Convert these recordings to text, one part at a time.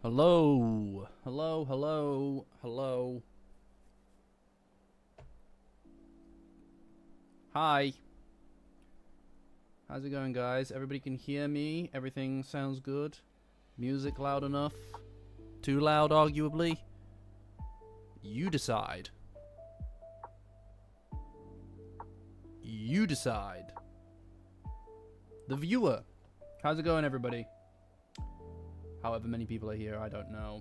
Hello. Hello, hello, hello. Hi. How's it going, guys? Everybody can hear me? Everything sounds good? Music loud enough? Too loud, arguably? You decide. You decide. The viewer. How's it going, everybody? However many people are here, I don't know.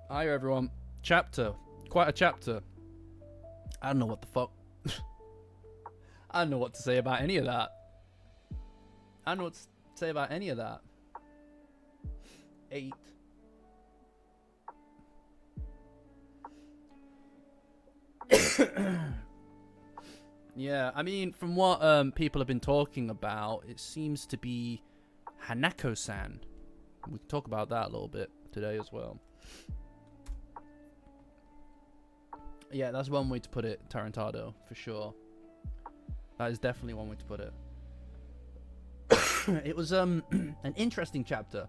Hi, everyone. Chapter. Quite a chapter. I don't know what the fuck. I don't know what to say about any of that. I don't know what to say about any of that. 8. Yeah, I mean, from what people have been talking about, it seems to be Hanako-san. We can talk about that a little bit today as well. Yeah, that's one way to put it, Tarantado, for sure. That is definitely one way to put it. It was an interesting chapter.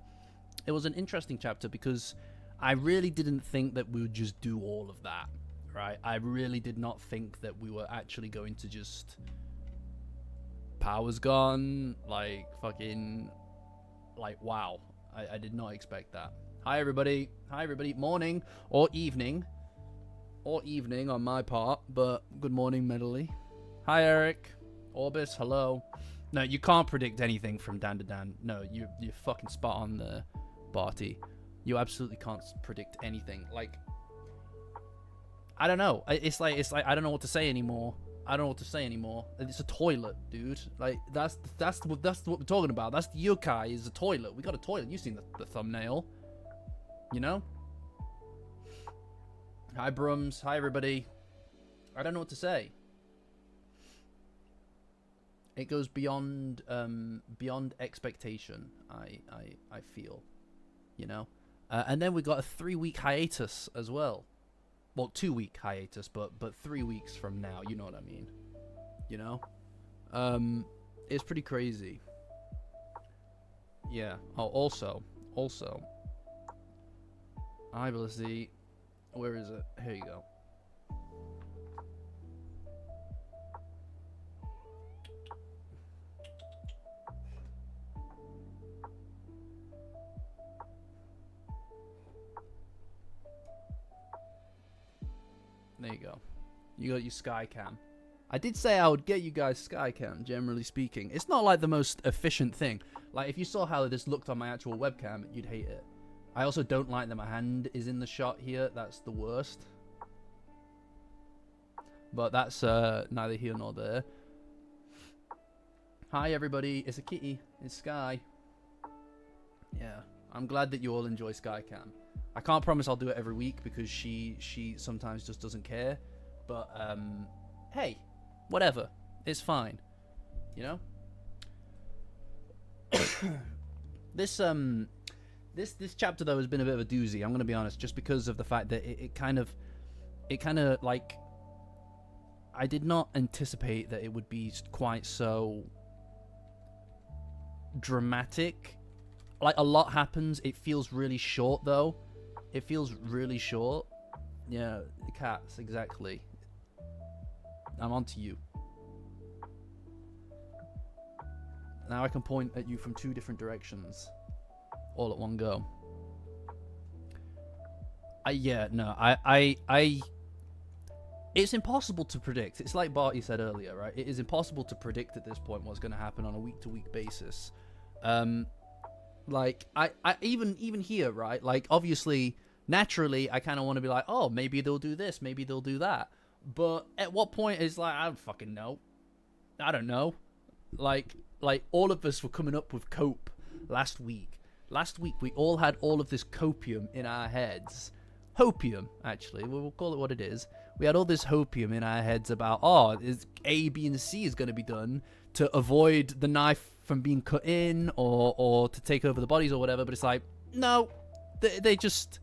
It was an interesting chapter because I really didn't think that we would just do all of that, right? I really did not think that we were actually going to just... Power's gone, like, fucking... Like, wow. I did not expect that. Hi, everybody. Hi, everybody. Morning or evening. Or evening on my part, but good morning, Medley. Hi, Eric. Orbis, hello. No, you can't predict anything from Dandadan. No, you're fucking spot on there, Barty. You absolutely can't predict anything. Like, I don't know. It's like I don't know what to say anymore. I don't know what to say anymore. It's a toilet, dude. Like that's what we're talking about. That's the yokai is a toilet. We got a toilet. You've seen the thumbnail, you know. Hi, Brums. Hi, everybody. I don't know what to say. It goes beyond expectation. I feel, you know. And then we got a 3-week hiatus as well. Well, 2-week hiatus, but 3 weeks from now. You know what I mean. You know. It's pretty crazy. Yeah. Oh, also. Hi, Felicity. Where is it? Here you go. There you go. You got your Skycam. I did say I would get you guys Skycam, generally speaking. It's not like the most efficient thing. Like, if you saw how this looked on my actual webcam, you'd hate it. I also don't like that my hand is in the shot here. That's the worst. But that's neither here nor there. Hi, everybody. It's a kitty. It's Sky. Yeah. I'm glad that you all enjoy Skycam. I can't promise I'll do it every week because she sometimes just doesn't care. But, hey, whatever. It's fine. You know? This chapter, though, has been a bit of a doozy, I'm going to be honest, just because of the fact that it kind of, like, I did not anticipate that it would be quite so dramatic. Like, a lot happens. It feels really short, though. It feels really short. Yeah, cats, exactly. I'm on to you. Now I can point at you from 2 different directions. All at one go. It's impossible to predict. It's like Barty said earlier, right? It is impossible to predict at this point what's going to happen on a week-to-week basis. Like, I even here, right? Like, obviously, naturally, I kind of want to be like, oh, maybe they'll do this, maybe they'll do that. But at what point is like, I don't fucking know. I don't know. Like all of us were coming up with cope last week. Last week, we all had all of this copium in our heads. Hopium, actually. We'll call it what it is. We had all this hopium in our heads about, oh, is A, B, and C is going to be done to avoid the knife from being cut in or to take over the bodies or whatever. But it's like, no, they just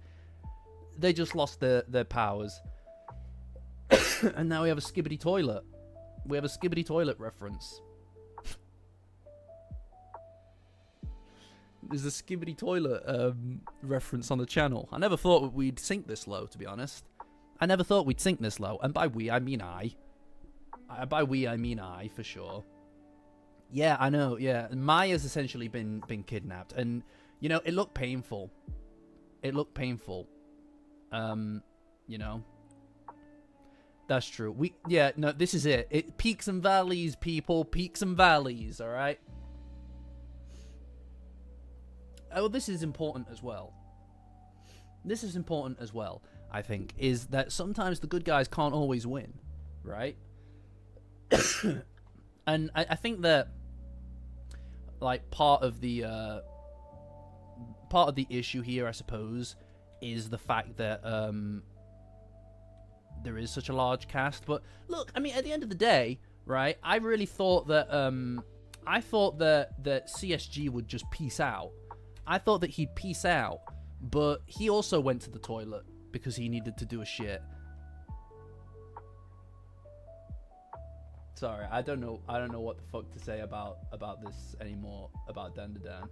lost their powers. And now we have a skibidi toilet. We have a skibidi toilet reference. There's a skibidi toilet reference on the channel. I never thought we'd sink this low, to be honest. I never thought we'd sink this low. And by we, I mean I. By we, I mean I, for sure. Yeah, I know, yeah. Maya's essentially been kidnapped. And, you know, it looked painful. It looked painful. You know. That's true. Yeah, no, this is it. Peaks and valleys, people. Peaks and valleys, alright? Oh, this is important as well. This is important as well, I think, is that sometimes the good guys can't always win, right? And I think that, like, part of the issue here, I suppose, is the fact that there is such a large cast. But look, I mean, at the end of the day, right? I really thought that that CSG would just peace out. I thought that he'd peace out, but he also went to the toilet because he needed to do a shit. Sorry, I don't know what the fuck to say about this anymore, about Dandadan.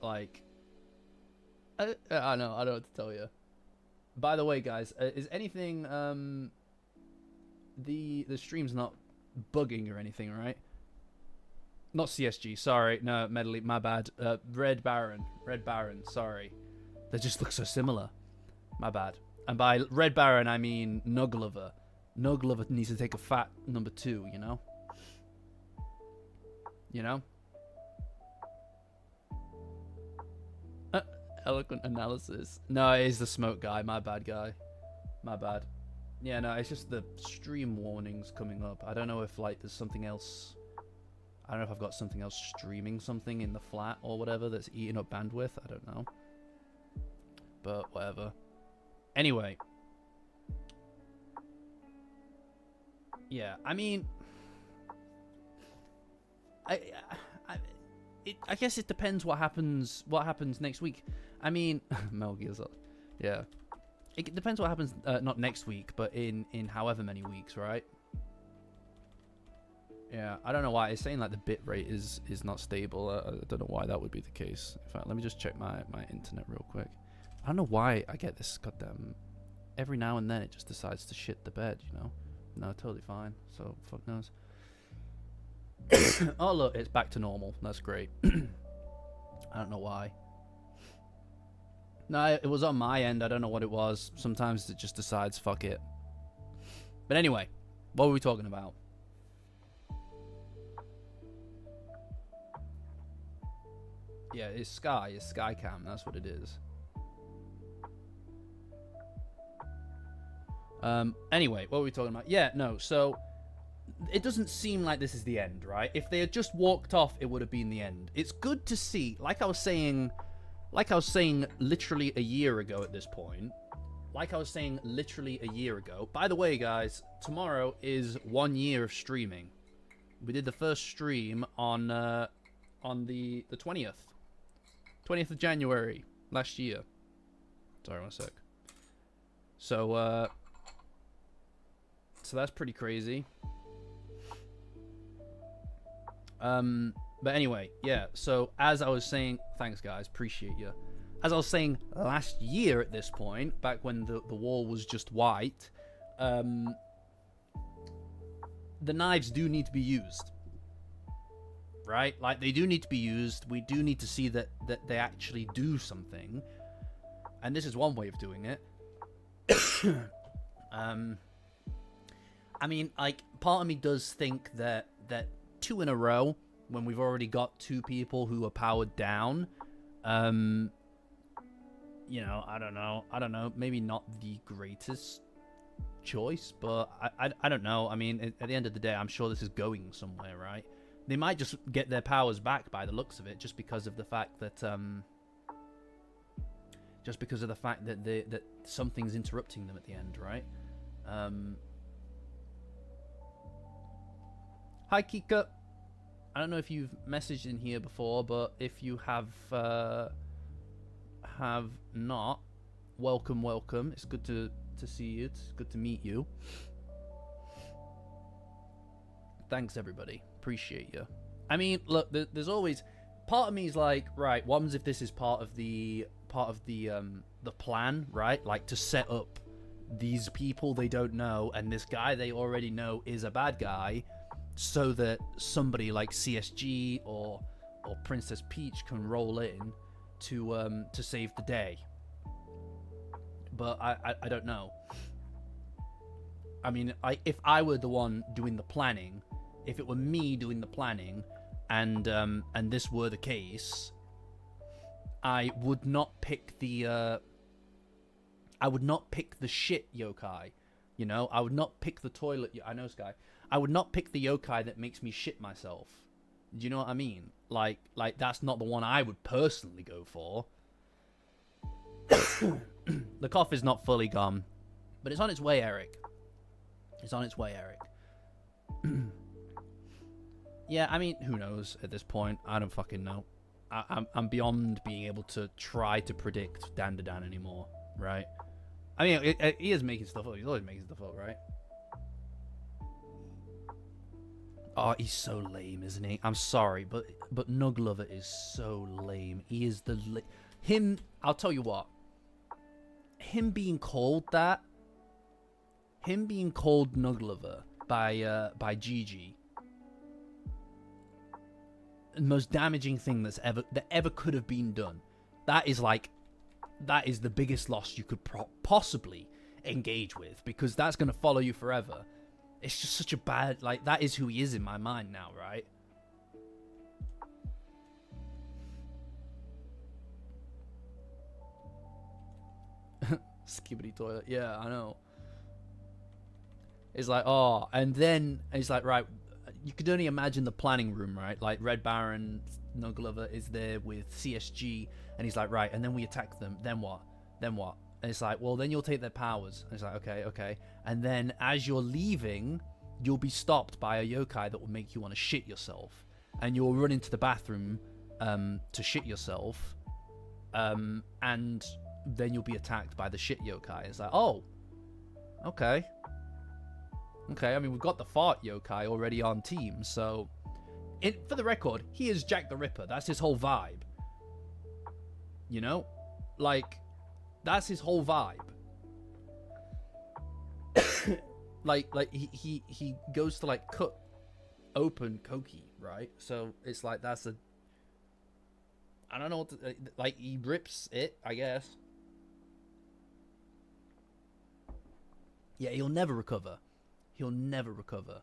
Like, I don't know what to tell you. By the way, guys, is anything the stream's not bugging or anything, right? Not CSG, sorry. No, Medley, my bad. Red Baron, sorry. They just look so similar. My bad. And by Red Baron, I mean Nuglover. Nuglover needs to take a fat number 2, you know? You know? Eloquent analysis. No, it is the smoke guy. My bad, guy. My bad. Yeah, no, it's just the stream warnings coming up. I don't know if, like, there's something else. I don't know if I've got something else streaming something in the flat or whatever that's eating up bandwidth. I don't know. But whatever. Anyway. Yeah, I mean, I guess it depends what happens next week. I mean, Mel Gears up. Yeah. It depends what happens, not next week, but in however many weeks, right? Yeah, I don't know why. It's saying, like, the bit rate is not stable. I don't know why that would be the case. In fact, let me just check my internet real quick. I don't know why I get this goddamn... Every now and then it just decides to shit the bed, you know? No, totally fine. So, fuck knows. Oh, look, it's back to normal. That's great. I don't know why. No, it was on my end. I don't know what it was. Sometimes it just decides, fuck it. But anyway, what were we talking about? Yeah, it's Sky. It's Skycam. That's what it is. Anyway, what were we talking about? Yeah, no, so... It doesn't seem like this is the end, right? If they had just walked off, it would have been the end. It's good to see, like I was saying literally a year ago at this point. By the way, guys, tomorrow is 1 year of streaming. We did the first stream on the 20th. 20th of January last year. Sorry, one sec. So that's pretty crazy. But anyway, yeah, so as I was saying, thanks guys, appreciate you. As I was saying last year at this point, back when the wall was just white, the knives do need to be used. Right? Like, they do need to be used. We do need to see that they actually do something. And this is one way of doing it. I mean, like, part of me does think that 2 in a row, when we've already got 2 people who are powered down, you know, I don't know, maybe not the greatest choice, but I don't know. I mean, at the end of the day, I'm sure this is going somewhere, right? They might just get their powers back by the looks of it, just because of the fact that that something's interrupting them at the end, right? Hi, Kika. I don't know if you've messaged in here before, but if you have not, welcome. It's good to to see you. It's good to meet you. Thanks, everybody. Appreciate you. I mean, look, there's always part of me is like, right, what happens if this is part of the plan, right? Like to set up these people they don't know and this guy they already know is a bad guy, so that somebody like CSG or Princess Peach can roll in to save the day. But I don't know. I mean, if I were the one doing the planning, if it were me doing the planning, and this were the case, I would not pick the shit yokai. You know, I would not pick the toilet. I know, Sky. I would not pick the yokai that makes me shit myself. Do you know what I mean? Like that's not the one I would personally go for. The cough is not fully gone, but it's on its way, Eric. It's on its way, Eric. Yeah, I mean, who knows at this point? I don't fucking know. I'm beyond being able to try to predict Dandadan anymore, right? I mean, he is making stuff up. He's always making stuff up, right? Oh, he's so lame, isn't he? I'm sorry, but Nug Lover is so lame. He is the him. I'll tell you what. Him being called that. Him being called Nug Lover by Gigi. The most damaging thing that ever could have been done. That is the biggest loss you could possibly engage with, because that's going to follow you forever. It's just such a bad, that is who he is in my mind now, right? Skibidi toilet. Yeah, I know. It's like, oh, and then it's like, right, you could only imagine the planning room, right? Like Red Baron, Nug Lover is there with CSG, and he's like, right, and then we attack them. Then what? Then what? And it's like, well, then you'll take their powers. And it's like, okay. And then as you're leaving, you'll be stopped by a yokai that will make you want to shit yourself. And you'll run into the bathroom to shit yourself. And then you'll be attacked by the shit yokai. It's like, oh, okay. Okay, I mean, we've got the fart yokai already on team, so... for the record, he is Jack the Ripper. That's his whole vibe. You know? Like, that's his whole vibe. he goes to, cut open Koki, right? So, it's like, that's a... I don't know what to... he rips it, I guess. Yeah, he'll never recover. He'll never recover.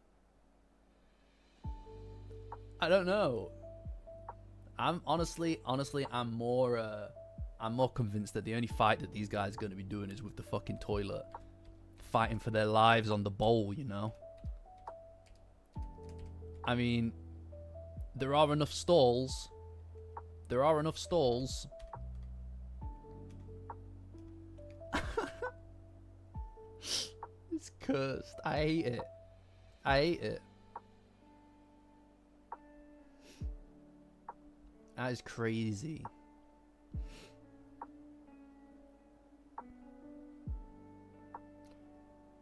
I don't know. I'm honestly, I'm more convinced that the only fight that these guys are going to be doing is with the fucking toilet, fighting for their lives on the bowl. You know. I mean, there are enough stalls. There are enough stalls. It's cursed. I hate it. I hate it. That is crazy.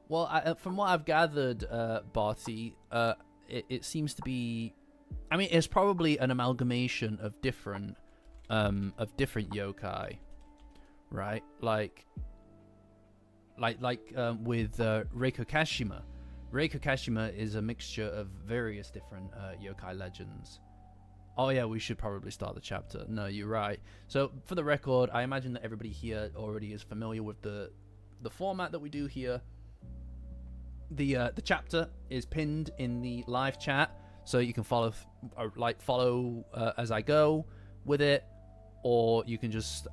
Well, from what I've gathered, Barty, it seems to be... I mean, it's probably an amalgamation of different yokai, right? With Reiko Kashima. Reiko Kashima is a mixture of various different yokai legends. Oh yeah, we should probably start the chapter. No, you're right. So for the record, I imagine that everybody here already is familiar with the format that we do here. The chapter is pinned in the live chat, so you can follow as I go with it, or you can just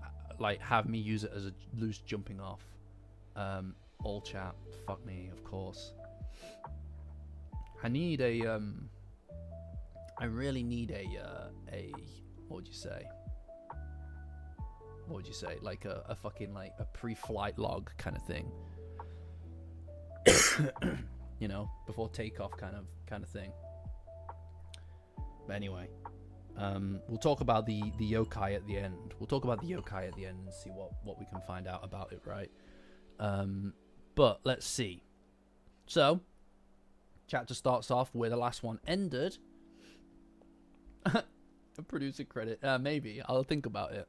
have me use it as a loose jumping off. All chat. Fuck me, of course. I need a I really need a what would you say? What would you say? Like a fucking a pre-flight log kind of thing. You know, before takeoff kind of thing. But anyway, we'll talk about the yokai at the end. We'll talk about the yokai at the end and see what we can find out about it, right? But let's see. So, chapter starts off where the last one ended. A producer credit. Maybe. I'll think about it.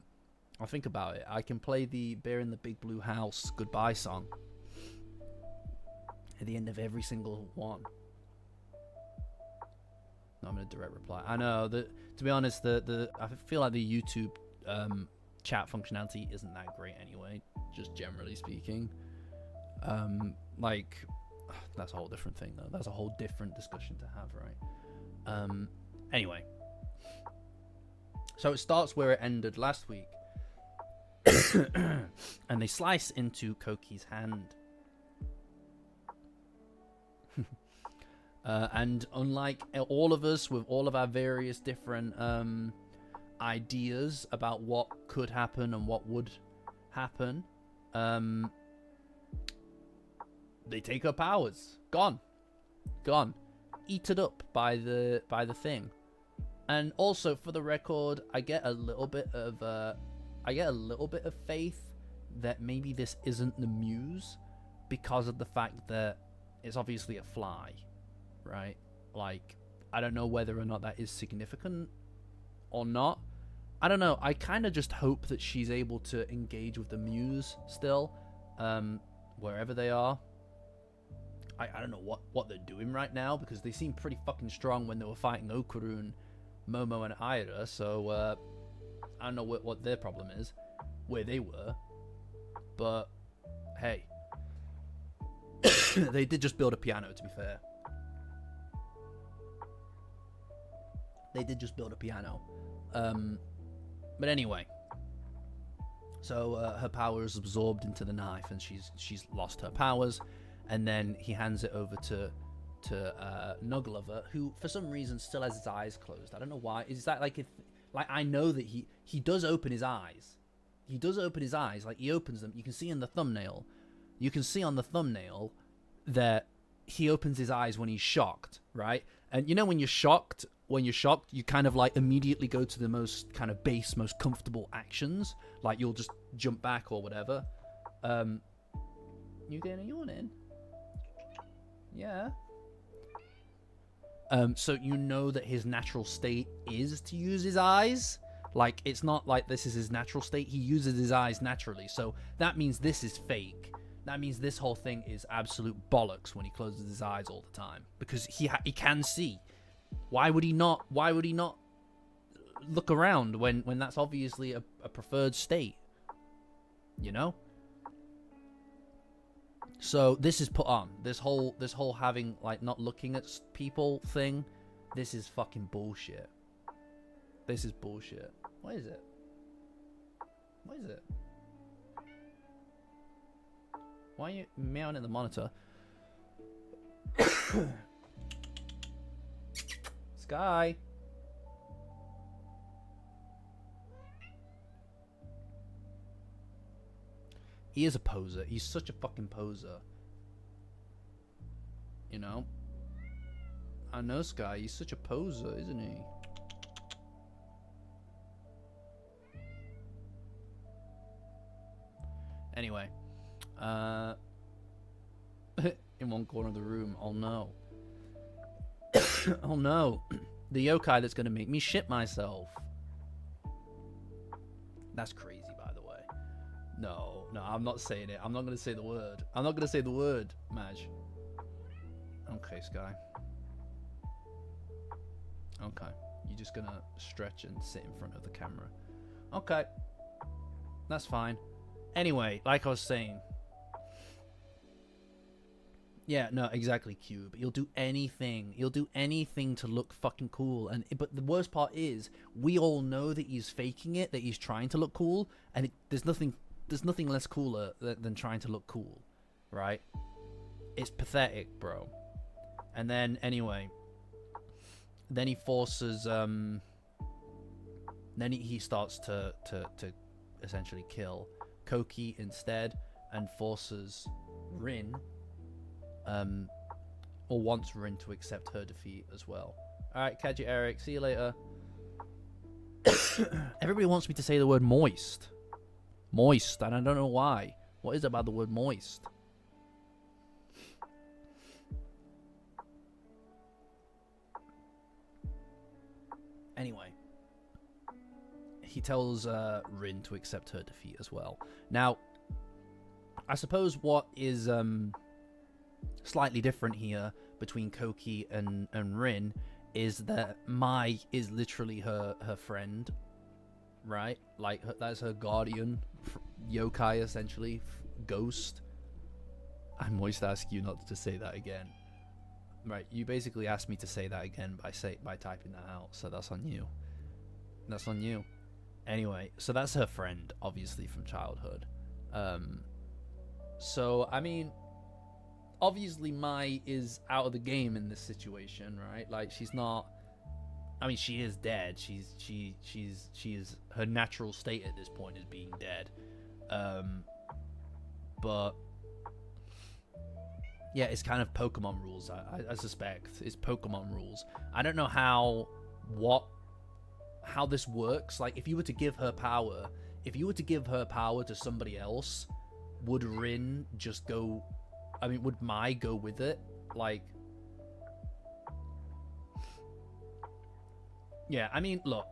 I can play the Bear in the Big Blue House goodbye song at the end of every single one. No, I'm going to direct reply. I know that, to be honest, I feel like the YouTube chat functionality isn't that great anyway, just generally speaking. Like, that's a whole different thing though. That's a whole different discussion to have, right? Anyway, so it starts where it ended last week. And they slice into Koki's hand. And unlike all of us with all of our various different ideas about what could happen and what would happen, they take her powers. Gone. Eaten up by the thing. And also, for the record, I get a little bit of faith that maybe this isn't the Muse because of the fact that it's obviously a fly, right? Like, I don't know whether or not that is significant or not. I don't know. I kind of just hope that she's able to engage with the Muse still, wherever they are. I don't know what they're doing right now, because they seem pretty fucking strong when they were fighting Okarun, Momo, and Aira, so I don't know what their problem is, where they were, but hey, they did just build a piano, to be fair. They did just build a piano. But anyway, so her power is absorbed into the knife, and she's lost her powers, and then he hands it over to Nuglover, who for some reason still has his eyes closed. I don't know why. Is that like I know that he does open his eyes. He does open his eyes. Like, he opens them. You can see in the thumbnail. You can see on the thumbnail that he opens his eyes when he's shocked, right? And you know when you're shocked, you kind of like immediately go to the most kind of base, most comfortable actions. Like, you'll just jump back or whatever. You getting a yawn in? Yeah. So you know that his natural state is to use his eyes. Like, it's not like this is his natural state. He uses his eyes naturally. So that means this is fake. That means this whole thing is absolute bollocks when he closes his eyes all the time, because he can see. Why would he not look around when that's obviously a preferred state? You know? So this is put on. This whole having, like, not looking at people thing, this is fucking bullshit. This is bullshit. What is it? What is it? Why are you meowing at the monitor? Sky. He is a poser. He's such a fucking poser. You know? I know, Sky. He's such a poser, isn't he? Anyway. In one corner of the room. Oh, no. Oh, no. The yokai that's going to make me shit myself. That's crazy, by the way. No, I'm not saying it. I'm not going to say the word. I'm not going to say the word, Maj. Okay, Sky. Okay. You're just going to stretch and sit in front of the camera. Okay. That's fine. Anyway, like I was saying. Yeah, no, exactly, Cube. You'll do anything. You'll do anything to look fucking cool. But the worst part is, we all know that he's faking it, that he's trying to look cool, and there's nothing less cooler than trying to look cool, right? It's pathetic, bro. And then, anyway, then he forces, then he starts to essentially kill Koki instead, and forces Rin, or wants Rin to accept her defeat as well. Alright, Kaji Eric, see you later. Everybody wants me to say the word moist. Moist, and I don't know why. What is it about the word moist? Anyway, he tells Rin to accept her defeat as well. Now, I suppose what is slightly different here between Koki and Rin is that Mai is literally her friend, right? Like, that's her guardian, yokai essentially, ghost. I moist ask you not to say that again. Right, you basically asked me to say that again by typing that out, so that's on you. That's on you. Anyway, so that's her friend, obviously, from childhood. So, I mean, obviously Mai is out of the game in this situation, right? Like, she's not... I mean, she is dead. She is... Her natural state at this point is being dead. But... yeah, it's kind of Pokemon rules, I suspect. It's Pokemon rules. I don't know how this works. Like, if you were to give her power to somebody else, would Rin just go... I mean, would Mai go with it? Like... yeah, I mean, look.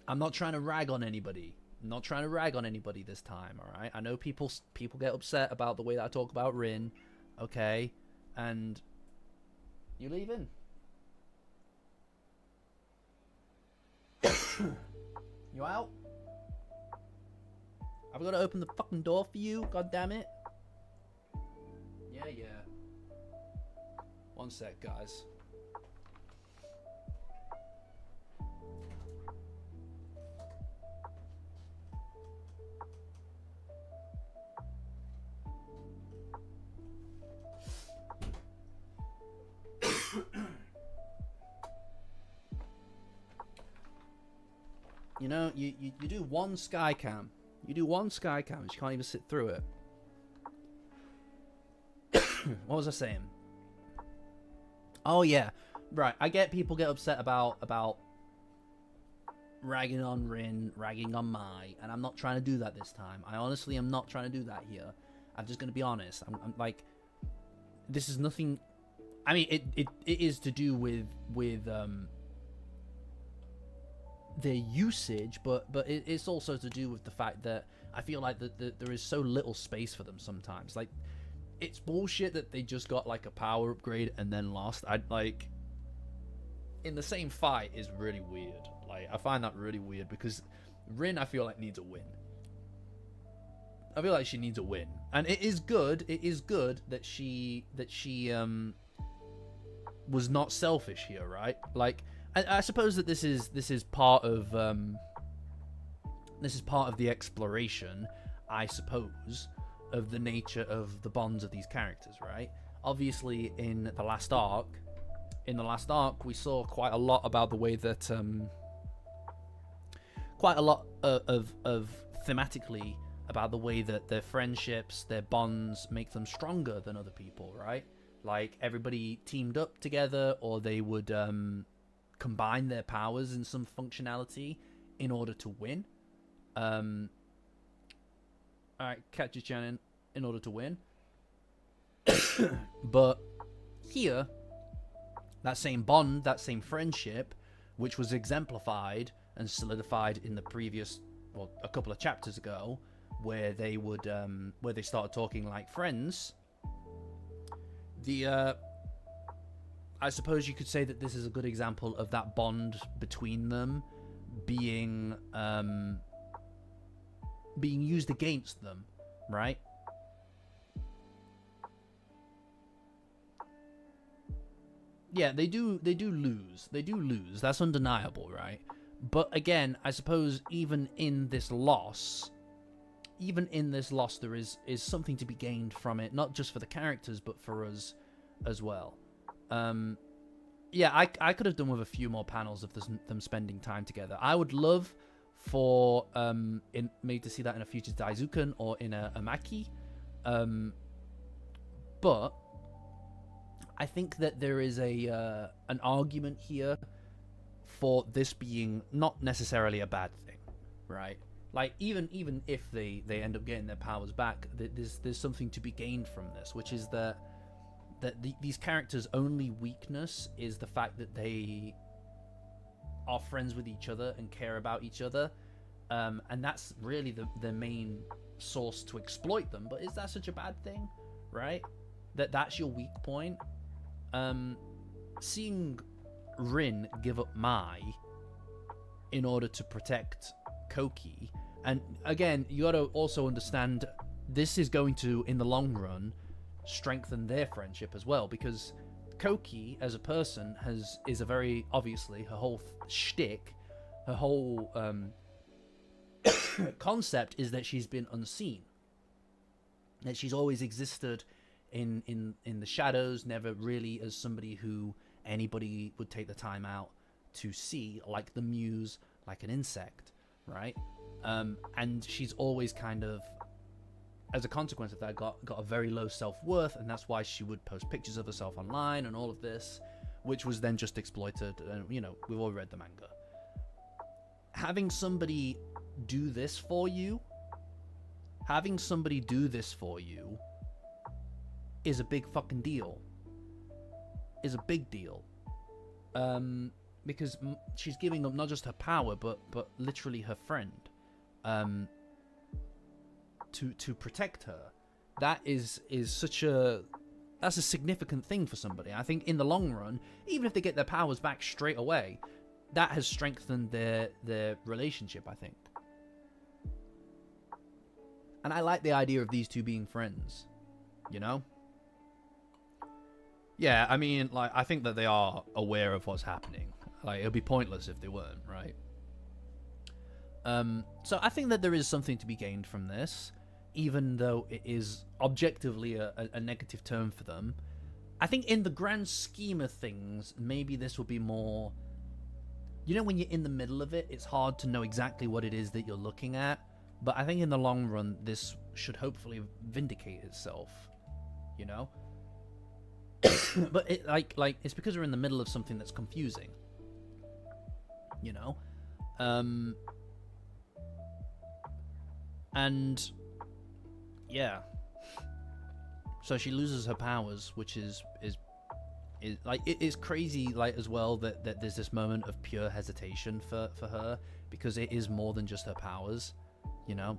I'm not trying to rag on anybody. I'm not trying to rag on anybody this time, alright? I know people get upset about the way that I talk about Rin, okay? And... you leaving? You out? I've got to open the fucking door for you, god damn it. Yeah. One sec, guys. You know, you do one sky cam. You do one sky cam and you can't even sit through it. What was I saying? Oh yeah, right. I get people get upset about ragging on Rin, ragging on Mai, and I'm not trying to do that this time. I honestly am not trying to do that here. I'm just gonna be honest. I'm like, this is nothing. I mean, it is to do with their usage, but it's also to do with the fact that I feel like that there is so little space for them sometimes. Like, it's bullshit that they just got like a power upgrade and then lost. I'd like in the same fight is really weird. Like, I find that really weird because Rin, I feel like, needs a win. I feel like she needs a win, and it is good. It is good that she was not selfish here, right? Like, I suppose that this is part of the exploration, I suppose, of the nature of the bonds of these characters, right? Obviously, in the last arc, we saw quite a lot about the way that quite a lot of thematically about the way that their friendships, their bonds make them stronger than other people, right? Like, everybody teamed up together, or they would combine their powers in some functionality in order to win. Alright, catch you, Shannon, in order to win. But here, that same bond, that same friendship, which was exemplified and solidified in the previous, well, a couple of chapters ago, where they would, where they started talking like friends. I suppose you could say that this is a good example of that bond between them being used against them, right? Yeah, they do lose. They do lose. That's undeniable, right? But again, I suppose even in this loss, there is something to be gained from it, not just for the characters, but for us as well. Yeah, I could have done with a few more panels of them spending time together. I would love for maybe to see that in a future Daizuken or in a Maki. But I think that there is an argument here for this being not necessarily a bad thing, right? Like, even if they end up getting their powers back, there's something to be gained from this, which is that these characters' only weakness is the fact that they are friends with each other and care about each other, and that's really the main source to exploit them. But is that such a bad thing, right? That's your weak point. Seeing Rin give up Mai in order to protect Koki, and again, you got to also understand this is going to, in the long run, strengthen their friendship as well, because Koki as a person is a very, obviously, her whole shtick, her whole concept is that she's been unseen, that she's always existed in the shadows, never really as somebody who anybody would take the time out to see, like the muse, like an insect, right? And she's always kind of, as a consequence of that, got a very low self-worth, and that's why she would post pictures of herself online and all of this, which was then just exploited. And you know, we've all read the manga. Having somebody do this for you is a big fucking deal. Is a big deal. Because she's giving up not just her power, but literally her friend, to protect her. That is such that's a significant thing for somebody. I think in the long run, even if they get their powers back straight away, that has strengthened their relationship, I think. And I like the idea of these two being friends, you know? Yeah, I mean, like, I think that they are aware of what's happening. Like, it would be pointless if they weren't, right? So I think that there is something to be gained from this, even though it is objectively a negative term for them. I think in the grand scheme of things, maybe this will be more... You know, when you're in the middle of it, it's hard to know exactly what it is that you're looking at. But I think in the long run, this should hopefully vindicate itself, you know? But it, like it's because we're in the middle of something that's confusing, you know? And yeah, so she loses her powers, which is like, it is crazy, like, as well, that there's this moment of pure hesitation for her, because it is more than just her powers, you know?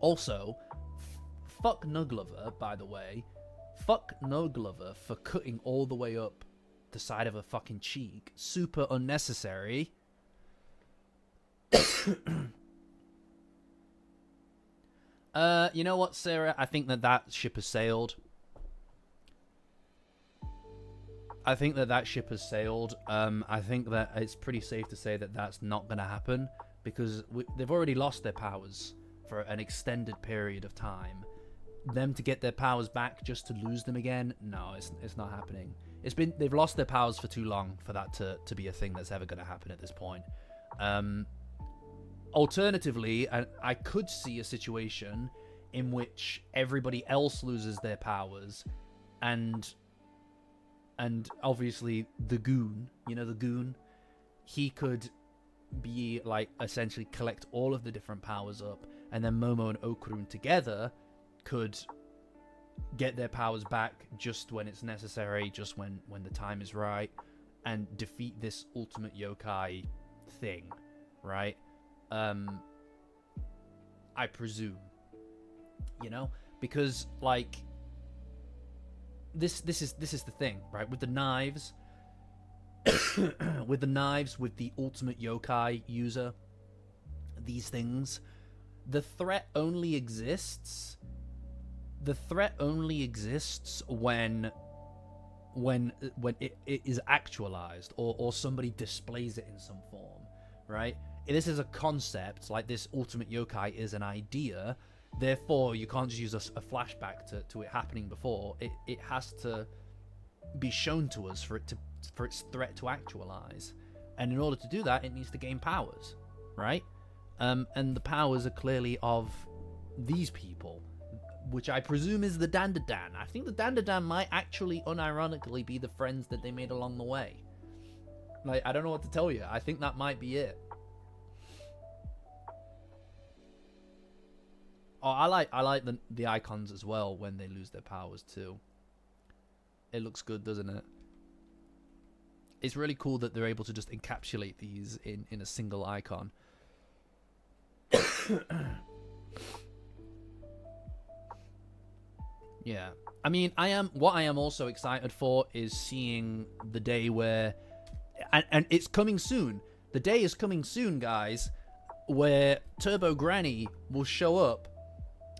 Also, fuck Nuglover, by the way. Fuck Nuglover for cutting all the way up the side of her fucking cheek. Super unnecessary. You know what, Sarah? I think that ship has sailed. I think that ship has sailed. I think that it's pretty safe to say that that's not going to happen, because they've already lost their powers for an extended period of time. Them to get their powers back just to lose them again, no, it's not happening. They've lost their powers for too long for that to be a thing that's ever going to happen at this point. Alternatively, I could see a situation in which everybody else loses their powers, and obviously the goon, you know, the goon, he could be like essentially collect all of the different powers up, and then Momo and Okurun together could get their powers back just when it's necessary, just when the time is right, and defeat this ultimate yokai thing, right? I presume, you know, because like this is the thing, right? With the knives, with the ultimate yokai user, these things, the threat only exists when it is actualized, or somebody displays it in some form, right? This is a concept, like this ultimate yokai is an idea, therefore you can't just use a flashback to it happening before. It has to be shown to us for its threat to actualize, and in order to do that, it needs to gain powers, right? And the powers are clearly of these people, which I presume is the Dandadan. I think the Dandadan might actually unironically be the friends that they made along the way. Like, I don't know what to tell you. I think that might be it. Oh, I like the icons as well when they lose their powers too. It looks good, doesn't it? it's really cool that they're able to just encapsulate these in a single icon. Yeah, I mean, what I am also excited for is seeing the day where, and it's coming soon. The day is coming soon, guys, where Turbo Granny will show up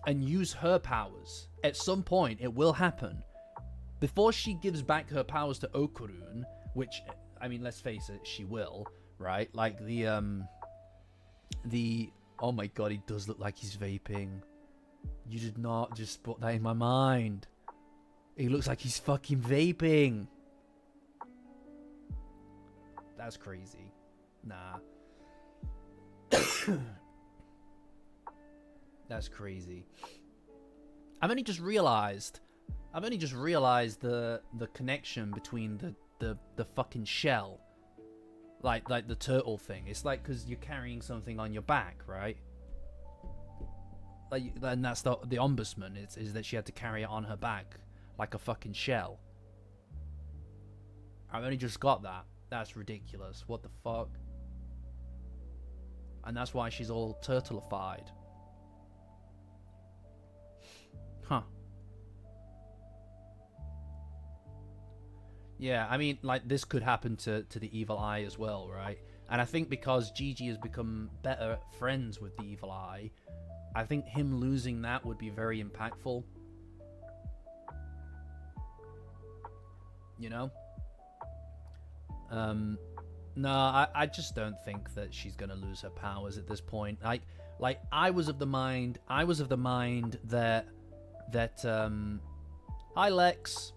and use her powers. At some point, it will happen. Before she gives back her powers to Okurun, which, I mean, let's face it, she will, right? Like the oh my god, he does look like he's vaping. You did not just put that in my mind. He looks like he's fucking vaping. That's crazy. Nah. That's crazy. I've only just realized the connection between the fucking shell, like the turtle thing. It's like because you're carrying something on your back, right? Like, and that's the ombudsman is that she had to carry it on her back like a fucking shell. I've only just got that. That's ridiculous. What the fuck? And that's why she's all turtleified. Huh. Yeah, I mean, like, this could happen to the Evil Eye as well, right? And I think because Gigi has become better friends with the Evil Eye, I think him losing that would be very impactful. You know? No, I just don't think that she's gonna lose her powers at this point. Like I was of the mind that hi Lex.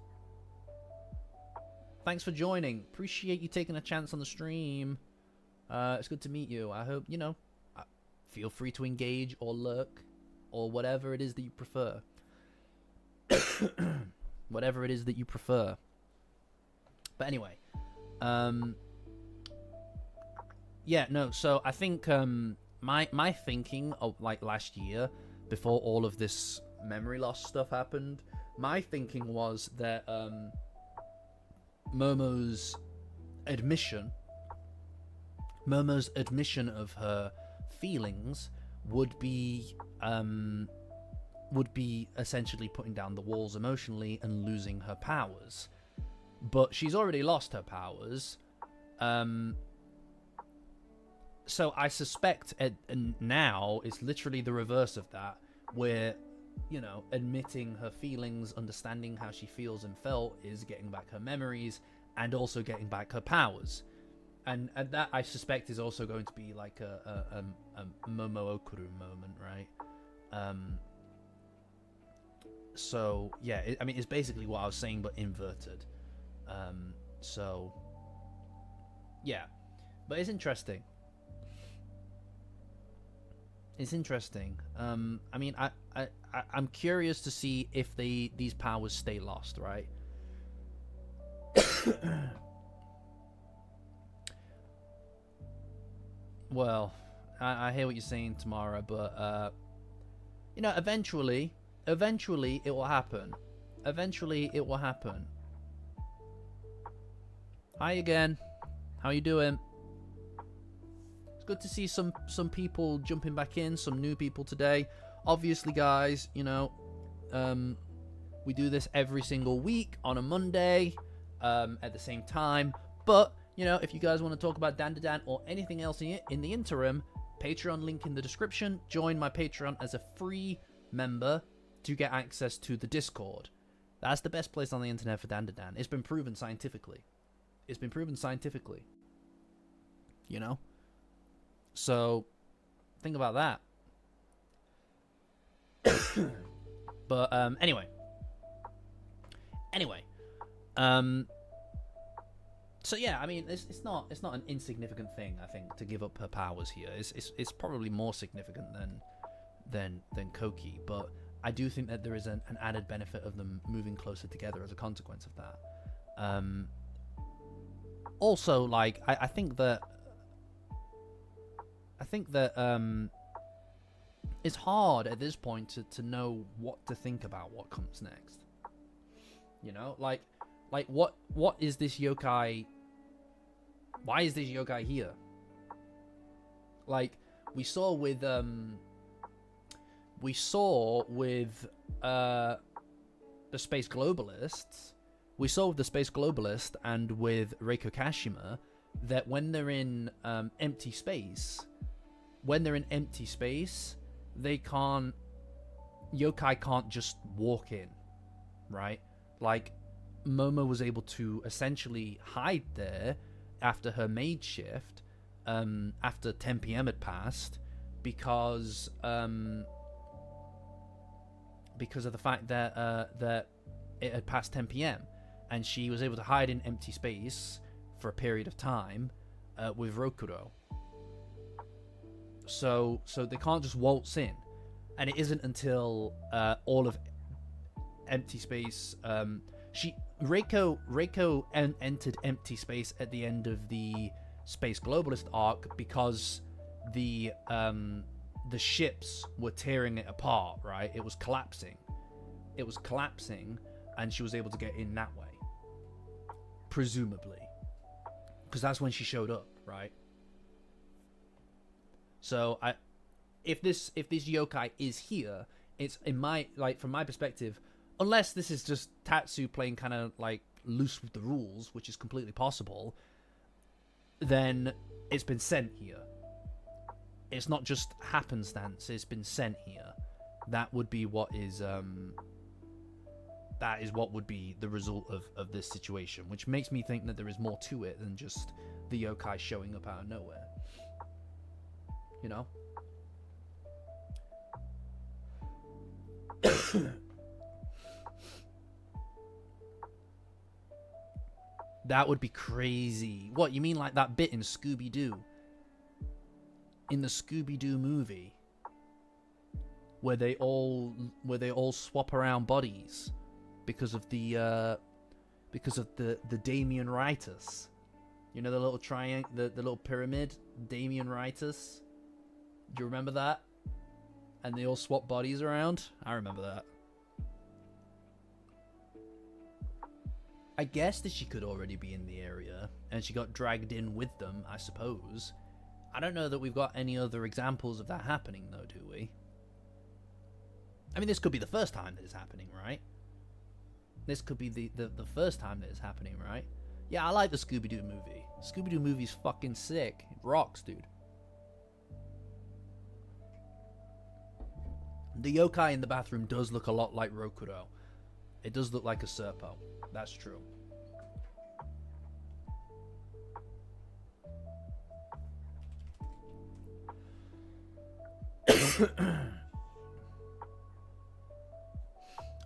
Thanks for joining. Appreciate you taking a chance on the stream. It's good to meet you. I hope, you know, feel free to engage or lurk or whatever it is that you prefer. Whatever it is that you prefer. But anyway, yeah, no, so I think my thinking of, like, last year, before all of this memory loss stuff happened, my thinking was that Momo's admission of her feelings would be essentially putting down the walls emotionally and losing her powers. But she's already lost her powers. So I suspect now it's literally the reverse of that, where, you know, admitting her feelings, understanding how she feels and felt is getting back her memories and also getting back her powers. And that, I suspect, is also going to be like a Momo Okuru moment, right? So, yeah, I mean, it's basically what I was saying, but inverted. So, yeah. But it's interesting. It's interesting. I mean, I'm curious to see if these powers stay lost, right? Well, I hear what you're saying, Tamara, but you know, eventually it will happen. Eventually it will happen. Hi again. How you doing? It's good to see some people jumping back in, some new people today. Obviously, guys, you know, we do this every single week on a Monday at the same time. But, you know, if you guys want to talk about Dandadan or anything else in the interim, Patreon link in the description. Join my Patreon as a free member to get access to the Discord. That's the best place on the internet for Dandadan. It's been proven scientifically. It's been proven scientifically. You know? So, think about that. But, anyway. So yeah, I mean, it's not an insignificant thing, I think, to give up her powers here. It's probably more significant than Koki, but I do think that there is an added benefit of them moving closer together as a consequence of that. Also, like, I think that it's hard at this point to know what to think about what comes next. You know, like what is this yokai Why is this yokai here? Like, we saw with the space globalists. We saw with the space globalist and with Reiko Kashima that when they're in empty space, they can't, yokai can't just walk in, right? Like, Momo was able to essentially hide there after her maid shift, after 10 p.m. had passed, because of the fact that it had passed 10 p.m. and she was able to hide in empty space for a period of time with Rokuro. So they can't just waltz in, and it isn't until all of empty space. Reiko entered empty space at the end of the space globalist arc because the ships were tearing it apart. Right, it was collapsing, and she was able to get in that way, presumably, because that's when she showed up, right? So if this yokai is here, it's from my perspective, unless this is just Tatsu playing kind of like loose with the rules, which is completely possible, then it's been sent here. It's not just happenstance, it's been sent here. That would be what is what would be the result of this situation, which makes me think that there is more to it than just the yokai showing up out of nowhere. You know? That would be crazy. What, you mean like that bit in Scooby-Doo? In the Scooby-Doo movie, where they all swap around bodies because of the Damien-ritis. You know, the little triangle, the little pyramid, Damien-ritis. Do you remember that? And they all swap bodies around. I remember that. I guess that she could already be in the area, and she got dragged in with them, I suppose. I don't know that we've got any other examples of that happening, though, do we? I mean, this could be the first time that it's happening, right? This could be the first time that it's happening, right? Yeah, I like the Scooby-Doo movie. Scooby-Doo movie's fucking sick. It rocks, dude. The yokai in the bathroom does look a lot like Rokuro. It does look like a Serpo. That's true.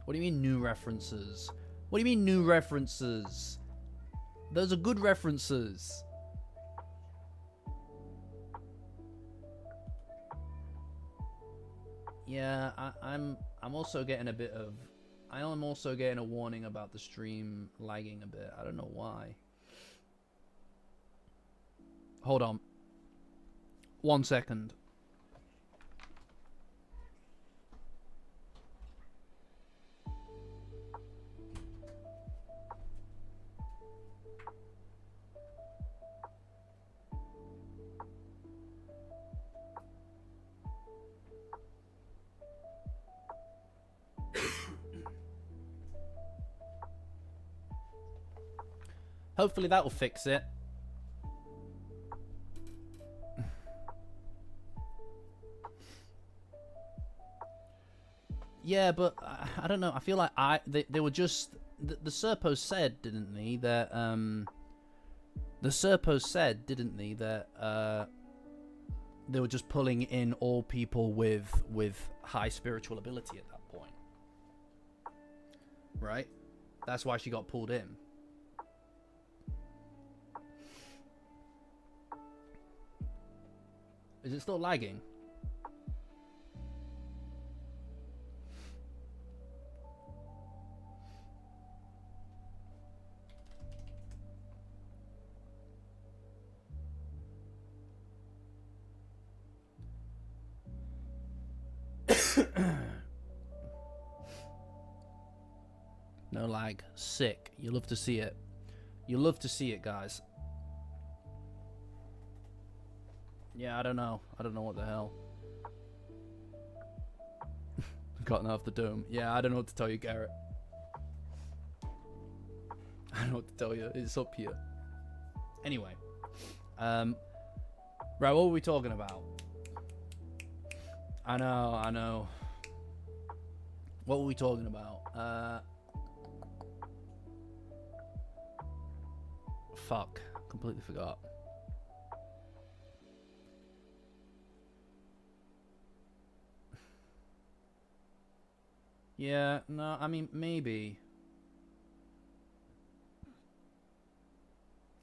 What do you mean new references? What do you mean new references? Those are good references. Yeah, I'm also getting a bit of... I am also getting a warning about the stream lagging a bit. I don't know why. Hold on. 1 second. Hopefully that will fix it. Yeah, but I don't know. I feel like they were just the Serpos said, didn't they, that the Serpos said, didn't they, that they were just pulling in all people with high spiritual ability at that point, right? That's why she got pulled in. Is it still lagging? No lag. Sick. You love to see it. You love to see it, guys. Yeah, I don't know. I don't know what the hell. Gotten off the dome. Yeah, I don't know what to tell you, Garrett. I don't know what to tell you. It's up here. Anyway. Right, what were we talking about? I know. What were we talking about? Fuck. Completely forgot. Yeah, no, I mean, maybe.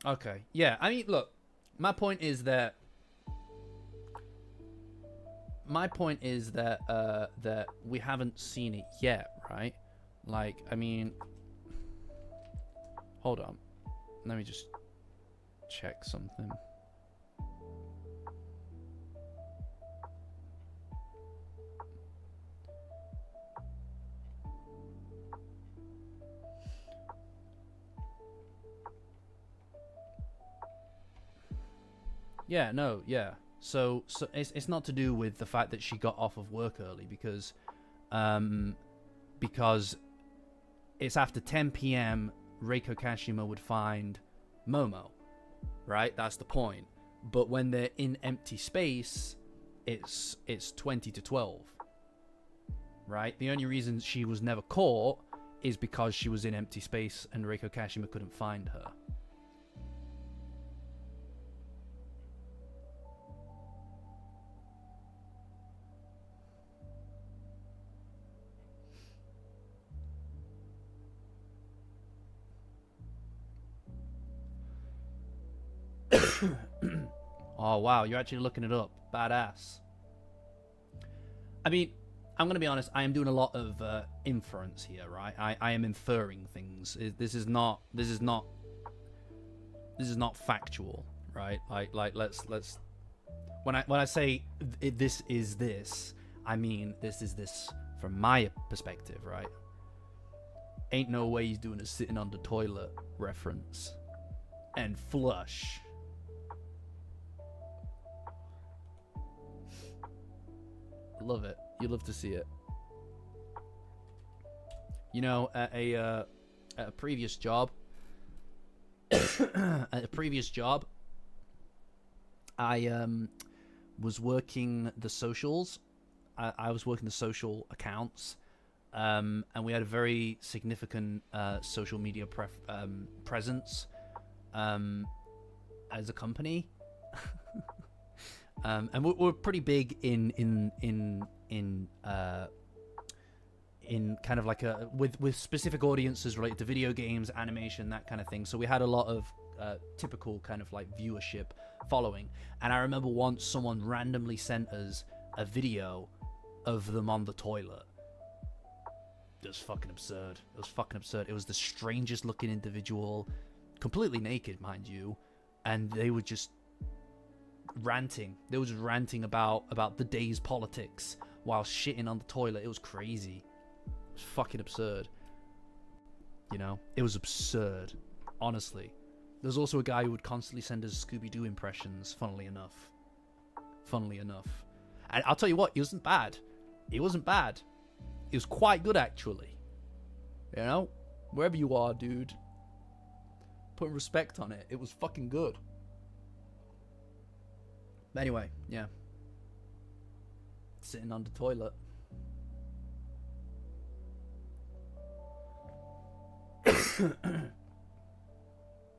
Okay, yeah, I mean, look, my point is that that we haven't seen it yet, right? Like, I mean, hold on, let me just check something. Yeah, no, yeah. So it's not to do with the fact that she got off of work early because it's after 10 p.m. Reiko Kashima would find Momo, right? That's the point. But when they're in empty space, it's 20 to 12, right? The only reason she was never caught is because she was in empty space and Reiko Kashima couldn't find her. Oh wow, you're actually looking it up. Badass. I mean, I'm gonna be honest. I am doing a lot of inference here, right? I am inferring things. This is not factual, right? Like let's when I say this is this, I mean this is this from my perspective, right? Ain't no way he's doing a sitting on the toilet reference and flush. Love it. You love to see it. You know, at a previous job, I was working the socials. I was working the social accounts, and we had a very significant social media presence as a company. And we're pretty big in kind of like with specific audiences related to video games, animation, that kind of thing. So we had a lot of typical kind of like viewership following. And I remember once someone randomly sent us a video of them on the toilet. It was fucking absurd. It was the strangest looking individual, completely naked, mind you, and they were just ranting. They were just ranting about the day's politics while shitting on the toilet. It was crazy. It was fucking absurd. You know, it was absurd. Honestly, there's also a guy who would constantly send us Scooby-Doo impressions. Funnily enough, and I'll tell you what, it wasn't bad. It was quite good, actually. You know, wherever you are, dude, put respect on it. It was fucking good. Anyway, yeah. Sitting on the toilet.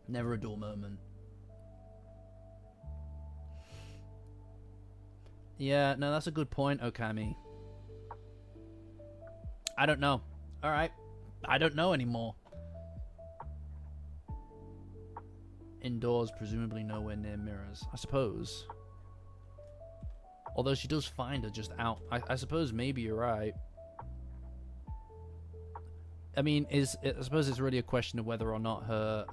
Never a dull moment. Yeah, no, that's a good point, Okami. I don't know. Alright. I don't know anymore. Indoors, presumably nowhere near mirrors. I suppose. Although she does find her just out. I suppose maybe you're right. I mean, I suppose it's really a question of whether or not her,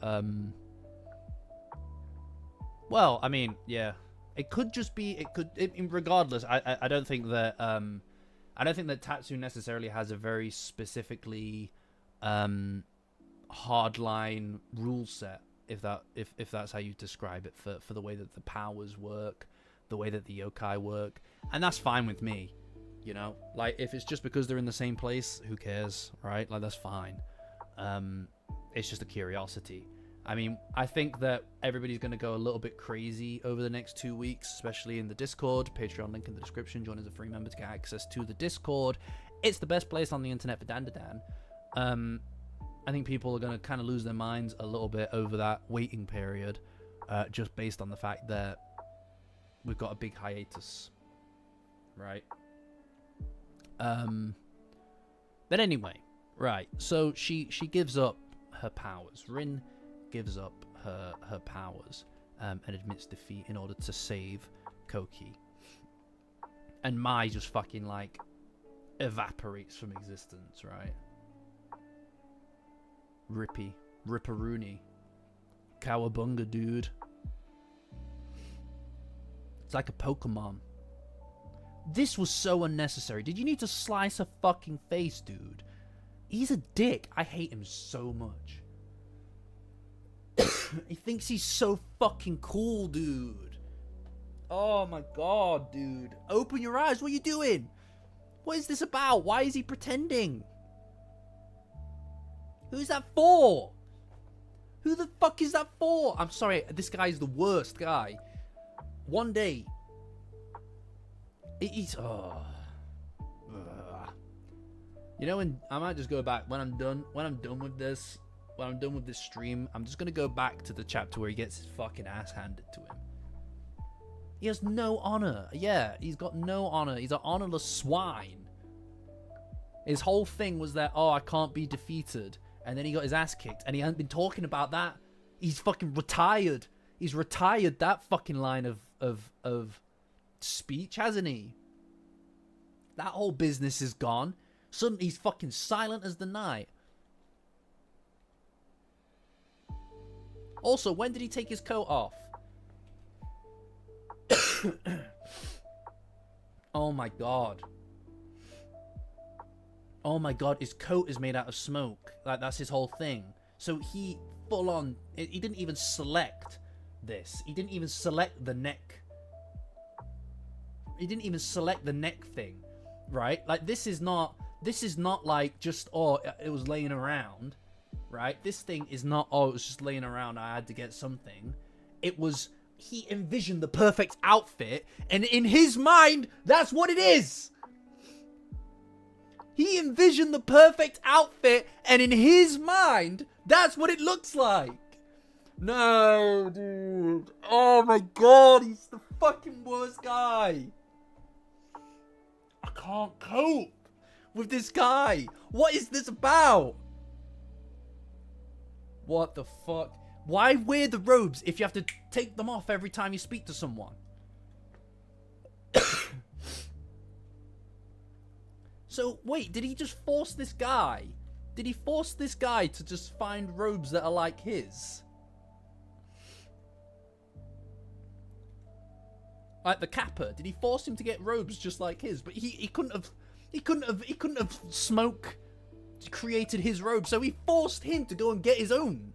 well, I mean, yeah. It could just be, regardless, I don't think that, I don't think that Tatsu necessarily has a very specifically, hardline rule set, if that's how you describe it, for the way that the powers work. the way that the yokai work, and that's fine with me. You know, like if it's just because they're in the same place, who cares, right? Like that's fine. It's just a curiosity. I mean, I think that everybody's going to go a little bit crazy over the next 2 weeks, especially in the Discord. Patreon link in the description. Join as a free member to get access to the Discord. It's the best place on the internet for Dandadan. I think people are going to kind of lose their minds a little bit over that waiting period, just based on the fact that we've got a big hiatus, right? But anyway, right. So she gives up her powers. Rin gives up her powers and admits defeat in order to save Koki. And Mai just fucking like evaporates from existence, right? Ripperoonie. Cowabunga, dude. It's like a Pokemon. This was so unnecessary. Did you need to slice a fucking face, dude? He's a dick. I hate him so much. He thinks he's so fucking cool, dude. Oh my god, dude. Open your eyes. What are you doing? What is this about? Why is he pretending? Who's that for? Who the fuck is that for? I'm sorry, this guy's the worst guy. One day, he's you know, and I might just go back when I'm done with this. When I'm done with this stream, I'm just gonna go back to the chapter where he gets his fucking ass handed to him. He has no honor. Yeah, he's got no honor. He's an honorless swine. His whole thing was that, oh, I can't be defeated. And then he got his ass kicked. And he hasn't been talking about that. He's fucking retired. He's retired that fucking line of speech, hasn't he? That whole business is gone. Suddenly he's fucking silent as the night. Also, when did he take his coat off? Oh my god. Oh my god, his coat is made out of smoke. Like, that's his whole thing. So he full on... He didn't even select this. He didn't even select the neck. He didn't even select the neck thing. Right? Like, this is not like just, oh, it was laying around. Right? This thing is not, oh, it was just laying around, I had to get something. It was... He envisioned the perfect outfit, and in his mind, that's what it is. He envisioned the perfect outfit, and in his mind, that's what it looks like. No, dude. Oh my god, he's the fucking worst guy. I can't cope with this guy. What is this about? What the fuck? Why wear the robes if you have to take them off every time you speak to someone? So, wait, did he just force this guy? Did he force this guy to just find robes that are like his? Like the Kappa, did he force him to get robes just like his? But he couldn't have smoke created his robe, so he forced him to go and get his own.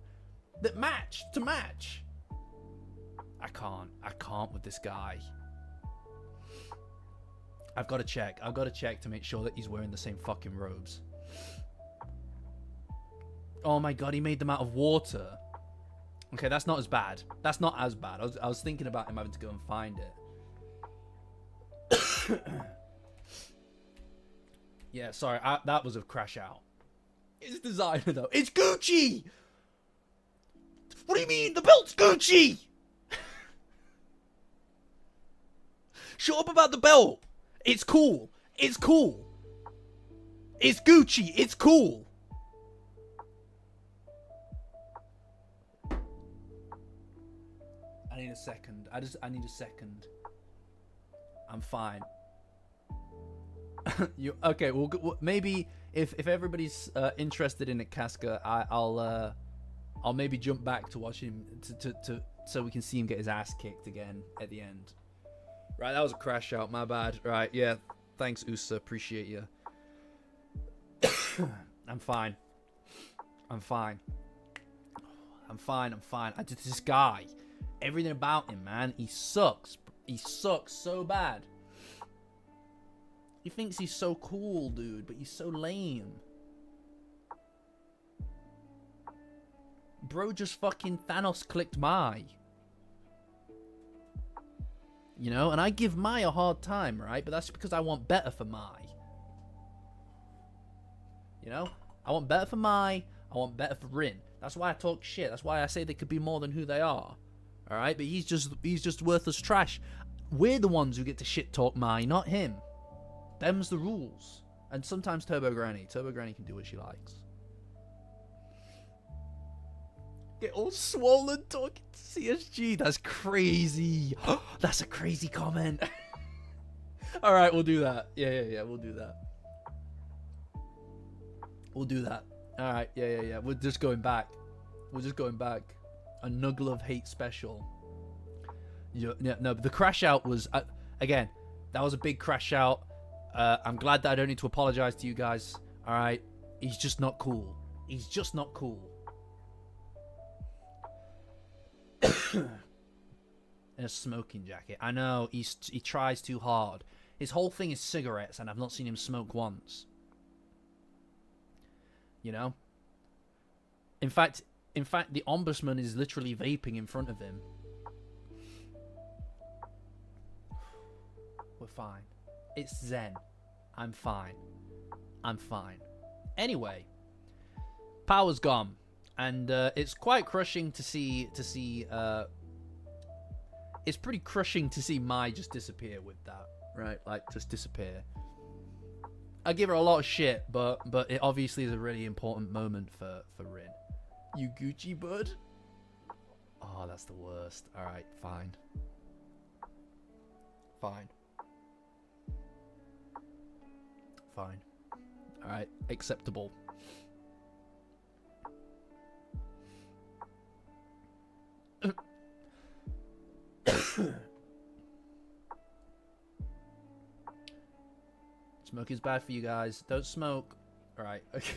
That matched to match. I can't with this guy. I've got to check to make sure that he's wearing the same fucking robes. Oh my god, he made them out of water. Okay, that's not as bad. That's not as bad. I was thinking about him having to go and find it. Yeah, sorry, that was a crash out. It's designer though. It's Gucci! What do you mean? The belt's Gucci! Shut up about the belt. It's cool. It's cool. It's Gucci. It's cool. I need a second. I need a second. I'm fine. Okay? Well, maybe if everybody's interested in it, Casca, I'll maybe jump back to watch him so we can see him get his ass kicked again at the end. Right, that was a crash out. My bad. Right, yeah. Thanks, Usa. Appreciate you. I'm fine. I'm fine. I'm fine. This guy, everything about him, man, he sucks. He sucks so bad. He thinks he's so cool, dude, but he's so lame. Bro just fucking Thanos clicked Mai. You know, and I give Mai a hard time, right? But that's because I want better for Mai. You know? I want better for Mai. I want better for Rin. That's why I talk shit. That's why I say they could be more than who they are. Alright? But he's just worthless trash. We're the ones who get to shit talk Mai, not him. Them's the rules. And sometimes Turbo Granny. Turbo Granny can do what she likes. Get all swollen talking to CSG. That's crazy. That's a crazy comment. Alright, we'll do that. Yeah, we'll do that. We'll do that. Alright, yeah. We're just going back. A Nuggle of Hate special. Yeah, no, but the crash out was... again, that was a big crash out. I'm glad that I don't need to apologize to you guys. Alright? He's just not cool. He's just not cool. In a smoking jacket. I know, he tries too hard. His whole thing is cigarettes, and I've not seen him smoke once. You know? In fact, the ombudsman is literally vaping in front of him. We're fine. It's Zen. I'm fine. Anyway, power's gone. And it's quite crushing to see. It's pretty crushing to see Mai just disappear with that, right? Like just disappear. I give her a lot of shit, but it obviously is a really important moment for Rin. You Gucci bud? Oh, that's the worst. All right, fine. All right, acceptable. Smoke is bad for you guys. Don't smoke. Alright, okay.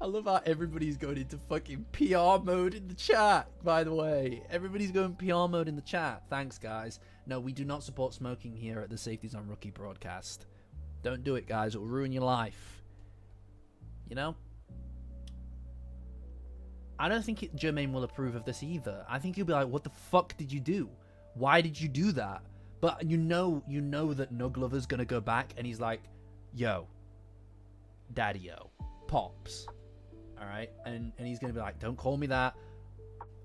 I love how everybody's going into fucking PR mode in the chat, by the way. Everybody's going PR mode in the chat. Thanks, guys. No, we do not support smoking here at the Safety Zone Rookie broadcast. Don't do it, guys. It will ruin your life. You know? I don't think Jermaine will approve of this either. I think he'll be like, what the fuck did you do? Why did you do that? But you know that Nuglover's gonna go back and he's like, yo, daddy-o, pops. Alright? And he's gonna be like, don't call me that.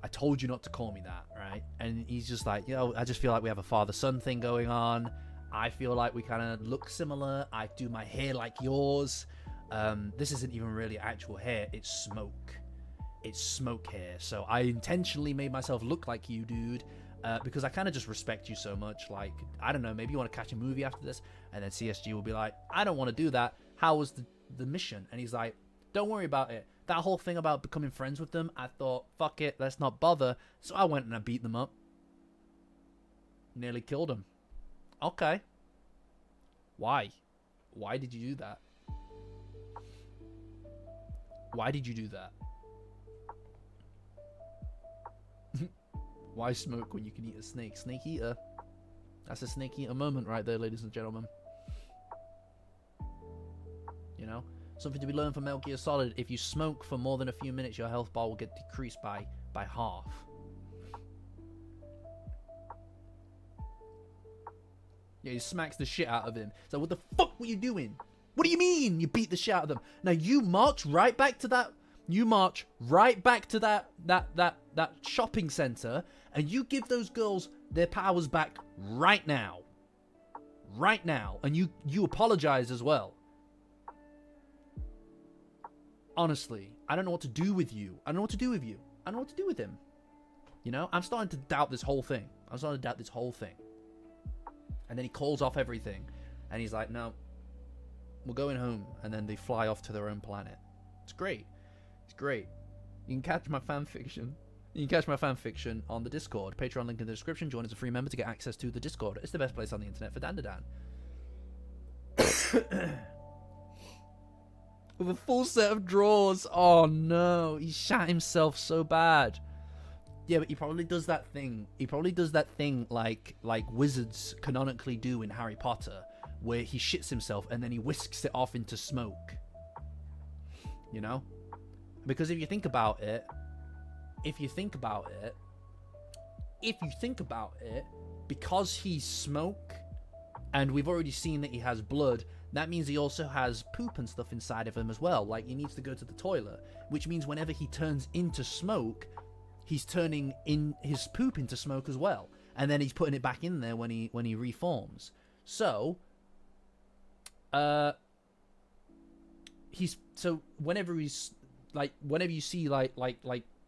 I told you not to call me that, right? And he's just like, yo, I just feel like we have a father-son thing going on. I feel like we kind of look similar. I do my hair like yours. This isn't even really actual hair. It's smoke. It's smoke hair. So I intentionally made myself look like you, dude, because I kind of just respect you so much. Like, I don't know, maybe you want to catch a movie after this, and then CSG will be like, I don't want to do that. How was the mission? And he's like, don't worry about it. That whole thing about becoming friends with them, I thought, fuck it, let's not bother. So I went and I beat them up. Nearly killed them. Okay. Why? Why did you do that? Why did you do that? Why smoke when you can eat a snake? Snake eater. That's a snake eater moment right there, ladies and gentlemen. You know? Something to be learned from Metal Gear Solid. If you smoke for more than a few minutes, your health bar will get decreased by half. Yeah, he smacks the shit out of him. So what the fuck were you doing? What do you mean you beat the shit out of them? Now you march right back to that. You march right back to that shopping center, and you give those girls their powers back right now. Right now. And you apologize as well. Honestly, I don't know what to do with you. I don't know what to do with you. I don't know what to do with him. You know, I'm starting to doubt this whole thing. And then he calls off everything. And he's like, no, we're going home. And then they fly off to their own planet. It's great. It's great. You can catch my fan fiction. You can catch my fan fiction on the Discord. Patreon link in the description. Join as a free member to get access to the Discord. It's the best place on the internet for Dandadan. With a full set of drawers. Oh no. He shat himself so bad. Yeah, but he probably does that thing. He probably does that thing like wizards canonically do in Harry Potter, where he shits himself and then he whisks it off into smoke. You know? Because if you think about it, because he's smoke, and we've already seen that he has blood, that means he also has poop and stuff inside of him as well. Like, he needs to go to the toilet, which means whenever he turns into smoke, he's turning in his poop into smoke as well, and then he's putting it back in there when he reforms. So, whenever you see like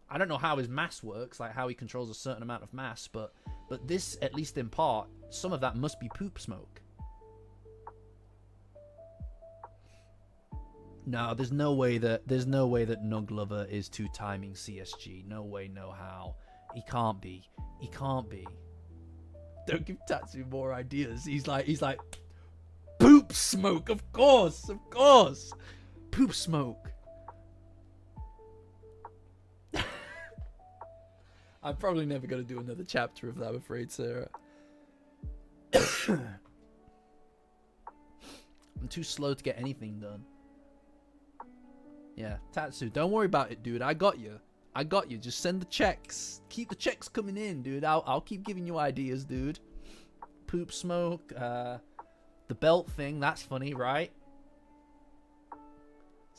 I don't know how his mass works, like how he controls a certain amount of mass, but this, at least in part, some of that must be poop smoke. No, there's no way that Nug Lover is two timing CSG. No way, no how. He can't be. Don't give Tatsu more ideas. He's like poop smoke. Of course. Poop smoke. I'm probably never going to do another chapter of that, I'm afraid, Sarah. I'm too slow to get anything done. Yeah, Tatsu, don't worry about it, dude. I got you. Just send the checks. Keep the checks coming in, dude. I'll keep giving you ideas, dude. Poop smoke, the belt thing, that's funny, right?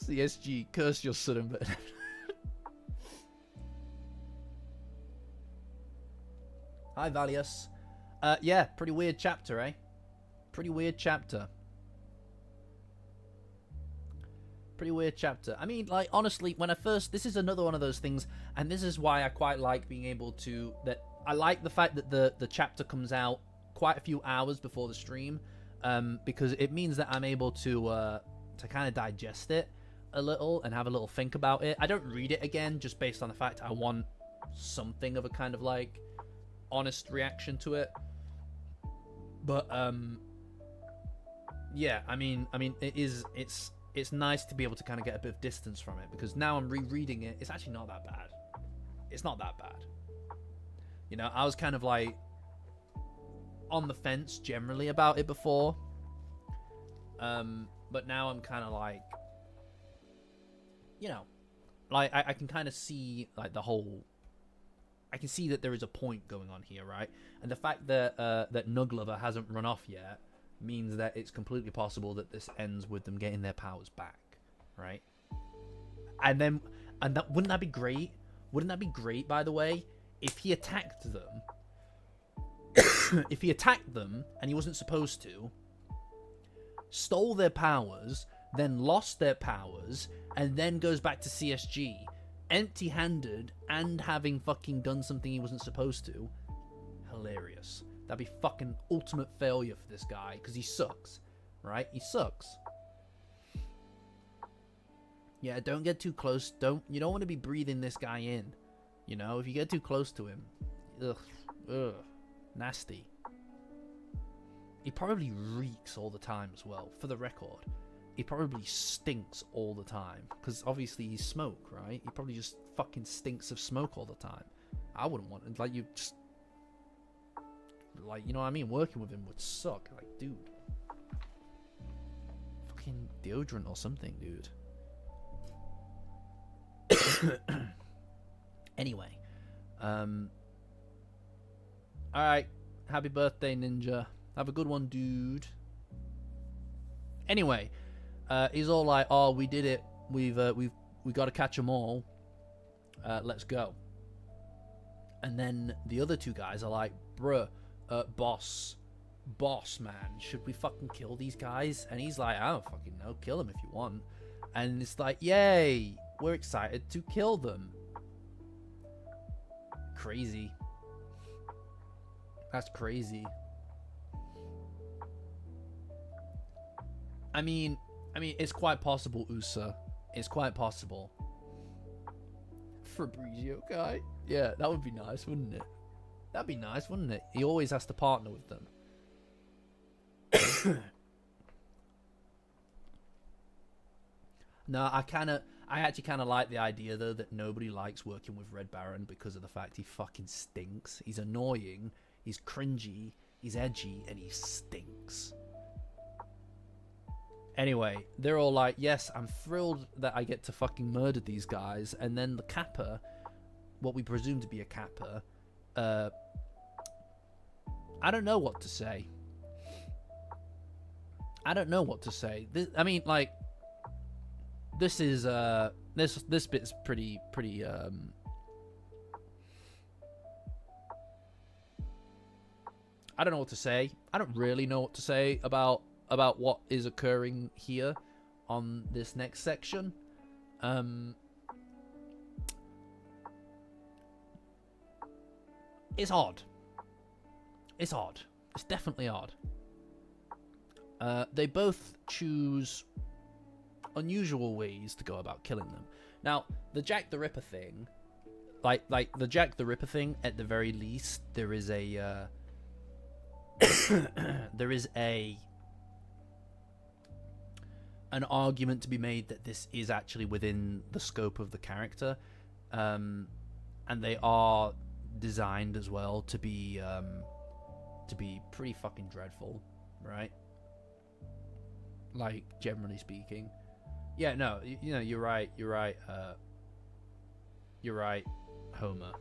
CSG, curse your sudden but Hi, Valius. Yeah, pretty weird chapter, eh? Pretty weird chapter. I mean, like, honestly, when I first... This is another one of those things, and this is why I quite like being able to... I like the fact that the chapter comes out quite a few hours before the stream, because it means that I'm able to kind of digest it a little and have a little think about it. I don't read it again just based on the fact I want something of a kind of, like, honest reaction to it. But, yeah, I mean, it's nice to be able to kind of get a bit of distance from it, because now I'm rereading it. It's actually not that bad. You know, I was kind of like on the fence generally about it before. But now I'm kind of like, you know, like I can kind of see like the whole... I can see that there is a point going on here, right? And the fact that that Nug Lover hasn't run off yet means that it's completely possible that this ends with them getting their powers back, right? And that wouldn't that be great? Wouldn't that be great, by the way, if he attacked them? If he attacked them and he wasn't supposed to, stole their powers, then lost their powers, and then goes back to CSG, empty-handed and having fucking done something he wasn't supposed to. Hilarious. That'd be fucking ultimate failure for this guy, because he sucks, right? He sucks. Yeah, don't get too close. You don't want to be breathing this guy in. You know, if you get too close to him, ugh, nasty. He probably reeks all the time as well, for the record. He probably stinks all the time, because obviously he's smoke, right? He probably just fucking stinks of smoke all the time. I wouldn't want it. Like, you just... Like, you know what I mean? Working with him would suck. Like, dude. Fucking deodorant or something, dude. Anyway. Alright. Happy birthday, Ninja. Have a good one, dude. Anyway. He's all like, oh, we did it. We got to catch them all. Let's go. And then the other two guys are like, bruh. Boss, man, should we fucking kill these guys? And he's like, I don't fucking know, kill them if you want. And it's like, yay, we're excited to kill them. Crazy. That's crazy. I mean, it's quite possible, Usa. It's quite possible. Fabrizio guy? Yeah, that would be nice, wouldn't it? That'd be nice, wouldn't it? He always has to partner with them. No, I kind of I actually kind of like the idea, though, that nobody likes working with Red Baron because of the fact he fucking stinks. He's annoying, he's cringy, he's edgy, and he stinks. Anyway, they're all like, yes, I'm thrilled that I get to fucking murder these guys. And then the Kappa, what we presume to be a Kappa, I don't know what to say. I don't know what to say. I mean, like, this is, this bit's pretty, I don't know what to say. I don't really know what to say about what is occurring here on this next section. It's odd. It's odd. It's definitely odd. They both choose unusual ways to go about killing them. Now, the Jack the Ripper thing, like the Jack the Ripper thing, at the very least, there is a there is an argument to be made that this is actually within the scope of the character, and they are designed as well to be pretty fucking dreadful, right? Like, generally speaking. Yeah, no, you know, you're right, Homer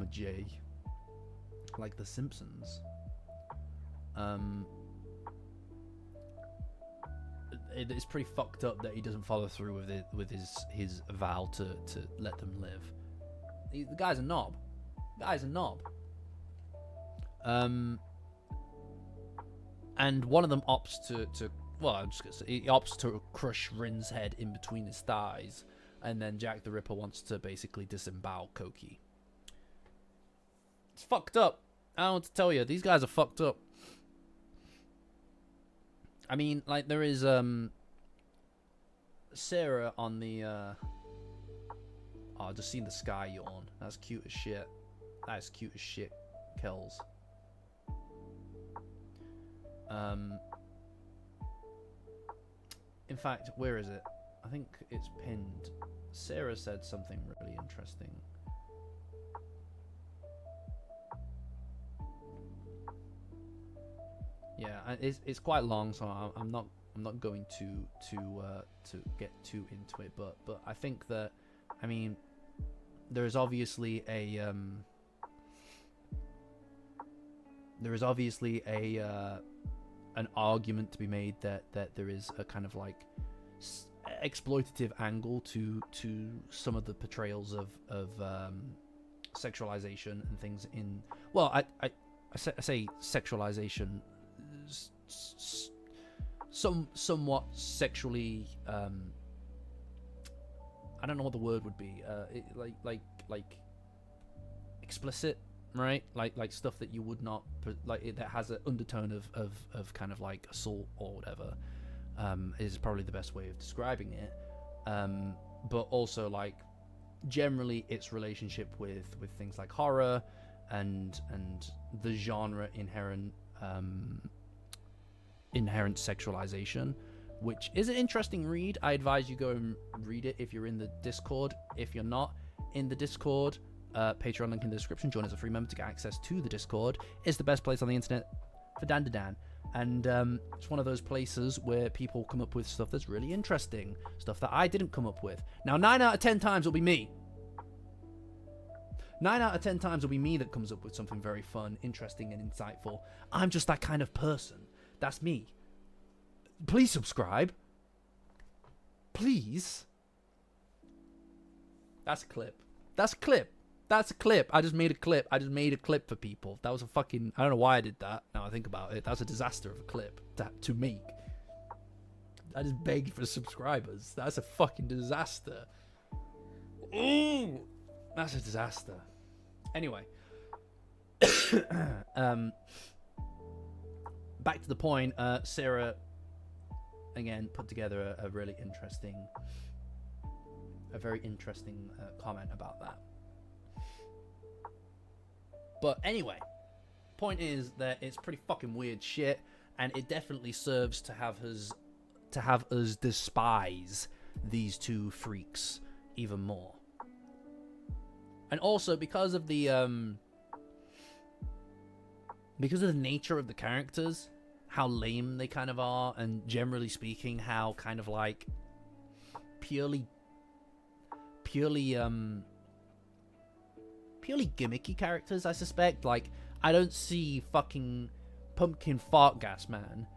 J, like The Simpsons. It's pretty fucked up that he doesn't follow through with his vow to let them live. The guy's a knob. And one of them opts to well, I'm just gonna say, he opts to crush Rin's head in between his thighs, and then Jack the Ripper wants to basically disembowel Koki. It's fucked up. I don't know what to tell you. These guys are fucked up. I mean, like, there is Sarah on the oh, I just seen the sky yawn. That's cute as shit. That is cute as shit, Kells. In fact, where is it? I think it's pinned. Sarah said something really interesting. Yeah, it's quite long, so I'm not going to get too into it. But I think that, I mean, there is obviously an argument to be made that there is a kind of like exploitative angle to some of the portrayals of sexualization and things in, well, I say sexualization, somewhat sexually, I don't know what the word would be, like explicit, right? Like stuff that you would not, like, that has an undertone of kind of like assault or whatever, is probably the best way of describing it. But also, like, generally its relationship with things like horror and the genre inherent sexualization, which is an interesting read. I advise you go and read it if you're in the Discord. If you're not in the Discord, Patreon link in the description. Join as a free member to get access to the Discord. It's the best place on the internet for Dandadan, and it's one of those places where people come up with stuff that's really interesting, stuff that I didn't come up with. Now, 9 out of 10 times it'll be me. 9 out of 10 times it'll be me that comes up with something very fun, interesting, and insightful. I'm just that kind of person. That's me. Please subscribe. Please. That's a clip. That's a clip. That's a clip. I just made a clip. I just made a clip for people. That was a fucking... I don't know why I did that. Now I think about it. That was a disaster of a clip to make. I just begged for subscribers. That's a fucking disaster. Ooh, that's a disaster. Anyway. Back to the point. Sarah, again, put together a really interesting... a very interesting comment about that. But anyway, point is that it's pretty fucking weird shit, and it definitely serves to have us despise these two freaks even more. And also because of the nature of the characters, how lame they kind of are, and generally speaking, how kind of like purely gimmicky characters, I suspect. Like, I don't see fucking Pumpkin Fart Gas Man.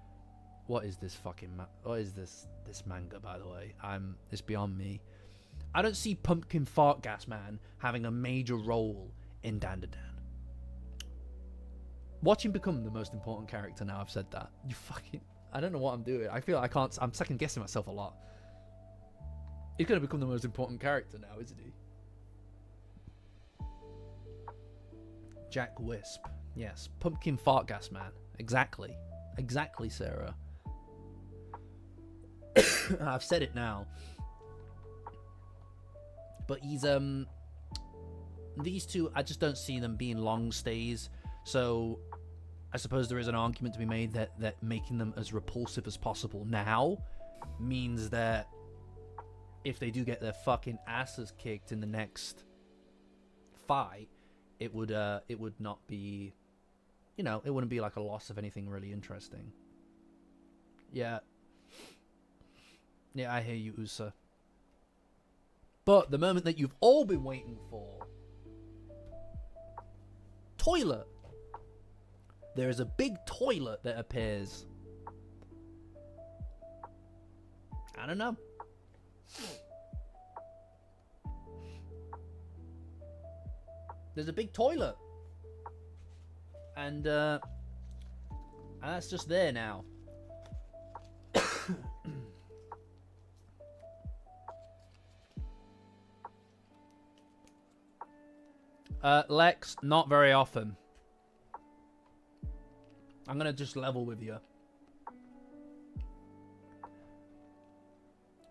What is this fucking what is this manga, by the way? It's beyond me. I don't see Pumpkin Fart Gas Man having a major role in Dandadan. Watch him become the most important character now I've said that. You fucking... I don't know what I'm doing. I feel like I'm second guessing myself a lot. He's gonna become the most important character now, isn't he? Jack Wisp. Yes. Pumpkin Fart Gas Man. Exactly. Exactly, Sarah. I've said it now. But he's these two, I just don't see them being long stays. So I suppose there is an argument to be made that making them as repulsive as possible now means that if they do get their fucking asses kicked in the next fight, it would not be, you know, it wouldn't be like a loss of anything really interesting. Yeah, I hear you, Usa. But the moment that you've all been waiting for, toilet. There is a big toilet that appears. I don't know. There's a big toilet. And that's just there now. Lex, not very often. I'm gonna just level with you.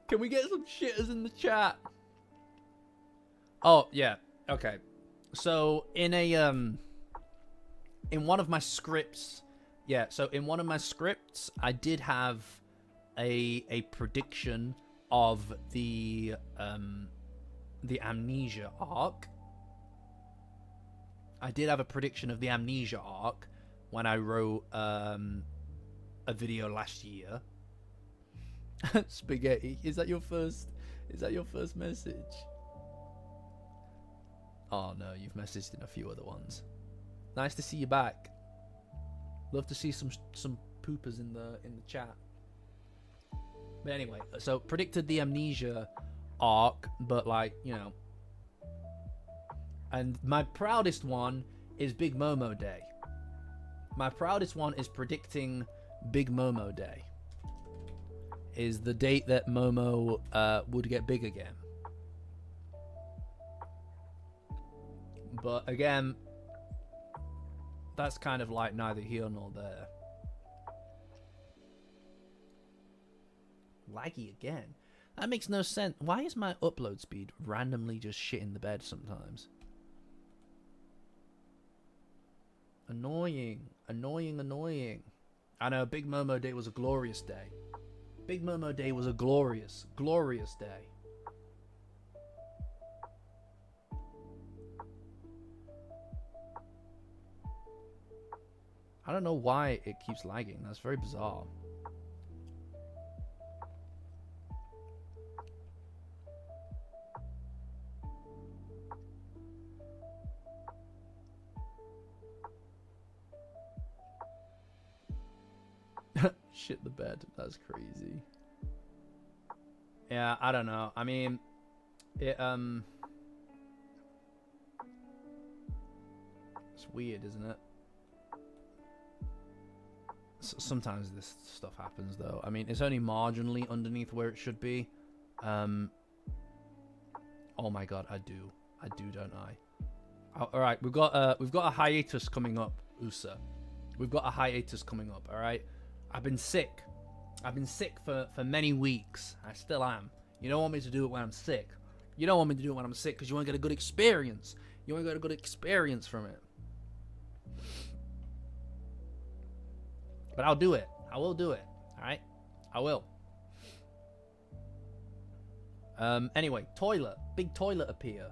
Can we get some shitters in the chat? Oh, yeah. Okay. So, in one of my scripts, I did have a prediction of the amnesia arc. I did have a prediction of the amnesia arc when I wrote a video last year. Spaghetti, is that your first message? Oh no, you've messaged in a few other ones. Nice to see you back. Love to see some poopers in the chat. But anyway, so predicted the amnesia arc, but like, you know. And my proudest one is Big Momo Day. My proudest one is predicting Big Momo Day. Is the date that Momo would get big again. But again, that's kind of like neither here nor there. Laggy again. That makes no sense. Why is my upload speed randomly just shitting the bed sometimes? Annoying. Annoying. I know, Big Momo Day was a glorious day. Big Momo Day was a glorious day. I don't know why it keeps lagging. That's very bizarre. Shit the bed. That's crazy. Yeah, I don't know. I mean, it it's weird, isn't it? Sometimes this stuff happens, though. I mean, it's only marginally underneath where it should be. Oh my god, I do, don't I? All right, we've got a hiatus coming up, Usa. We've got a hiatus coming up. All right. I've been sick for many weeks. I still am. You don't want me to do it when I'm sick. You don't want me to do it when I'm sick because you want to get a good experience. You want to get a good experience from it. But I'll do it. I will do it. All right? I will. Anyway, toilet. Big toilet appear.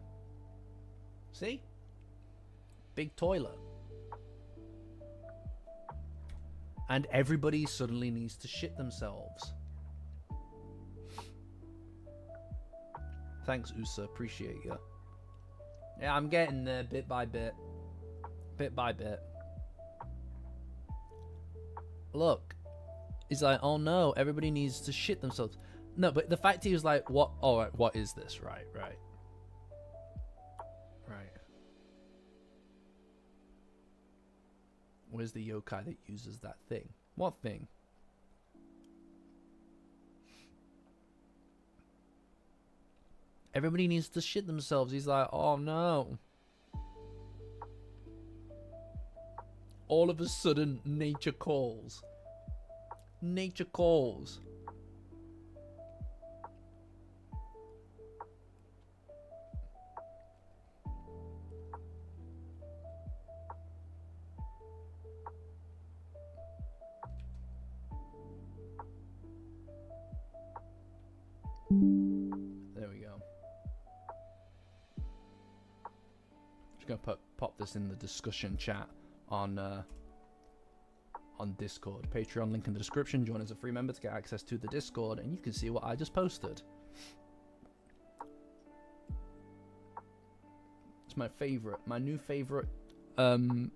See? Big toilet. And everybody suddenly needs to shit themselves. Thanks, Usa. Appreciate you. Yeah, I'm getting there bit by bit. Bit by bit. Look. He's like, oh no, everybody needs to shit themselves. No, but the fact he was like, what? Oh, right, what is this? Right. Where's the yokai that uses that thing? What thing? Everybody needs to shit themselves. He's like, oh no. All of a sudden, nature calls. Nature calls. There we go. Just gonna pop this in the discussion chat on Discord. Patreon link in the description. Join as a free member to get access to the Discord, and you can see what I just posted. It's my favorite, my new favorite Nug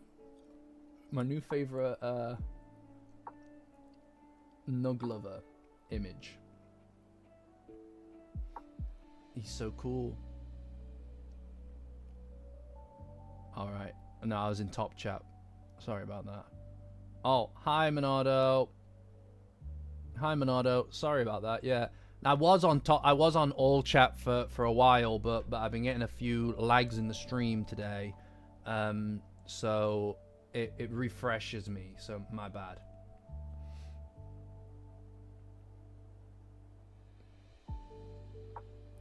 Lover image. He's so cool. Alright. No, I was in top chat. Sorry about that. Oh, hi Monado. Hi Monado. Sorry about that. Yeah. I was on all chat for a while, but I've been getting a few lags in the stream today. So it refreshes me, so my bad.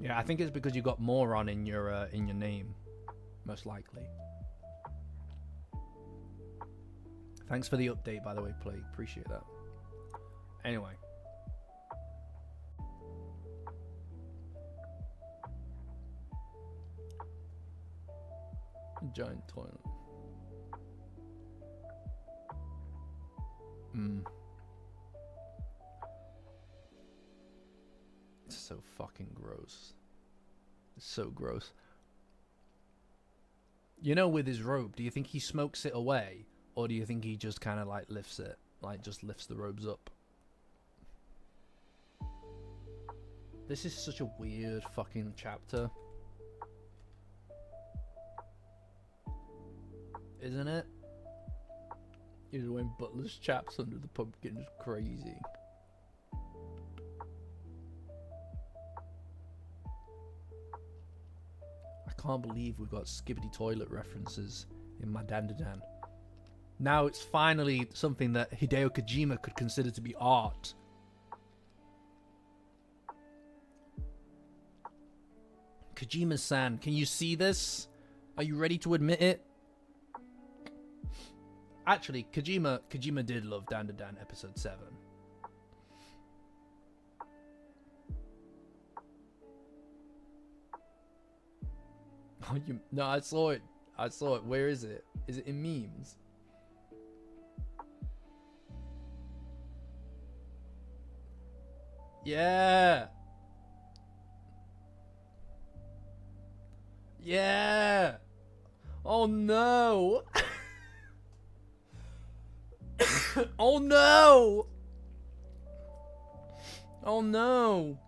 Yeah, I think it's because you got moron in your name, most likely. Thanks for the update, by the way, Play. Appreciate that. Anyway. Giant toilet. It's so fucking gross. It's so gross. You know, with his robe, do you think he smokes it away? Or do you think he just kind of like lifts it? Like just lifts the robes up? This is such a weird fucking chapter. Isn't it? He's wearing butler's chaps under the pumpkin. It's crazy. I can't believe we've got skibidi toilet references in my Dandadan. Now it's finally something that Hideo Kojima could consider to be art. Kojima-san, can you see this? Are you ready to admit it? Actually, Kojima did love Dandadan episode 7. Oh, no, I saw it. I saw it. Where is it? Is it in memes? Yeah. Yeah. Oh no. Oh no. Oh no.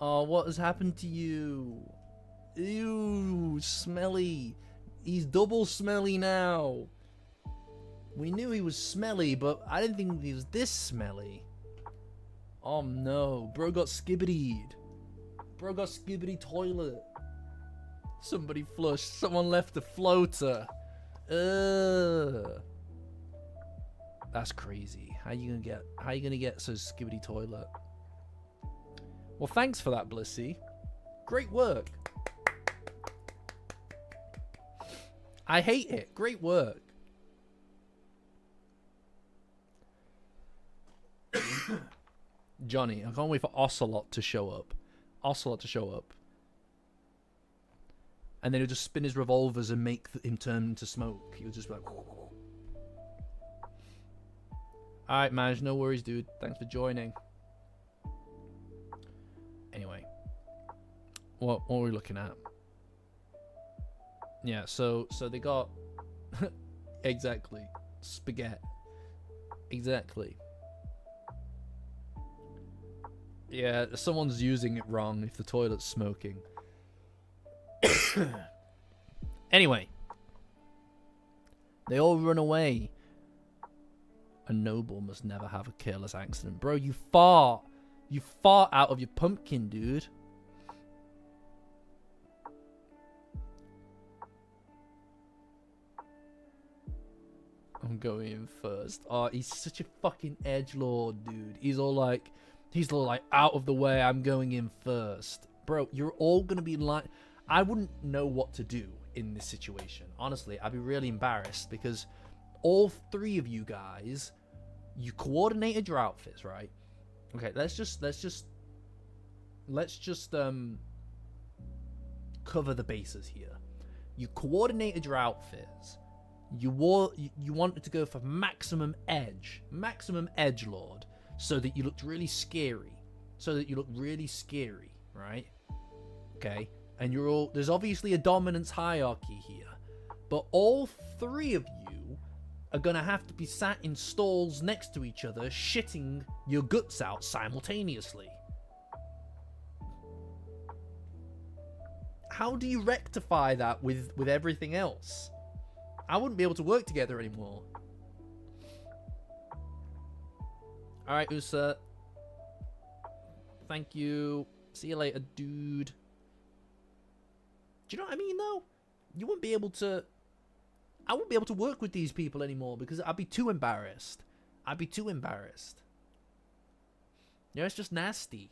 Oh, what has happened to you? Ew, smelly. He's double smelly now. We knew he was smelly, but I didn't think he was this smelly. Oh no, bro got skibidied. Bro got skibidi toilet. Somebody flushed. Someone left a floater. That's crazy. How you gonna get so skibidi toilet? Well, thanks for that, Blissy. Great work. I hate it. Great work. Johnny, I can't wait for Ocelot to show up. Ocelot to show up. And then he'll just spin his revolvers and make him turn into smoke. He'll just be like... Alright, Maj, no worries, dude. Thanks for joining. Anyway. What are we looking at? Yeah, so they got... exactly. Spaghetti. Exactly. Yeah, someone's using it wrong if the toilet's smoking. Anyway. They all run away. A noble must never have a careless accident. Bro, you fart. You fart out of your pumpkin, dude. I'm going in first. Oh, he's such a fucking edgelord, dude. He's all like out of the way. I'm going in first. Bro, you're all going to be like... I wouldn't know what to do in this situation. Honestly, I'd be really embarrassed because all three of you guys... You coordinated your outfits, right? Okay, let's just cover the bases here. You coordinated your outfits. You wanted to go for maximum edgelord, so that you looked really scary. Right? Okay, and there's obviously a dominance hierarchy here, but all three of you are gonna have to be sat in stalls next to each other, shitting your guts out simultaneously. How do you rectify that with everything else? I wouldn't be able to work together anymore. Alright, Usa. Thank you. See you later, dude. Do you know what I mean, though? You wouldn't be able to... I wouldn't be able to work with these people anymore because I'd be too embarrassed. You know, it's just nasty.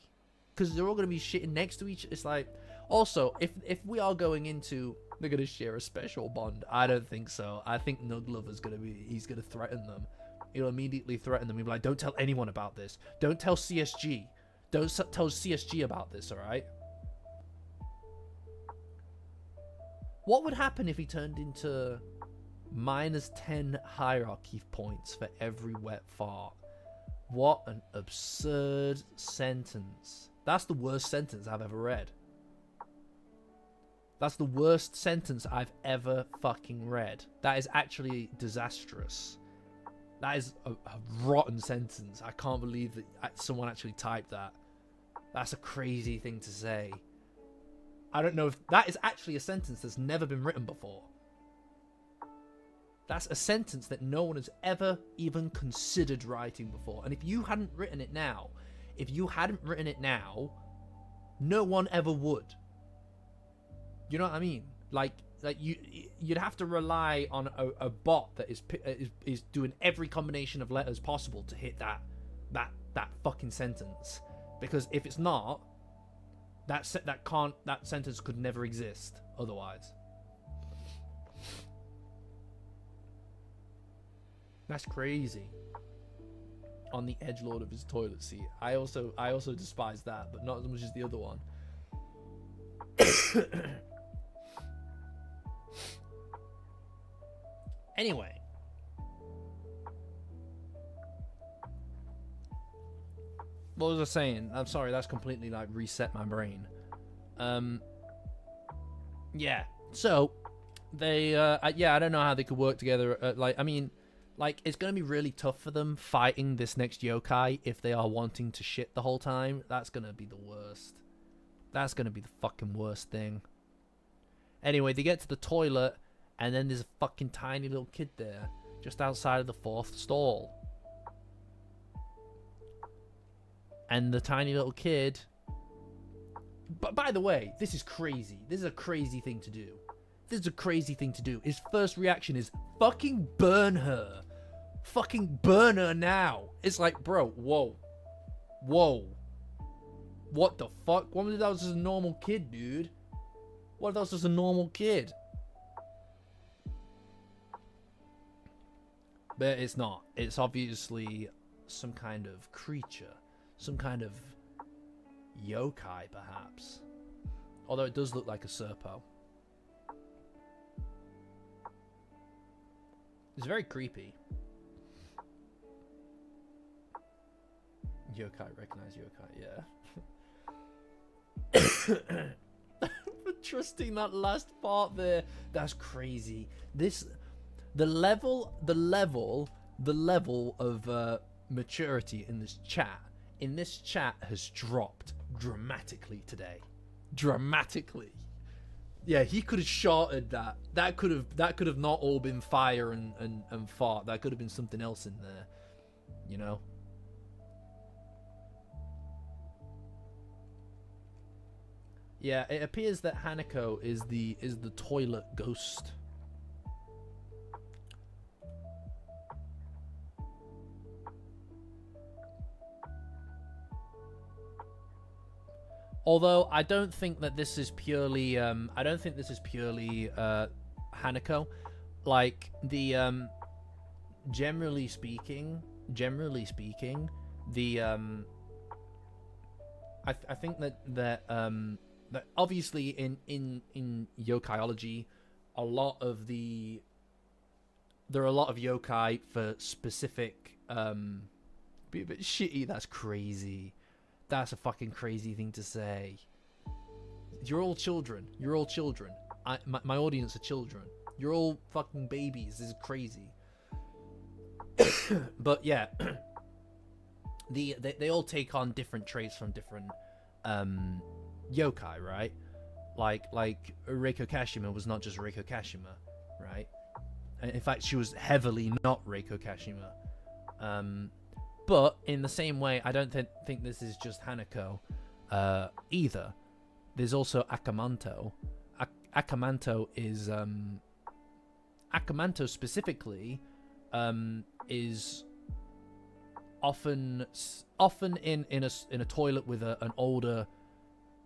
Because they're all going to be shitting next to each... It's like... Also, if we are going into... They're going to share a special bond. I don't think so. I think Nuglover's going to be... He's going to threaten them. He'll immediately threaten them. He'll be like, don't tell anyone about this. Don't tell CSG. Don't tell CSG about this, alright? What would happen if he turned into... -10 hierarchy points for every wet fart? What an absurd sentence. That's the worst sentence I've ever read. That's the worst sentence I've ever fucking read. That is actually disastrous. That is a rotten sentence. I can't believe that someone actually typed that. That's a crazy thing to say. I don't know if that is actually a sentence that's never been written before. That's a sentence that no one has ever even considered writing before. And if you hadn't written it now, no one ever would. You know what I mean? Like you'd have to rely on a bot that is doing every combination of letters possible to hit that fucking sentence. Because if it's not, that sentence could never exist otherwise. That's crazy. On the edgelord of his toilet seat. I also despise that, but not as much as the other one. Anyway. What was I saying? I'm sorry, that's completely like reset my brain. Yeah. So they I don't know how they could work together. It's going to be really tough for them fighting this next yokai if they are wanting to shit the whole time. That's going to be the worst. That's going to be the fucking worst thing. Anyway, they get to the toilet, and then there's a fucking tiny little kid there, just outside of the 4th stall. And the tiny little kid... But by the way, this is crazy. This is a crazy thing to do. His first reaction is, fucking burn her. Fucking burn her now. It's like, bro, whoa. What the fuck? What if that was just a normal kid, dude? What if that was just a normal kid? But it's not. It's obviously some kind of creature. Some kind of yokai, perhaps. Although it does look like a serpo. It's very creepy. Yokai, recognize yokai, yeah. For trusting that last part there. That's crazy. The level of maturity in this chat has dropped dramatically today. Dramatically. Yeah, he could have shorted that. That could have not all been fire and fart. That could have been something else in there. You know? Yeah, it appears that Hanako is the toilet ghost. Although I don't think that this is purely Hanako. Like the generally speaking, the I think that obviously in yokaiology, there are a lot of yokai for specific be a bit shitty. That's crazy. That's a fucking crazy thing to say. You're all children. My audience are children. You're all fucking babies. This is crazy. But yeah, they all take on different traits from different yokai, right? Like Reiko Kashima was not just Reiko Kashima, right? In fact, she was heavily not Reiko Kashima. But in the same way, I don't think this is just Hanako either. There's also Akamanto. Akamanto is Akamanto specifically is often in a toilet with an older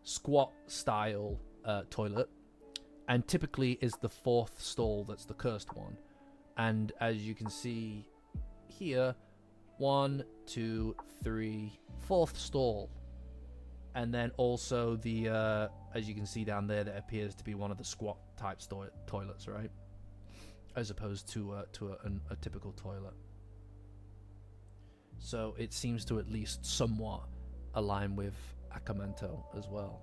squat style toilet, and typically is the fourth stall that's the cursed one. And as you can see here, 1, 2, 3, fourth stall. And then also the as you can see down there, that appears to be one of the squat type toilets, right? As opposed to a typical toilet. So it seems to at least somewhat align with Akamanto as well.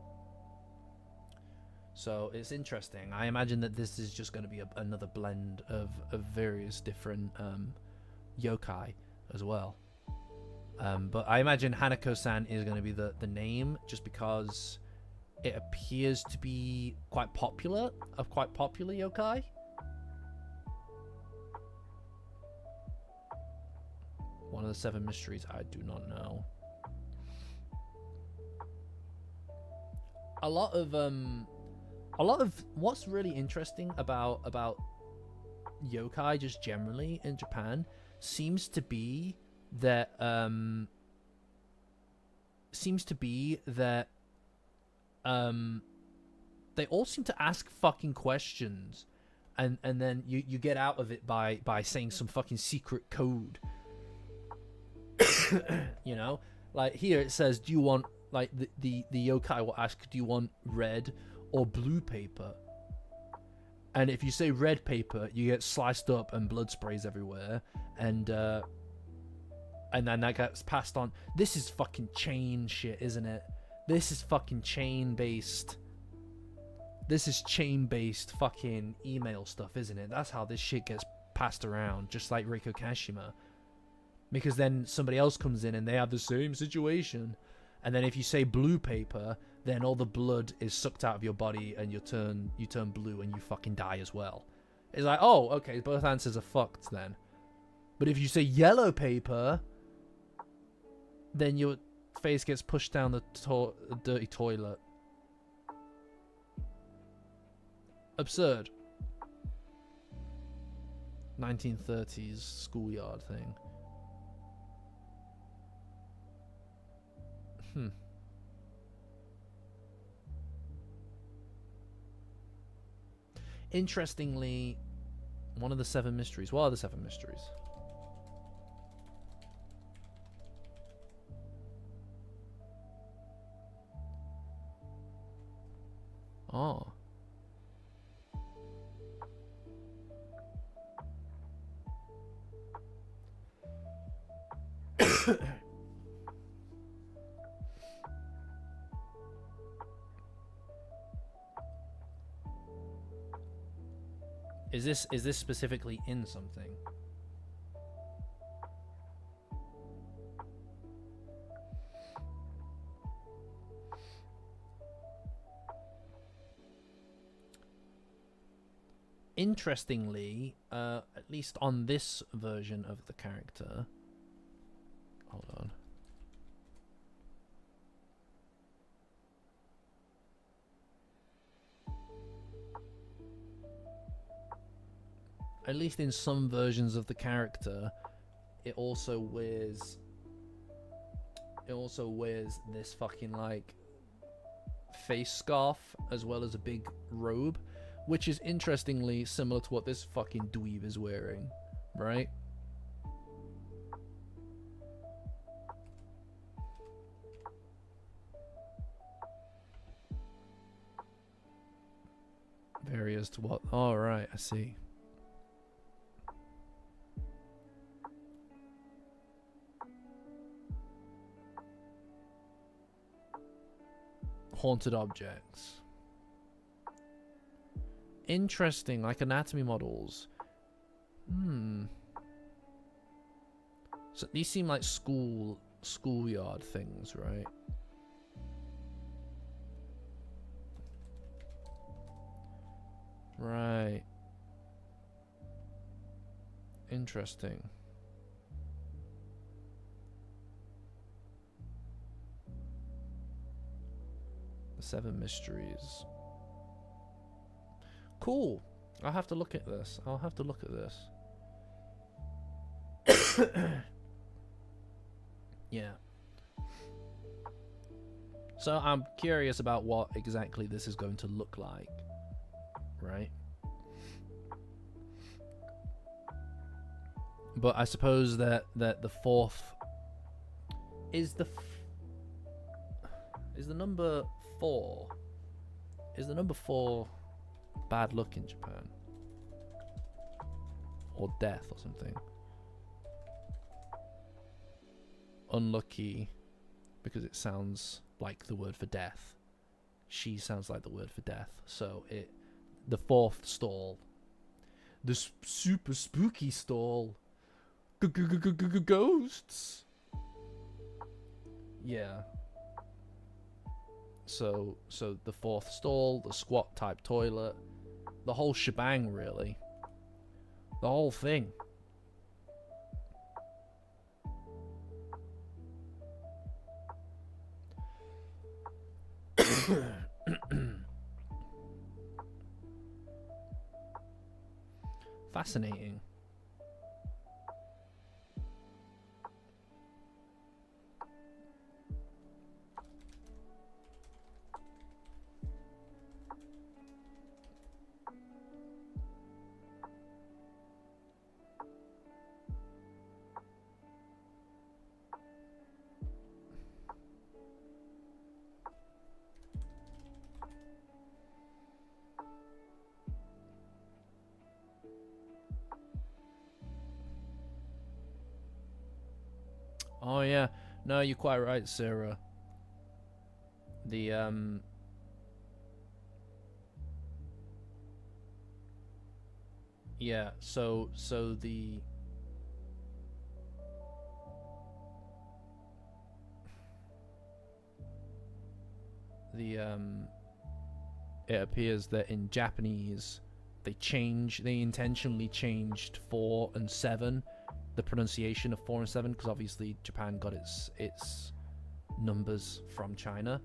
So it's interesting. I imagine that this is just going to be another blend of various different yokai as well. But I imagine Hanako-san is going to be the name, just because it appears to be quite popular yokai. One of the 7 mysteries, I do not know. A lot of what's really interesting about yokai just generally in Japan seems to be that they all seem to ask fucking questions, and then you get out of it by saying some fucking secret code. You know, like here it says, do you want, like the yokai will ask, do you want red or blue paper? And if you say red paper, you get sliced up and blood sprays everywhere, and then that gets passed on. This is fucking chain shit, isn't it? This is fucking chain based fucking email stuff, isn't it? That's how this shit gets passed around, just like Reiko Kashima. Because then somebody else comes in and they have the same situation. And then if you say blue paper, then all the blood is sucked out of your body and you turn blue and you fucking die as well. It's like, oh, okay, both answers are fucked then. But if you say yellow paper, then your face gets pushed down the dirty toilet. Absurd. 1930s schoolyard thing. Interestingly, one of the 7 mysteries. What are the 7 mysteries? Oh. Is this specifically in something? Interestingly, at least on this version of the character, hold on. At least in some versions of the character, it also wears this fucking like face scarf as well as a big robe, which is interestingly similar to what this fucking dweeb is wearing, right? Various to what? Oh, right, I see. Haunted objects. Interesting, like anatomy models. So these seem like schoolyard things, right? Right. Interesting. The Seven Mysteries. Cool. I'll have to look at this. Yeah. So I'm curious about what exactly this is going to look like, right? But I suppose that the fourth is the number 4. Is the number 4 bad luck in Japan? Or death or something? Unlucky because it sounds like the word for death. She sounds like the word for death. So the fourth stall, the super spooky stall, ghosts. Yeah. So the fourth stall, the squat type toilet, the whole shebang really. The whole thing. Fascinating. Oh yeah, no, you're quite right, Sarah. The yeah, so the it appears that in Japanese they intentionally changed 4 and 7, the pronunciation of 4 and 7, because obviously Japan got its numbers from China,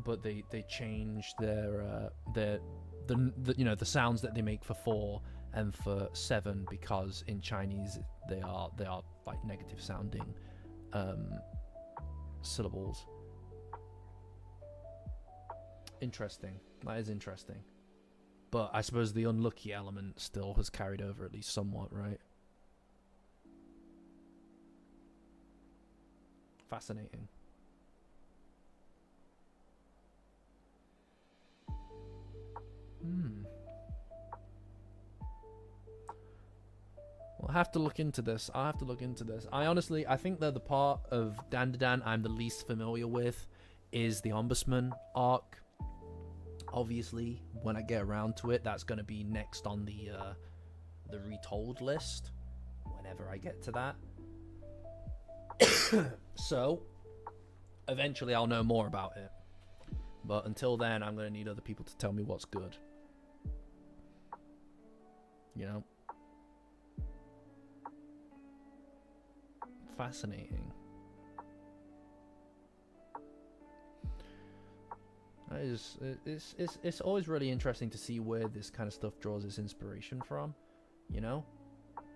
but they changed their the sounds that they make for 4 and for 7, because in Chinese they are like negative sounding syllables. Interesting. That is interesting. But I suppose the unlucky element still has carried over at least somewhat, right? Fascinating. I'll have to look into this. I think that the part of Dandadan I'm the least familiar with is the Ombudsman arc. Obviously, when I get around to it, that's going to be next on the retold list whenever I get to that. So, eventually I'll know more about it. But until then, I'm going to need other people to tell me what's good. You know? Fascinating. It's always really interesting to see where this kind of stuff draws its inspiration from, you know?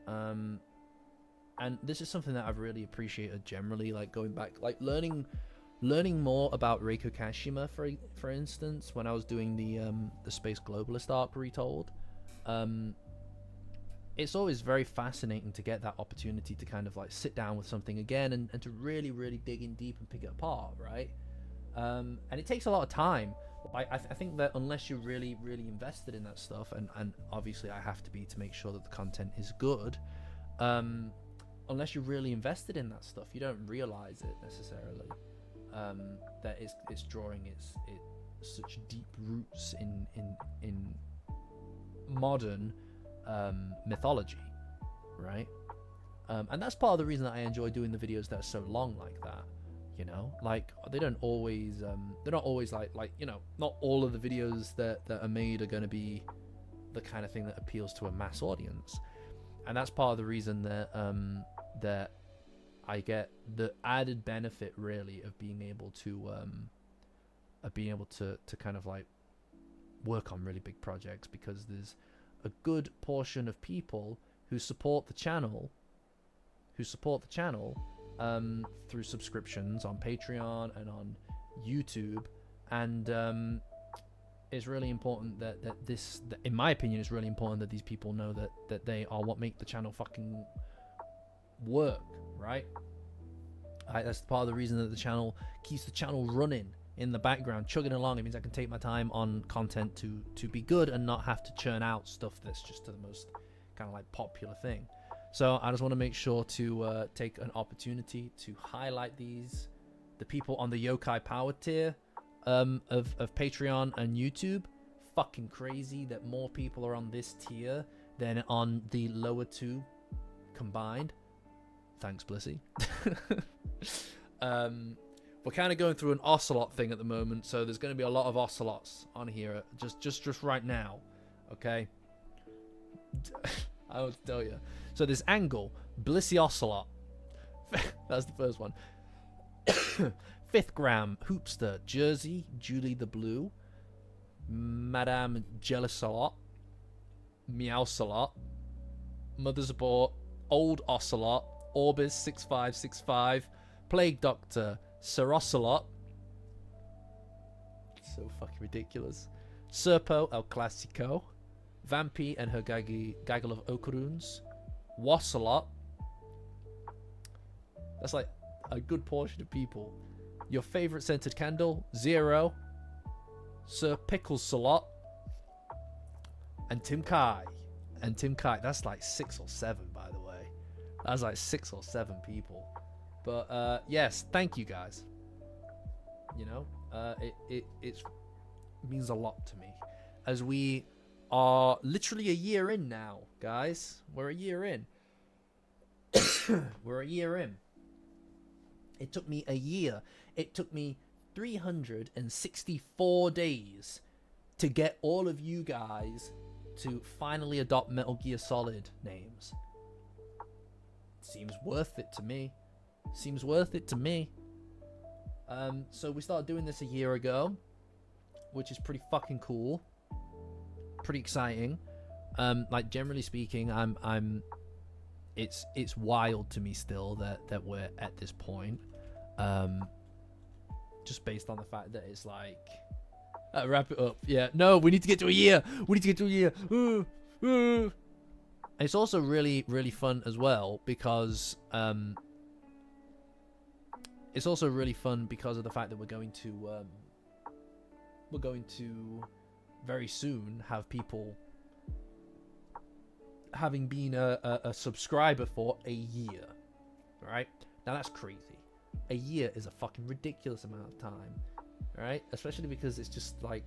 And this is something that I've really appreciated generally, like going back, like learning more about Reiko Kashima, for instance, when I was doing the Space Globalist arc retold. It's always very fascinating to get that opportunity to kind of like sit down with something again and to really, really dig in deep and pick it apart, right? And it takes a lot of time. I think that unless you're really, really invested in that stuff, and obviously I have to be to make sure that the content is good, unless you're really invested in that stuff, you don't realize it necessarily, that it's drawing its such deep roots in modern mythology, right? And that's part of the reason that I enjoy doing the videos that are so long like that. You know, like they're not always like, you know, not all of the videos that are made are going to be the kind of thing that appeals to a mass audience. And that's part of the reason that that I get the added benefit really of being able to kind of like work on really big projects, because there's a good portion of people who support the channel through subscriptions on Patreon and on YouTube, and it's really important that in my opinion, it's really important that these people know that they are what make the channel fucking work, right? That's part of the reason that the channel keeps the channel running in the background, chugging along. It means I can take my time on content to be good and not have to churn out stuff that's just to the most kind of like popular thing. So I just want to make sure to take an opportunity to highlight the people on the Yokai Power tier of Patreon and YouTube. Fucking crazy that more people are on this tier than on the lower two combined. Thanks, Blissy. We're kind of going through an ocelot thing at the moment, so there's going to be a lot of ocelots on here just right now, okay? I will tell you. So there's Angle, Blissy Ocelot. That's the first one. Fifth Gram, Hoopster, Jersey, Julie the Blue, Madame Jealous-a-lot, Meowsalot, Mother's Abort, Old Ocelot, Orbis 6565, Plague Doctor, Serocelot. So fucking ridiculous. Serpo El Clasico, Vampy and her gaggle of Ocaroons, Wassalot. That's like a good portion of people. Your favorite scented candle, Zero, Sir Picklesalot, and Tim Kai. And Tim Kai, that's like 6 or 7, by the way. That's like 6 or 7 people. But yes, thank you guys. You know, it means a lot to me, as we are literally a year in now, guys. We're a year in. We're a year in. It took me a year. It took me 364 days to get all of you guys to finally adopt Metal Gear Solid names. Seems worth it to me. Seems worth it to me. So we started doing this a year ago, which is pretty fucking cool. Pretty exciting. Like generally speaking, it's wild to me still that we're at this point. Just based on the fact that it's like wrap it up. Yeah. No, we need to get to a year. We need to get to a year. It's also really, really fun as well because it's also really fun because of the fact that we're going to very soon have people having been a subscriber for a year, right? Now that's crazy. A year is a fucking ridiculous amount of time, right? Especially because it's just like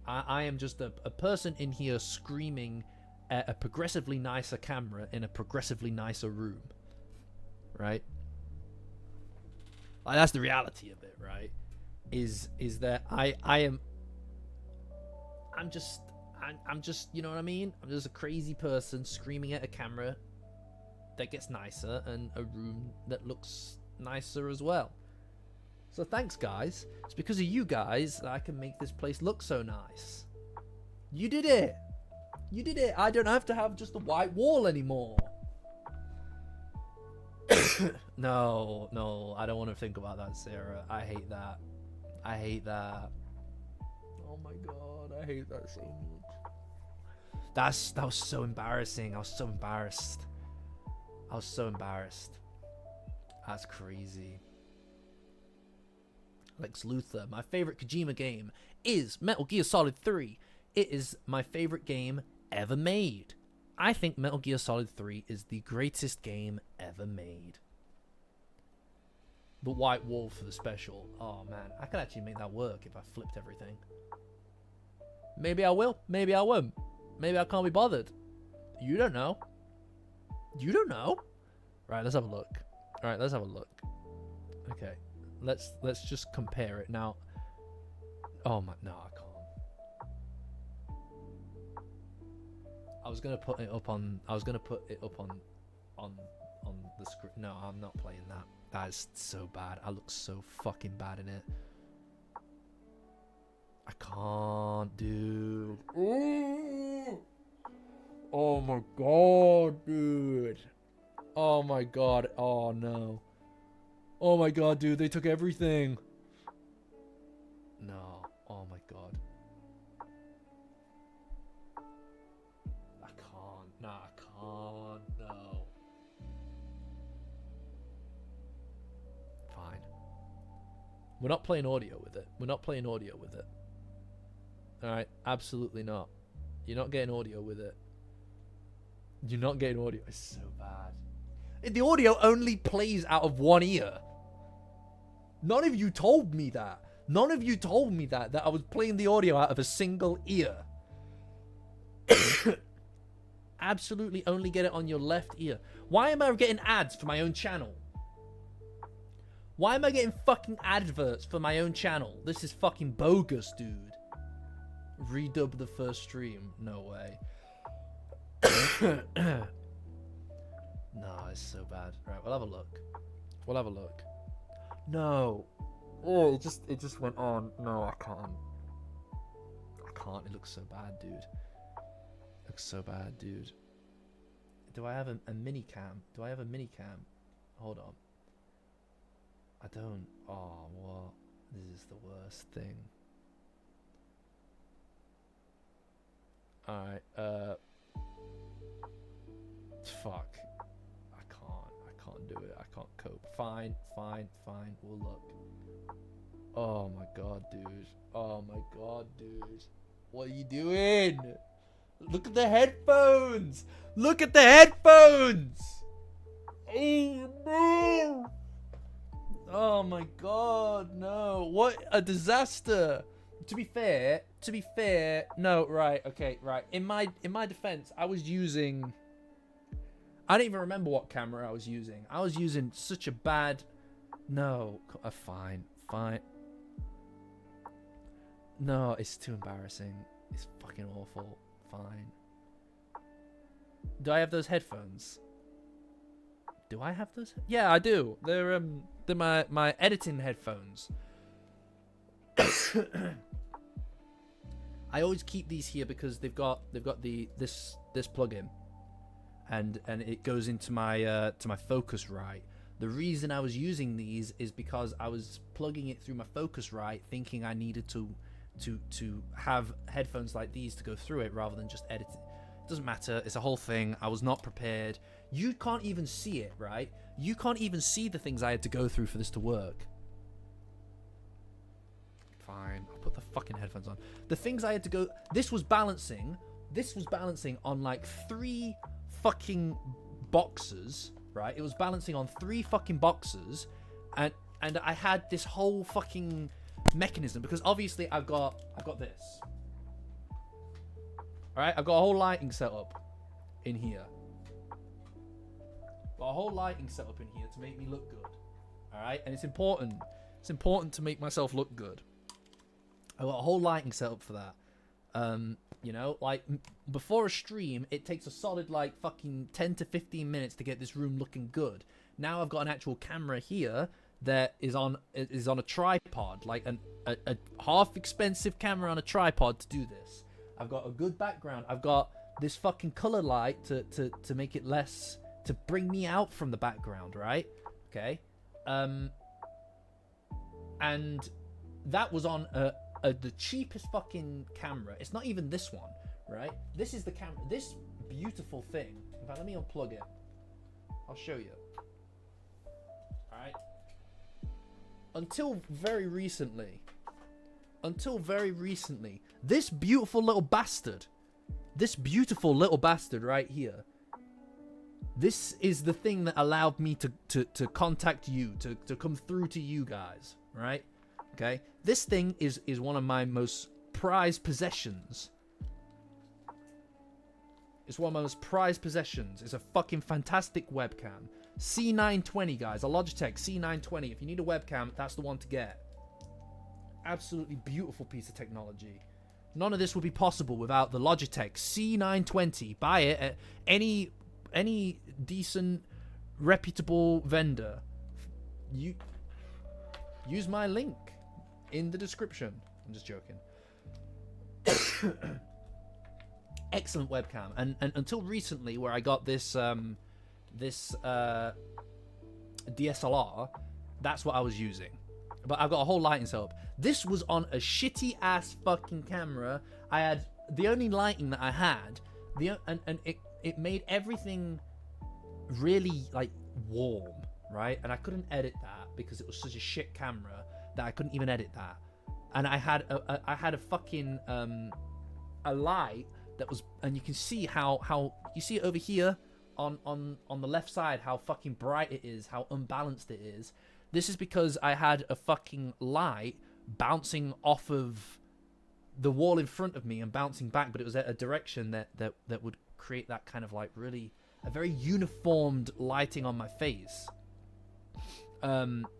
I am just a person in here screaming at a progressively nicer camera in a progressively nicer room, right? Like, that's the reality of it, right? Is that I'm just, you know what I mean? I'm just a crazy person screaming at a camera that gets nicer and a room that looks nicer as well. So thanks, guys. It's because of you guys that I can make this place look so nice. You did it. You did it. I don't have to have just a white wall anymore. No, I don't want to think about that, Sarah. I hate that. I hate that. Oh my god, I hate that so much. That was so embarrassing. I was so embarrassed. That's crazy. Lex Luthor, my favorite Kojima game is Metal Gear Solid 3. It is my favorite game ever made. I think Metal Gear Solid 3 is the greatest game ever made. The white wall for the special. Oh man, I could actually make that work if I flipped everything. Maybe I will. Maybe I won't. Maybe I can't be bothered. You don't know. You don't know. Right, let's have a look. All right, let's have a look. Okay, let's just compare it now. Oh my, no, I can't. I was gonna put it up on the screen. No, I'm not playing that. That is so bad. I look so fucking bad in it. I can't, dude. Ooh. Oh my god, dude. Oh my god. Oh no. Oh my god, dude. They took everything. No. Oh my god. I can't. Nah, I can't. No. Fine. We're not playing audio with it. Alright? Absolutely not. You're not getting audio with it. You're not getting audio. It's so bad. The audio only plays out of one ear. None of you told me that. That I was playing the audio out of a single ear. Absolutely only get it on your left ear. Why am I getting ads for my own channel? Why am I getting fucking adverts for my own channel? This is fucking bogus, dude. Redub the first stream. No way. No, it's so bad. Right, we'll have a look. No. Oh, it just went on. No, I can't. It looks so bad, dude. Do I have a mini cam? Hold on. I don't. Oh, what? This is the worst thing. Alright, fuck. I can't do it. I can't cope. Fine. We'll look. Oh my god, dude. What are you doing? Look at the headphones! Oh no! Oh my god, no. What a disaster. To be fair, no, right, okay, right. In my defense, I was using... I don't even remember what camera I was using. I was using such a bad... No, fine. No, it's too embarrassing. It's fucking awful. Fine. Do I have those headphones? Do I have those? Yeah, I do. They're my editing headphones. I always keep these here because they've got this plugin, and it goes into my to my Focusrite. The reason I was using these is because I was plugging it through my Focusrite, thinking I needed to have headphones like these to go through it rather than just edit it. It doesn't matter. It's a whole thing. I was not prepared. You can't even see it, right? You can't even see the things I had to go through for this to work. Fine. I'll put the fucking headphones on. The things I had to go. This was balancing on like 3 fucking boxes, right? It was balancing on 3 fucking boxes, and I had this whole fucking mechanism because obviously I've got this. All right, I've got a whole lighting setup in here. Got a whole lighting setup in here to make me look good. All right, and it's important. It's important to make myself look good. I've got a whole lighting setup for that. You know, like before a stream, it takes a solid like fucking 10 to 15 minutes to get this room looking good. Now I've got an actual camera here that is on a tripod, like a half expensive camera on a tripod to do this. I've got a good background. I've got this fucking color light to make it less, to bring me out from the background, right? Okay. And that was on the cheapest fucking camera. It's not even this one, right? This is the camera. This beautiful thing. In fact, let me unplug it. I'll show you. All right. Until very recently, this beautiful little bastard right here, this is the thing that allowed me to contact you, to come through to you guys, right? Okay, this thing is one of my most prized possessions. It's one of my most prized possessions. It's a fucking fantastic webcam. C920, guys. A Logitech C920. If you need a webcam, that's the one to get. Absolutely beautiful piece of technology. None of this would be possible without the Logitech C920. Buy it at any decent, reputable vendor. You use my link in the description. I'm just joking. Excellent webcam, and until recently, where I got this DSLR, that's what I was using. But I've got a whole lighting setup. This was on a shitty ass fucking camera. I had the only lighting that I had, and it made everything really like warm, right? And I couldn't edit that because it was such a shit camera that I couldn't even edit that. And I had a fucking a light that was, and you can see how you see it over here on the left side, how fucking bright it is, how unbalanced it is. This is because I had a fucking light bouncing off of the wall in front of me and bouncing back, but it was at a direction that would create that kind of like really a very uniformed lighting on my face.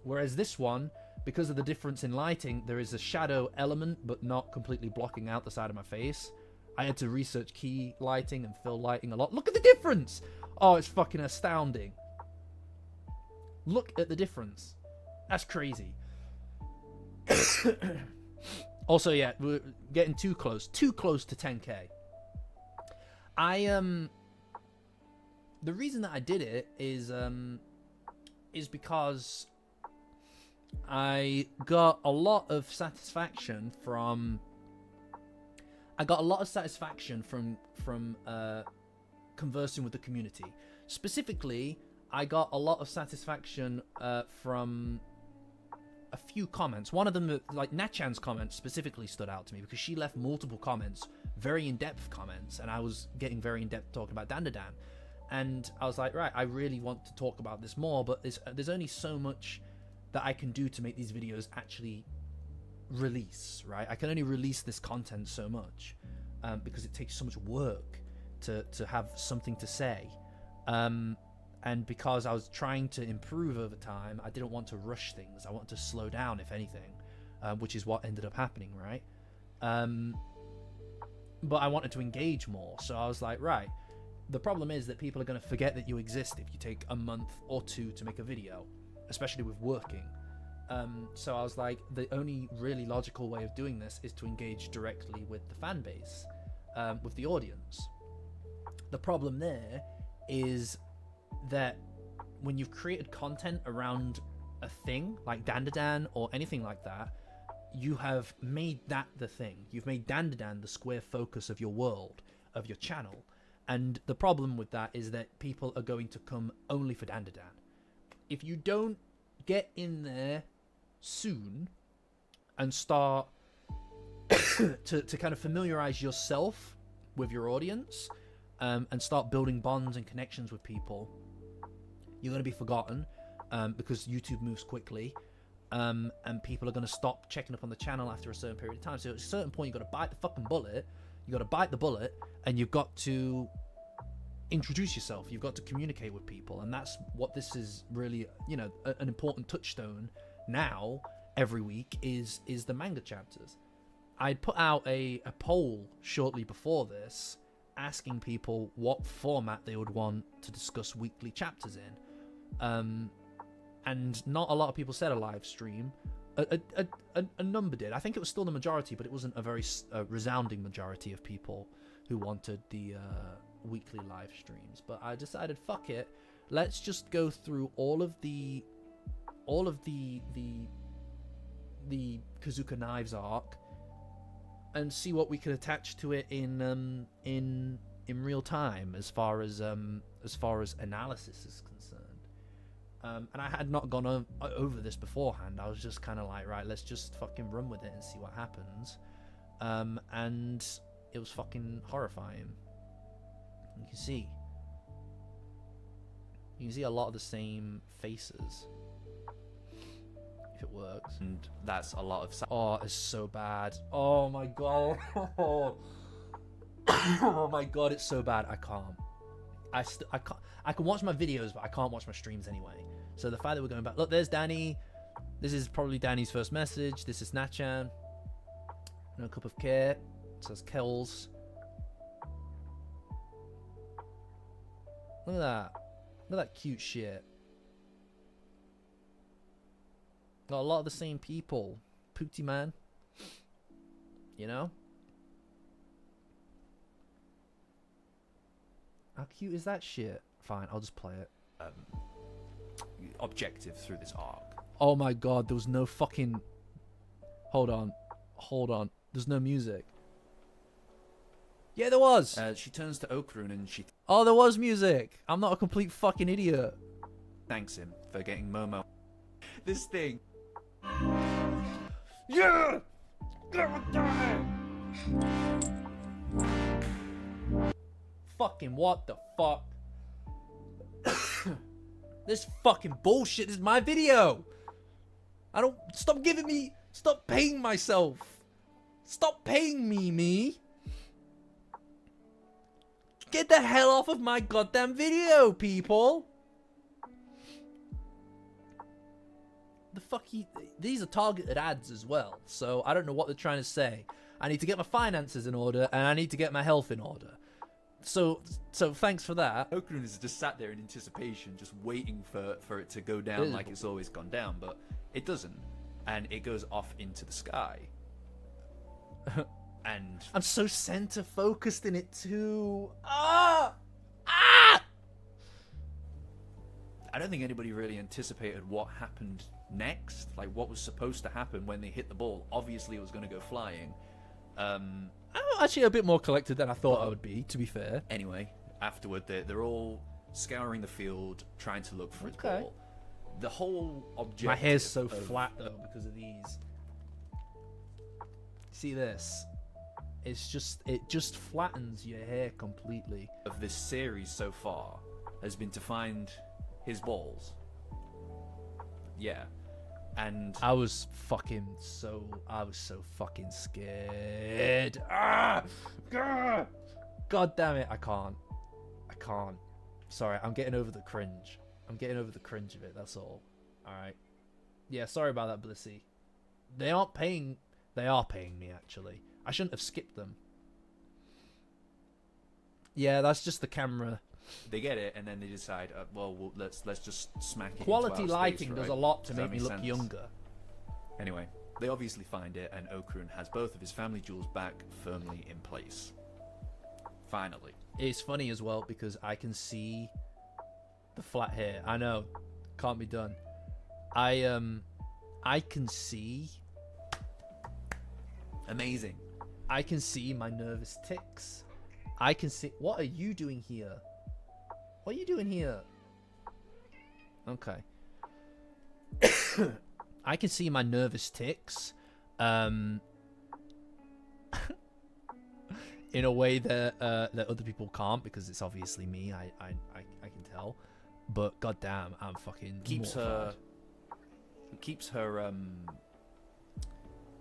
Whereas this one, because of the difference in lighting, there is a shadow element, but not completely blocking out the side of my face. I had to research key lighting and fill lighting a lot. Look at the difference! Oh, it's fucking astounding. Look at the difference. That's crazy. Also, yeah, we're getting too close to 10k. The reason that I did it is because I got a lot of satisfaction from conversing with the community. Specifically, I got a lot of satisfaction from a few comments. One of them, like Nachan's comments, specifically stood out to me because she left multiple comments, very in-depth comments, and I was getting very in-depth talking about Dandadan. And I was like, right, I really want to talk about this more, but there's only so much that I can do to make these videos actually release, right? I can only release this content so much because it takes so much work to have something to say. And because I was trying to improve over time, I didn't want to rush things. I wanted to slow down, if anything, which is what ended up happening, right? But I wanted to engage more. So I was like, right, the problem is that people are going to forget that you exist if you take a month or two to make a video, especially with working. So I was like, the only really logical way of doing this is to engage directly with the fan base, with the audience. The problem there is that when you've created content around a thing like Dandadan or anything like that, you have made that the thing. You've made Dandadan the square focus of your world, of your channel. And the problem with that is that people are going to come only for Dandadan. If you don't get in there soon and start to kind of familiarize yourself with your audience, and start building bonds and connections with people, you're going to be forgotten, because YouTube moves quickly, and people are going to stop checking up on the channel after a certain period of time. So at a certain point, you've got to bite the fucking bullet. You got to bite the bullet, and you've got to introduce yourself. You've got to communicate with people, and that's what this is really, you know, an important touchstone now every week is the manga chapters. I'd put out a poll shortly before this asking people what format they would want to discuss weekly chapters in, and not a lot of people said a live stream. A number did. I think it was still the majority, but it wasn't a very resounding majority of people who wanted the weekly live streams. But I decided, fuck it, let's just go through all of the Kazuka Knives arc and see what we could attach to it in real time as far as analysis is concerned. And I had not gone over this beforehand. I was just kind of like, right, let's just fucking run with it and see what happens. And it was fucking horrifying. You can see a lot of the same faces. If it works. And that's a lot of... Oh, it's so bad. Oh my god. Oh my god, it's so bad. I can't. I can watch my videos, but I can't watch my streams anyway. So the fact that we're going back... Look, there's Danny. This is probably Danny's first message. This is Nachan. No cup of care. It says Kells. Look at that. Look at that cute shit. Got a lot of the same people. Pooty man. You know? How cute is that shit? Fine, I'll just play it. Objective through this arc. Oh my god, there was no fucking... Hold on. There's no music. Yeah, there was! She turns to Okarun and she Oh, there was music! I'm not a complete fucking idiot. thanks him for getting Momo this thing. Yeah! God damn it! Fucking what the fuck? This fucking bullshit. This is my video. I don't... Stop giving me... Stop paying myself. Stop paying me. Get the hell off of my goddamn video, people. The fuck these are targeted ads as well, so I don't know what they're trying to say. I need to get my finances in order, and I need to get my health in order. So thanks for that. Okarun is just sat there in anticipation, just waiting for it to go down like it's always gone down, but it doesn't, and it goes off into the sky. And I'm so center focused in it too. I don't think anybody really anticipated what happened next, like what was supposed to happen when they hit the ball. Obviously it was going to go flying. I'm actually a bit more collected than I thought I would be, to be fair. Anyway, afterward they're all scouring the field trying to look for its ball. The whole objective... My hair's so flat though because of these. See this? It just flattens your hair completely. Of this series so far has been to find his balls. Yeah. And I was so fucking scared. God damn it, I can't. Sorry, I'm getting over the cringe. of it, that's all. Alright. Yeah, sorry about that, Blissy. They are paying me, actually. I shouldn't have skipped them. Yeah, that's just the camera. They get it, and then they decide, well, let's just smack it. Quality into our lighting space, does right? a lot to Does that make me look sense? younger. Anyway, they obviously find it, and Okarun has both of his family jewels back firmly in place. Finally. It's funny as well because I can see the flat hair. I know, can't be done. I can see. Amazing. I can see my nervous tics. I can see. What are you doing here? What are you doing here? Okay. I can see my nervous tics. in a way that that other people can't, because it's obviously me. I can tell. But goddamn, I'm fucking keeps mortified.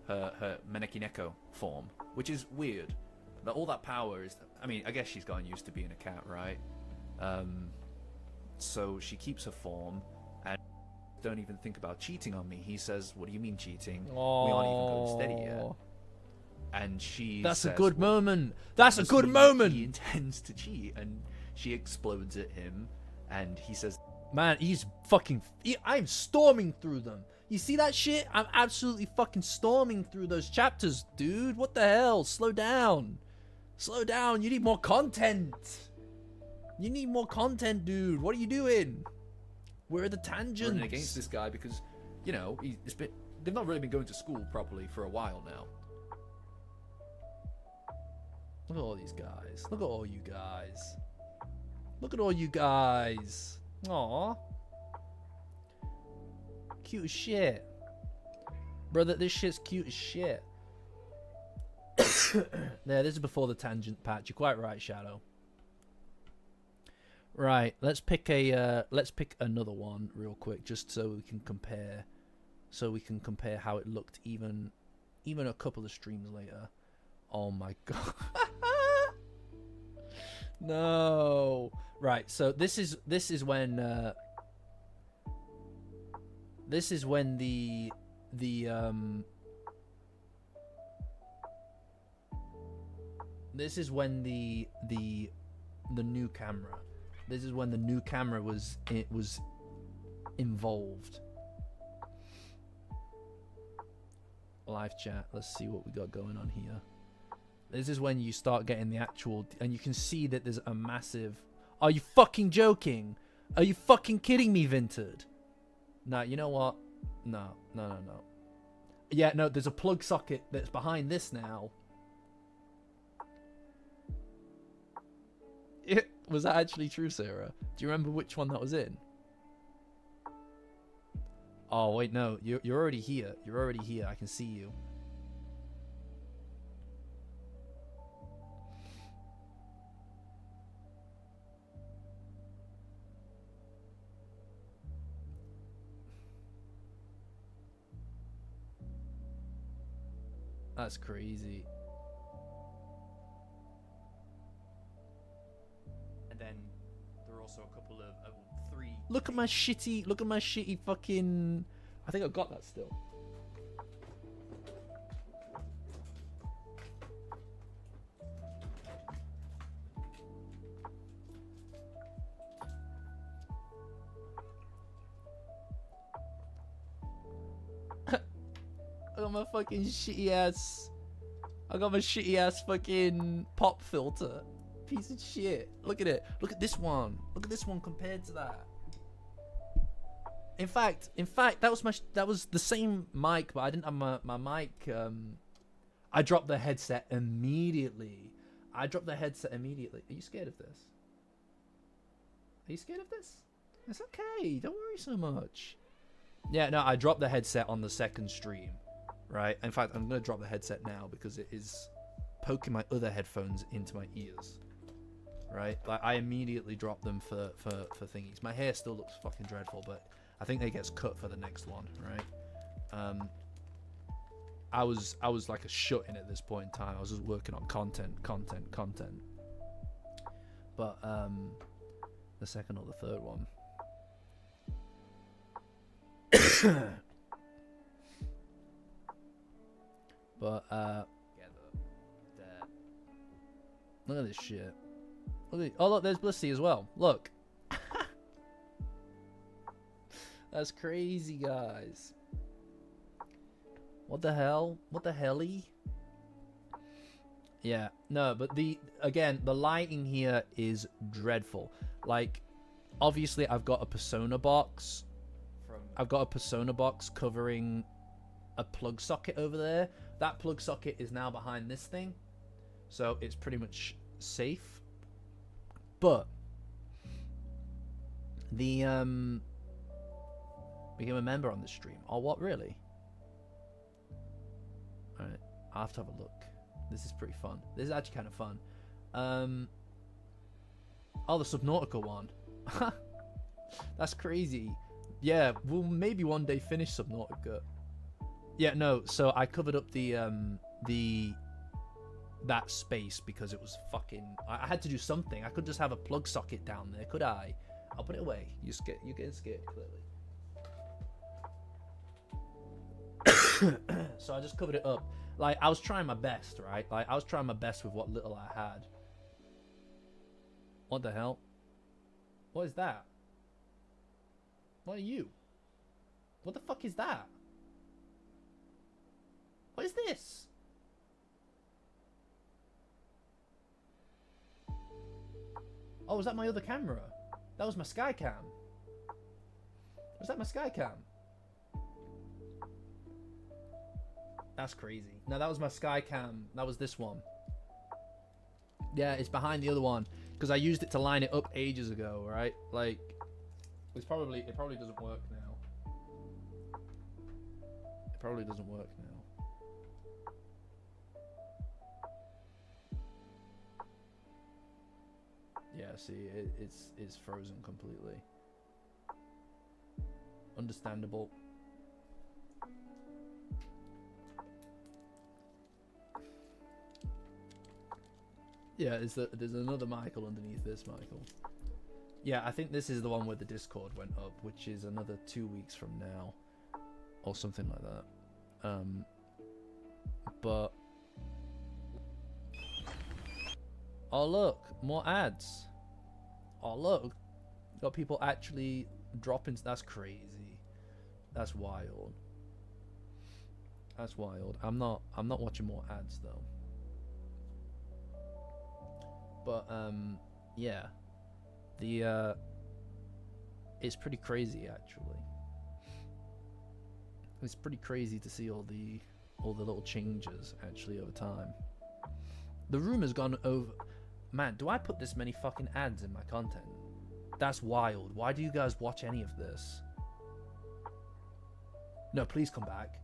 her Menekineko form, which is weird. That all that power is. I mean, I guess she's gotten used to being a cat, right? So she keeps her form and don't even think about cheating on me. He says, "What do you mean cheating? We aren't even going steady yet." And she That's says, a good well, moment. That's a must good mean moment. He intends to cheat, and she explodes at him, and he says, Man, he's fucking... I'm storming through them. You see that shit? I'm absolutely fucking storming through those chapters, dude. What the hell? Slow down. Slow down. You need more content. You need more content, dude. What are you doing? Where are the tangents? running against this guy because, you know, they've not really been going to school properly for a while now. Look at all these guys. Look at all you guys. Look at all you guys. Aw. Cute as shit. Brother, this shit's cute as shit. There, this is before the tangent patch. You're quite right, Shadow. Right, let's pick another one real quick, just so we can compare. So we can compare how it looked even a couple of streams later. Oh my god. No. Right, so this is when the new camera. This is when the new camera was involved. Live chat. Let's see what we got going on here. This is when you start getting the actual, and you can see that there's a massive... Are you fucking joking? Are you fucking kidding me, Vinted? No, you know what? No. Yeah, no, there's a plug socket that's behind this now. Was that actually true, Sarah? Do you remember which one that was in? Oh, wait, no. You're already here. You're already here. I can see you. That's crazy. and then there are also a couple of three. Look at my shitty fucking... I think I've got that still. I got my fucking shitty ass... I got my shitty ass fucking pop filter. Piece of shit. Look at it. Look at this one. Look at this one compared to that. In fact, that was the same mic, but I didn't have my mic. I dropped the headset immediately. Are you scared of this? Are you scared of this? It's okay. Don't worry so much. Yeah, no, I dropped the headset on the second stream, right? In fact, I'm gonna drop the headset now because it is poking my other headphones into my ears. Right? Like, I immediately dropped them for thingies. My hair still looks fucking dreadful, but I think it gets cut for the next one, right? I was like a shut-in at this point in time. I was just working on content. But the second or the third one. But look at this shit. Oh look, there's Blissey as well. Look. That's crazy, guys. What the hell? What the helly? Yeah, no, but the lighting here is dreadful. Like, obviously I've got a persona box. I've got a persona box covering a plug socket over there. That plug socket is now behind this thing. So it's pretty much safe. But the became a member on the stream. Oh, what, really? Alright, I'll have to have a look. This is pretty fun. This is actually kind of fun. Oh, the Subnautica one. That's crazy. Yeah, we'll maybe one day finish Subnautica. Yeah, no. So I covered up that space because it was fucking. I had to do something. I could just have a plug socket down there, could I? I'll put it away. You're getting scared, clearly. So I just covered it up. Like, I was trying my best, right? Like, I was trying my best with what little I had. What the hell? What is that? What are you? What the fuck is that? What is this? Oh, was that my other camera? That was my Skycam. Was that my Skycam? That's crazy. No, that was my Skycam. That was this one. Yeah, it's behind the other one because I used it to line it up ages ago, right? Like, it probably doesn't work now. It probably doesn't work now. Yeah, see, it's frozen completely. Understandable. Yeah, there's another Michael underneath this Michael. Yeah, I think this is the one where the Discord went up, which is another 2 weeks from now, or something like that. But oh look, more ads. Oh look, got people actually dropping. That's crazy. That's wild. That's wild. I'm not watching more ads though. But yeah, it's pretty crazy actually. It's pretty crazy to see all the little changes actually over time. The room has gone over. Man, do I put this many fucking ads in my content? That's wild. Why do you guys watch any of this? No, please come back.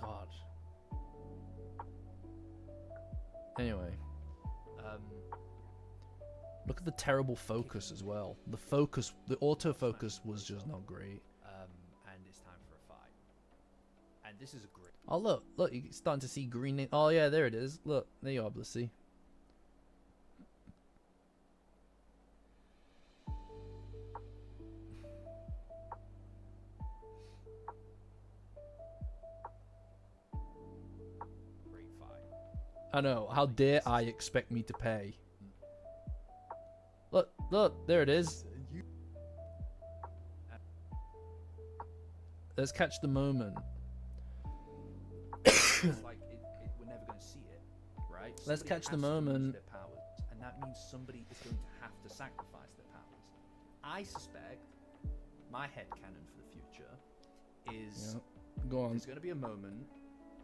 God. Anyway. Look at the terrible focus as well. The focus, the autofocus was just not great. And it's time for a fight. And this is a great. Oh look, you're starting to see green. Oh yeah, there it is. Look, there you are, Blissy. Great fight. I know. How dare I expect me to pay? Look, there it is. Let's catch the moment. It's like we're never going to see it, right? Let's Somebody catch the has to lose moment. their powers, and that means somebody is going to have to sacrifice their powers. I suspect my headcanon for the future is Go on. there's going to be a moment.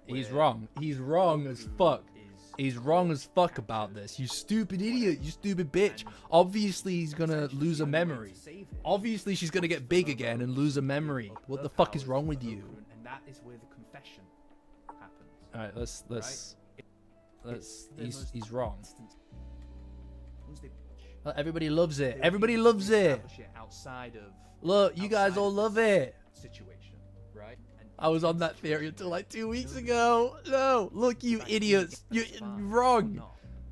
He's where wrong. He's wrong as fuck. is He's wrong as fuck about this. You stupid idiot. You stupid bitch. Obviously, he's gonna lose a memory. Obviously, she's gonna get big again and lose a memory. What the fuck is wrong with you? And that is where the confession happens. All right, let's. He's wrong. Everybody loves it. Everybody loves it. Outside of Look, you guys all love it. situation, right? And I was on that theory until like 2 weeks ago. No, look, you idiots. You're wrong.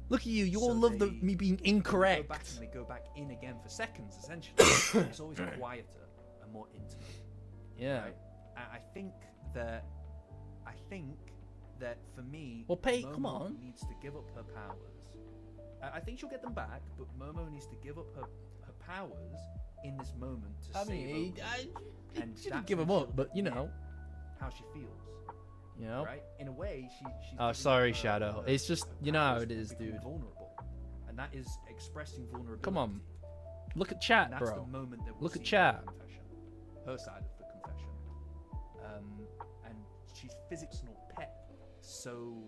Look at you. You all love me being incorrect. They go back in again for seconds, essentially. It's always quieter and more intimate. Yeah. Right? I think that for me, Well, Momo come on. needs to give up her powers. I think she'll get them back, but Momo needs to give up her powers in this moment to save Oakley. I And shouldn't that's give when him up, she'll but you know. admit how she feels, right? In a way, she's Oh, giving sorry, her- Shadow. her- It's just, her you know how powers it is, to become dude. Vulnerable, and that is expressing vulnerability. Come on. Look at And chat, that's the bro. moment that we'll Look at see chat. her confession, her side of the confession. And she's fictional pet, so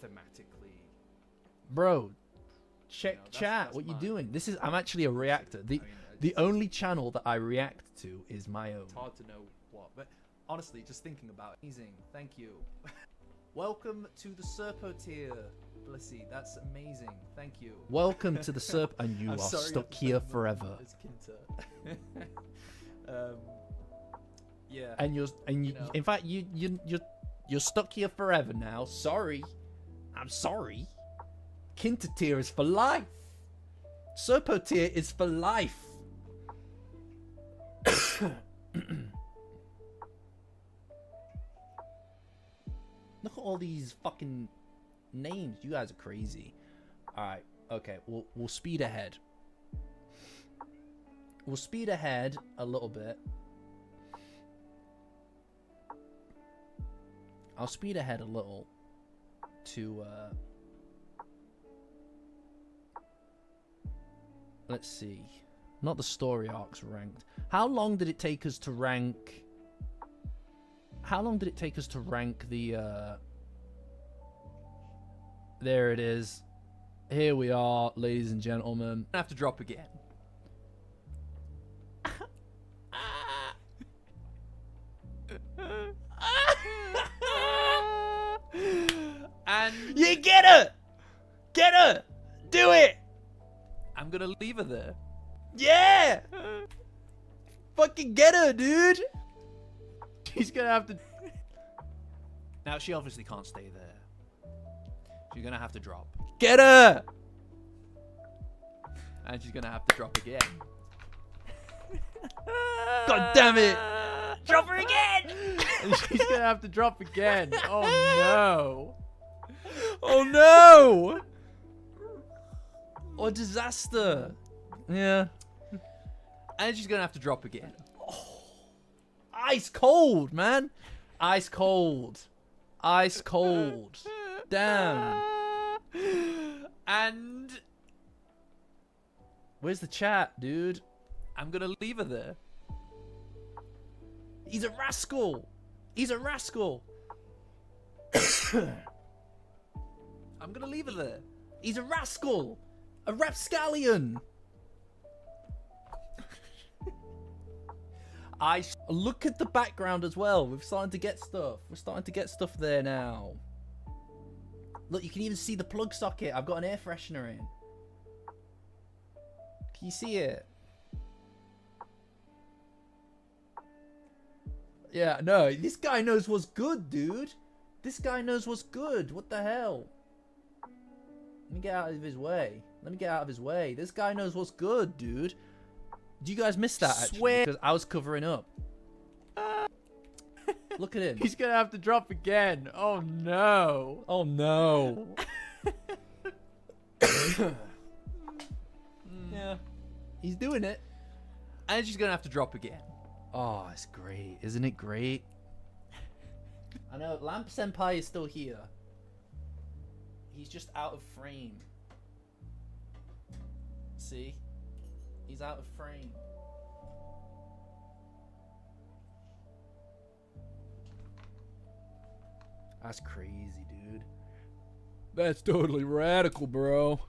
thematically. Bro, check You know, chat. that's What you mine. doing? I'm actually a reactor. The only channel that I react to is my own. It's hard to know what. But honestly, just thinking about it, amazing. Thank you. Welcome to the Serpo tier, Blissy. That's amazing. Thank you. Welcome to the Serp, and you I'm are sorry stuck I've here said forever. It's Kinta. Yeah. And you, know. in fact, you're stuck here forever now. Sorry, I'm sorry. Kinta tier is for life. Serpo tier is for life. Look at all these fucking names. You guys are crazy. All right. Okay. We'll speed ahead. We'll speed ahead a little bit. I'll speed ahead a little to let's see. Not the story arcs ranked. How long did it take us to rank? How long did it take us to rank the there it is. Here we are, ladies and gentlemen. I have to drop again. And You get her! Get her! Do it! I'm gonna leave her there. Yeah! Fucking get her, dude! She's gonna have to... Now she obviously can't stay there. She's gonna have to drop. Get her! And she's gonna have to drop again. God damn it! Drop her again! And she's gonna have to drop again. Oh no! Oh no! What a disaster! Yeah. And she's gonna have to drop again. Ice cold, man! Ice cold. Ice cold. Damn. And Where's the chat, dude? I'm gonna leave her there. He's a rascal! He's a rascal! I'm gonna leave her there. He's a rascal! A rapscallion! Look at the background as well. We're starting to get stuff. We're starting to get stuff there now. Look, you can even see the plug socket. I've got an air freshener in. Can you see it? Yeah, no, this guy knows what's good, dude. This guy knows what's good. What the hell? Let me get out of his way. Let me get out of his way. This guy knows what's good, dude. Do you guys miss that, actually? Swear. Because I was covering up. Look at him. He's gonna have to drop again. Oh no. Oh, no. Yeah. He's doing it. And she's gonna have to drop again. Oh, it's great. Isn't it great? I know. Lamp Senpai is still here. He's just out of frame. See? He's out of frame. That's crazy, dude. That's totally radical, bro.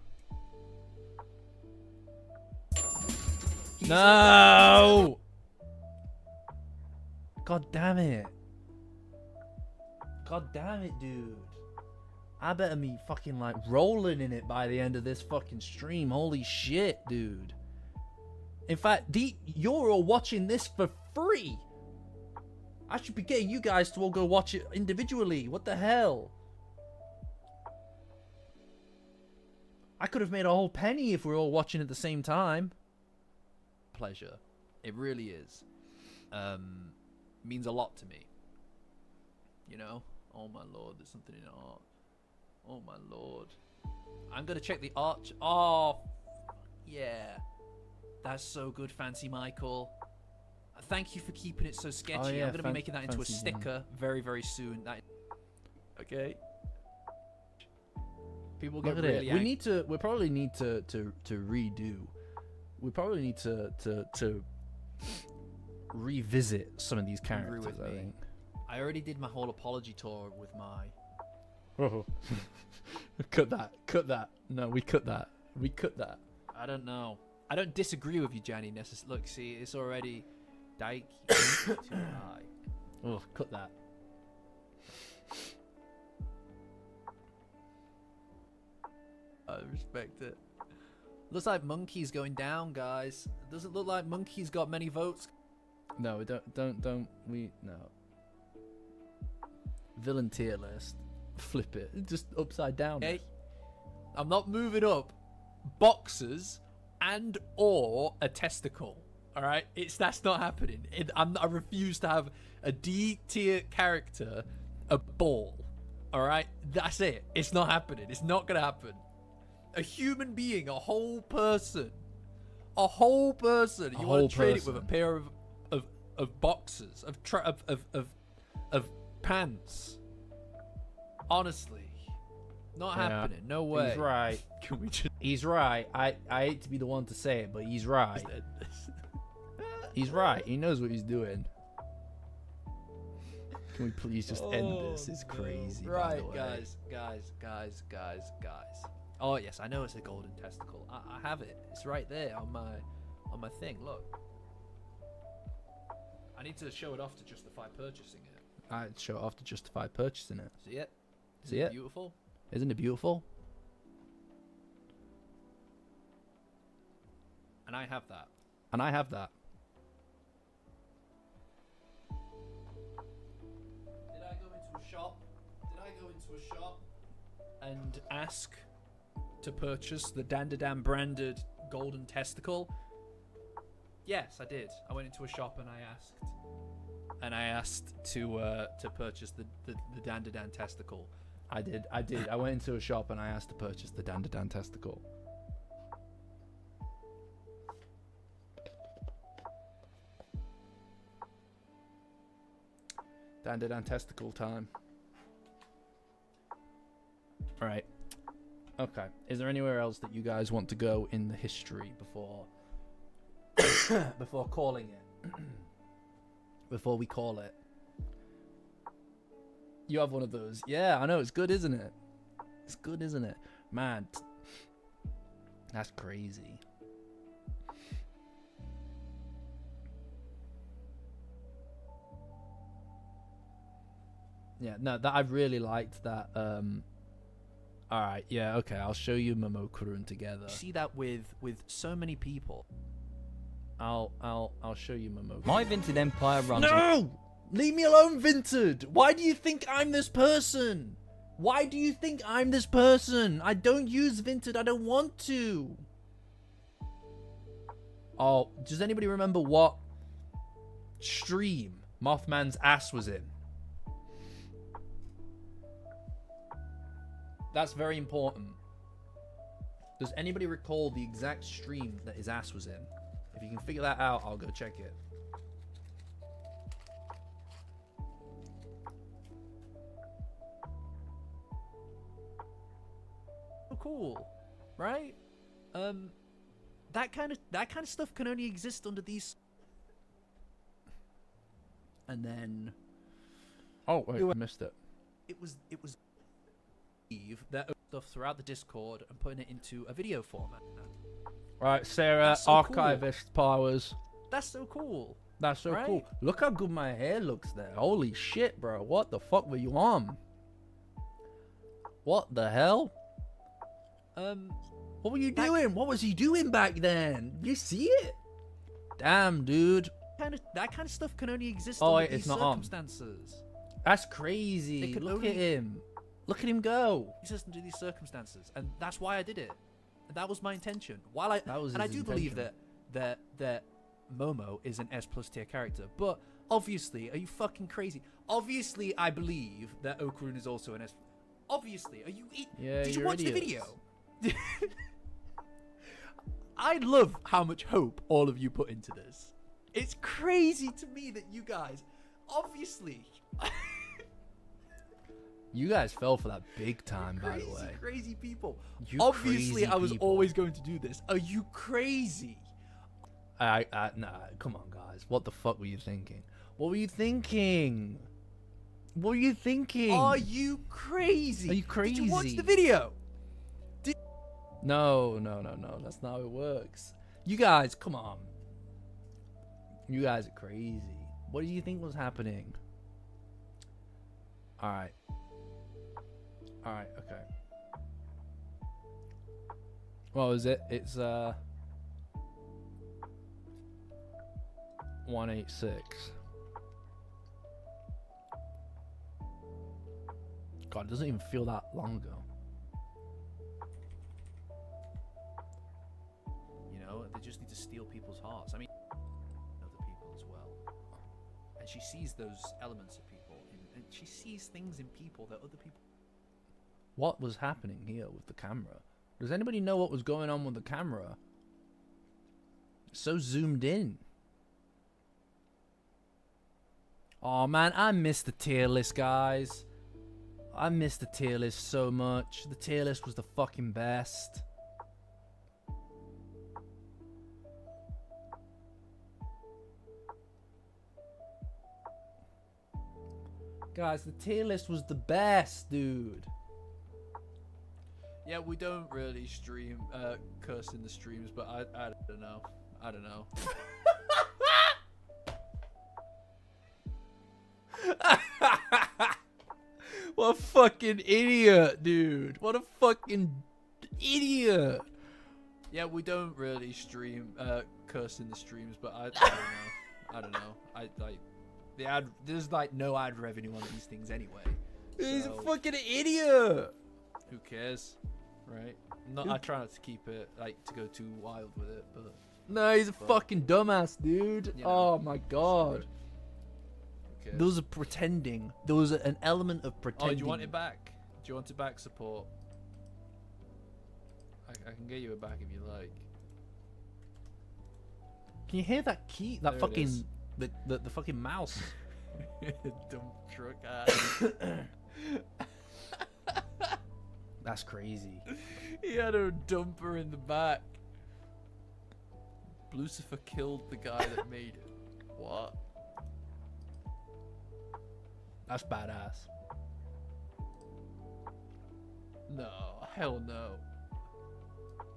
No! God damn it. God damn it, dude. I better be fucking like rolling in it by the end of this fucking stream. Holy shit, dude. In fact, you're all watching this for free. I should be getting you guys to all go watch it individually. What the hell? I could have made a whole penny if we were all watching at the same time. Pleasure. It really is. Means a lot to me. You know? Oh my lord, there's something in art. Oh my lord. I'm gonna check the art. Oh, yeah. That's so good, Fancy Michael. Thank you for keeping it so sketchy. Oh, yeah, I'm gonna be making that into a Fancy sticker very, very soon. Okay. People get Look at really it. We probably need to redo. We probably need to revisit some of these characters. with I me. think. I already did my whole apology tour with my... Oh. Cut that. Cut that. No, we cut that. We cut that. I don't know. I don't disagree with you, Johnny. Look, see, it's already... Daiki too high. Oh, cut that. I respect it. Looks like Monkey's going down, guys. Doesn't look like Monkey's got many votes. No, don't. No. Villain tier list. Flip it. Just upside down. Okay. I'm not moving up boxers and or a testicle. All right, that's not happening. I refuse to have a D tier character, a ball. All right, that's it. It's not happening. It's not gonna happen. A human being, a whole person. You want to trade it with a pair of boxers, of pants. Honestly, not happening. No way. He's right. Can we just? He's right. I hate to be the one to say it, but he's right. He's right. He knows what he's doing. Can we please just end this? It's crazy. Right, guys. Oh yes, I know it's a golden testicle. I have it. It's right there on my thing. Look. I need to show it off to justify purchasing it. I'd show it off to justify purchasing it. See it? See it? Beautiful. Isn't it beautiful? And I have that. And I have that. Did I go into a shop? And ask to purchase the Dandadan branded golden testicle? Yes, I did. I went into a shop and I asked to purchase the Dandadan testicle. I did. I went into a shop and I asked to purchase the Dandadan testicle. Dandadan testicle time. Right. Okay. Is there anywhere else that you guys want to go in the history before before calling it? Before we call it? You have one of those. Yeah, I know. It's good, isn't it? It's good, isn't it? Man, that's crazy. Yeah, no, that I really liked that. All right, yeah, okay. I'll show you Momokurun together. You see that with so many people. I'll show you Momokurun. My Vinted Empire runs. No! Leave me alone, Vinted! Why do you think I'm this person? Why do you think I'm this person? I don't use Vinted. I don't want to. Oh, does anybody remember what stream Mothman's ass was in? That's very important. Does anybody recall the exact stream that his ass was in? If you can figure that out, I'll go check it. Cool, right? That kind of stuff can only exist under these. And then, Oh wait, I missed it. it was that stuff throughout the Discord and putting it into a video format. Right, Sarah, That's so cool. archivist powers. That's so cool. That's so Right? cool. Look how good my hair looks there. Holy shit, bro. What the fuck were you on? What the hell? What were you doing? What was he doing back then? You see it? Damn, dude. That kind of stuff can only exist Oh, under wait, these it's not on. circumstances. That's crazy. They could Look only- at him. Look at him go. Exist under these circumstances, and that's why I did it. And that was my intention. While I That was and I his do believe intention. that Momo is an S+ tier character, but obviously, are you fucking crazy? Obviously, I believe that Okurun is also an S. Obviously, are you? Yeah, Did you you're watch the idiots. video? I love how much hope all of you put into this. It's crazy to me that you guys, obviously, You guys fell for that big time, by the way. crazy people. You Obviously, crazy I was people. always going to do this. Are you crazy? Nah, come on, guys. What the fuck were you thinking? What were you thinking? What were you thinking? Are you crazy? Are you Did you watch crazy? the video? No. That's not how it works. You guys, come on. You guys are crazy. What do you think was happening? All right. Okay. What was it? It's 186. God, it doesn't even feel that long ago. You know, they just need to steal people's hearts. I mean, other people as well. And she sees those elements of people, and she sees things in people that other people. What was happening here with the camera? Does anybody know what was going on with the camera? So zoomed in. Oh man, I miss the tier list, guys. I miss the tier list so much. The tier list was the fucking best. Guys, the tier list was the best, dude. Yeah, we don't really stream curse in the streams, but I don't know. I don't know. What a fucking idiot, dude. What a fucking idiot. Yeah, we don't really stream curse in the streams, but I don't know. I don't know. I like the ad. There's like no ad revenue on these things anyway. He's a so fucking idiot. Who cares, right? I try not to keep it like to go too wild with it, but No, he's a fucking dumbass, dude. You know, Oh my god. who cares? Those are pretending. There was an element of Oh, pretending. do you want it back? Do you want it back, support? I can get you it back if you like. Can you hear that key? That There it fucking is. the fucking mouse. Dump truck ass. That's crazy. He had a dumper in the back. Lucifer killed the guy that made it. What? That's badass. No, hell no.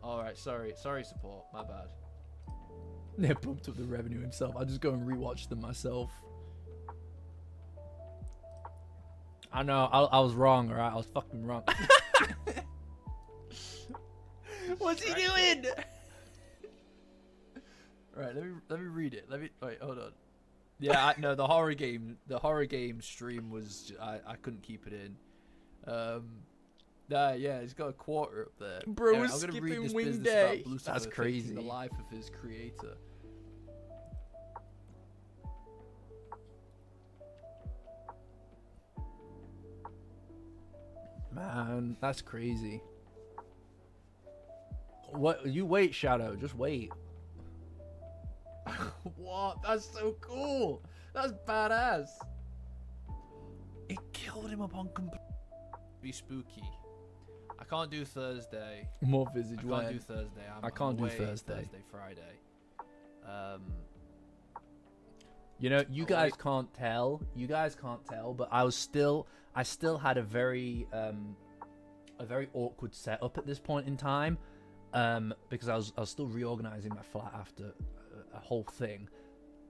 Alright, sorry, support, my bad. They pumped up the revenue himself. I just go and rewatch them myself. I know, I was wrong, alright? I was fucking wrong. What's he doing? Right, let me read it. Wait, hold on. Yeah, no, the horror game stream was I couldn't keep it in. Yeah, he's got a quarter up there. Bro, Anyway, we're I'm gonna read skipping this wing business day. about Lucifer That's taking crazy. the life of his creator. Man, that's crazy. What? You wait, Shadow. Just wait. What? That's so cool. That's badass. It killed him upon complete. Be spooky. I can't do Thursday. More visage. I can't do Thursday. I can't do away Thursday. Friday. You know, you Oh, guys wait. can't tell. You guys can't tell, but I still had a very awkward setup at this point in time, because I was still reorganizing my flat after a whole thing.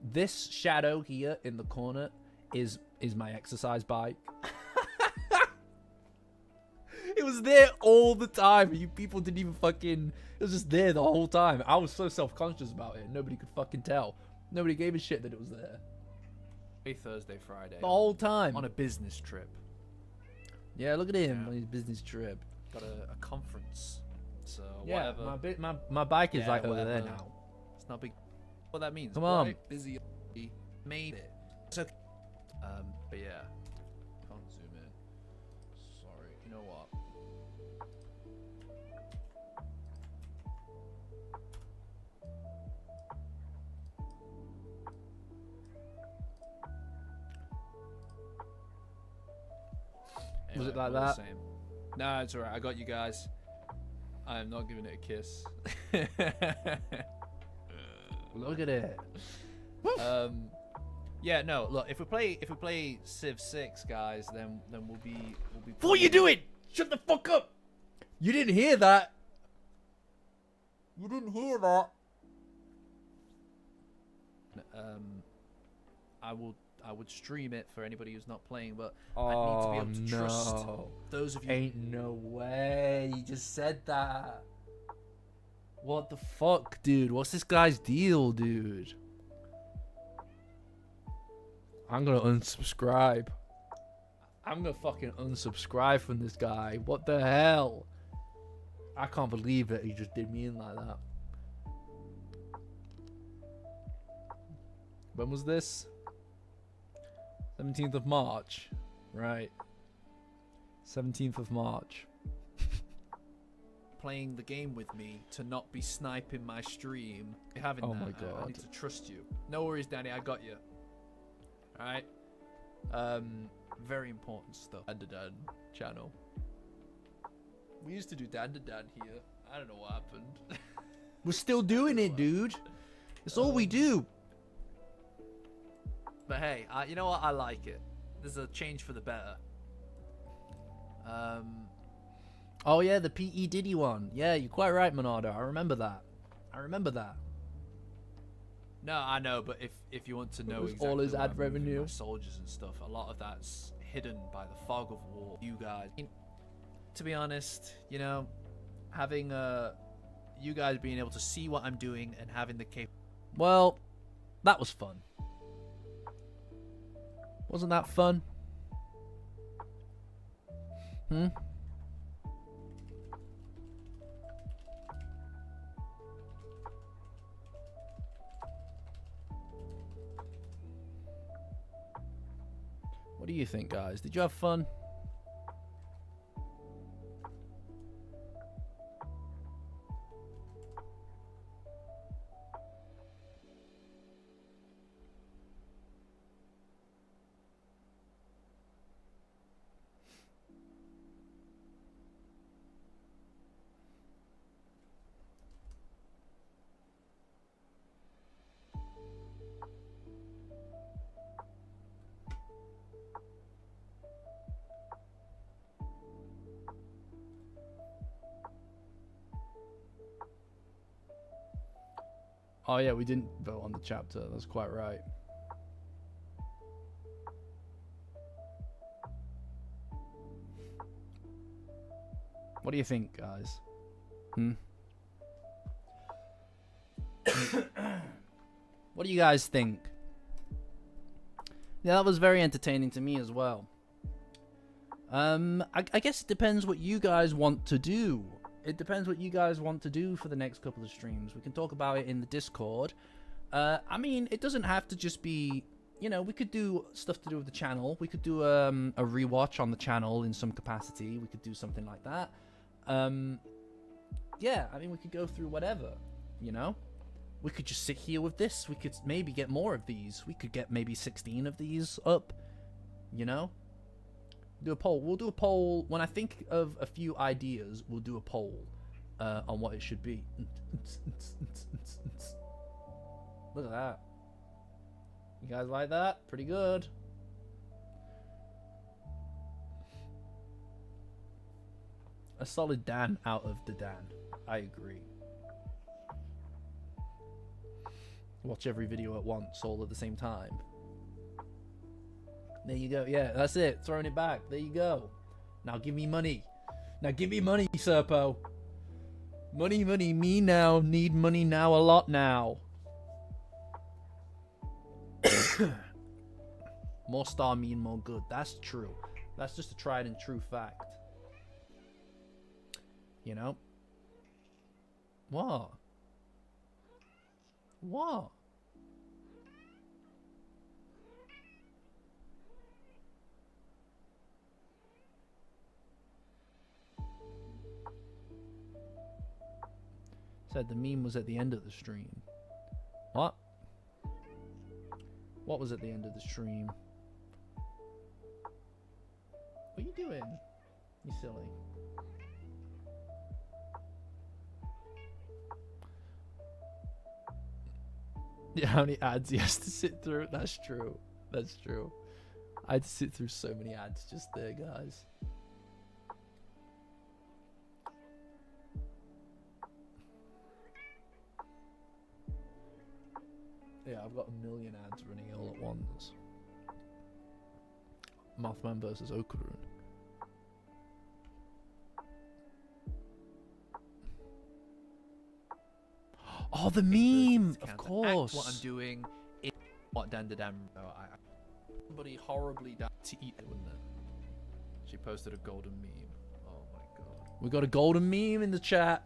This shadow here in the corner is my exercise bike. It was there all the time. You people didn't even fucking. It was just there the whole time. I was so self-conscious about it. Nobody could fucking tell. Nobody gave a shit that it was there Thursday, Friday. the whole time. On a business trip. Yeah, look at him Yeah. on his business trip. Got a conference. So Yeah, whatever. my bike is Yeah, like over there whatever. now. It's not big. What that means? Come on. Right? Busy. Made it. It's okay. But yeah. Can't zoom in. Sorry. You know what? Was it Anyway, like we're the that? same. Nah, it's alright. I got you guys. I am not giving it a kiss. Look at it. Yeah, no. Look, if we play Civ 6, guys, then we'll be. What are you doing? Shut the fuck up! You didn't hear that. You didn't hear that. I would stream it for anybody who's not playing, but I need to be able to trust those of you. Ain't no way. You just said that. What the fuck, dude? What's this guy's deal, dude? I'm gonna unsubscribe. I'm gonna fucking unsubscribe from this guy. What the hell? I can't believe that he just did me in like that. When was this? 17th of March. Right. 17th of March. Playing the game with me to not be sniping my stream. Having Oh that, my God. I need to trust you. No worries, Danny. I got you. All right. Very important stuff. Dandadan channel. We used to do Dandadan here. I don't know what happened. We're still doing it, dude. It's all we do. But hey, you know what? I like it. There's a change for the better. Oh yeah, the P.E. Diddy one. Yeah, you're quite right, Monardo. I remember that. No, I know, but if you want to know was exactly all his where ad I'm moving revenue. my soldiers and stuff, a lot of that's hidden by the fog of war. You guys, to be honest, you know, having you guys being able to see what I'm doing and having the Well, that was fun. Wasn't that fun? Hmm? What do you think, guys? Did you have fun? Oh yeah, we didn't vote on the chapter. That's quite right. What do you think, guys? What do you guys think? Yeah, that was very entertaining to me as well. I guess it depends what you guys want to do. It depends what you guys want to do for the next couple of streams. We can talk about it in the Discord. I mean, it doesn't have to just be, you know, we could do stuff to do with the channel. We could do a rewatch on the channel in some capacity. We could do something like that. Yeah, I mean, we could go through whatever, you know? We could just sit here with this. We could maybe get more of these. We could get maybe 16 of these up, you know? Do a poll. We'll do a poll when I think of a few ideas. We'll do a poll on what it should be. Look at that. You guys like that? Pretty good. A solid Dan out of the Dan. I agree. Watch every video at once, all at the same time. There you go. Yeah, that's it. Throwing it back. There you go. Now give me money. Now give me money, Serpo. Money, money, me now. Need money now a lot now. More star mean more good. That's true. That's just a tried and true fact. You know? What? What? Said the meme was at the end of the stream. What? What was at the end of the stream? What are you doing? You silly. Yeah, how many ads he has to sit through? That's true. That's true. I had to sit through so many ads just there, guys. Yeah, I've got a million ads running all at once. Mothman versus Okarun. Oh, the meme! Of course. What I'm doing is what Dandadan. Somebody horribly to eat it, wouldn't it? She posted a golden meme. Oh my god. We got a golden meme in the chat.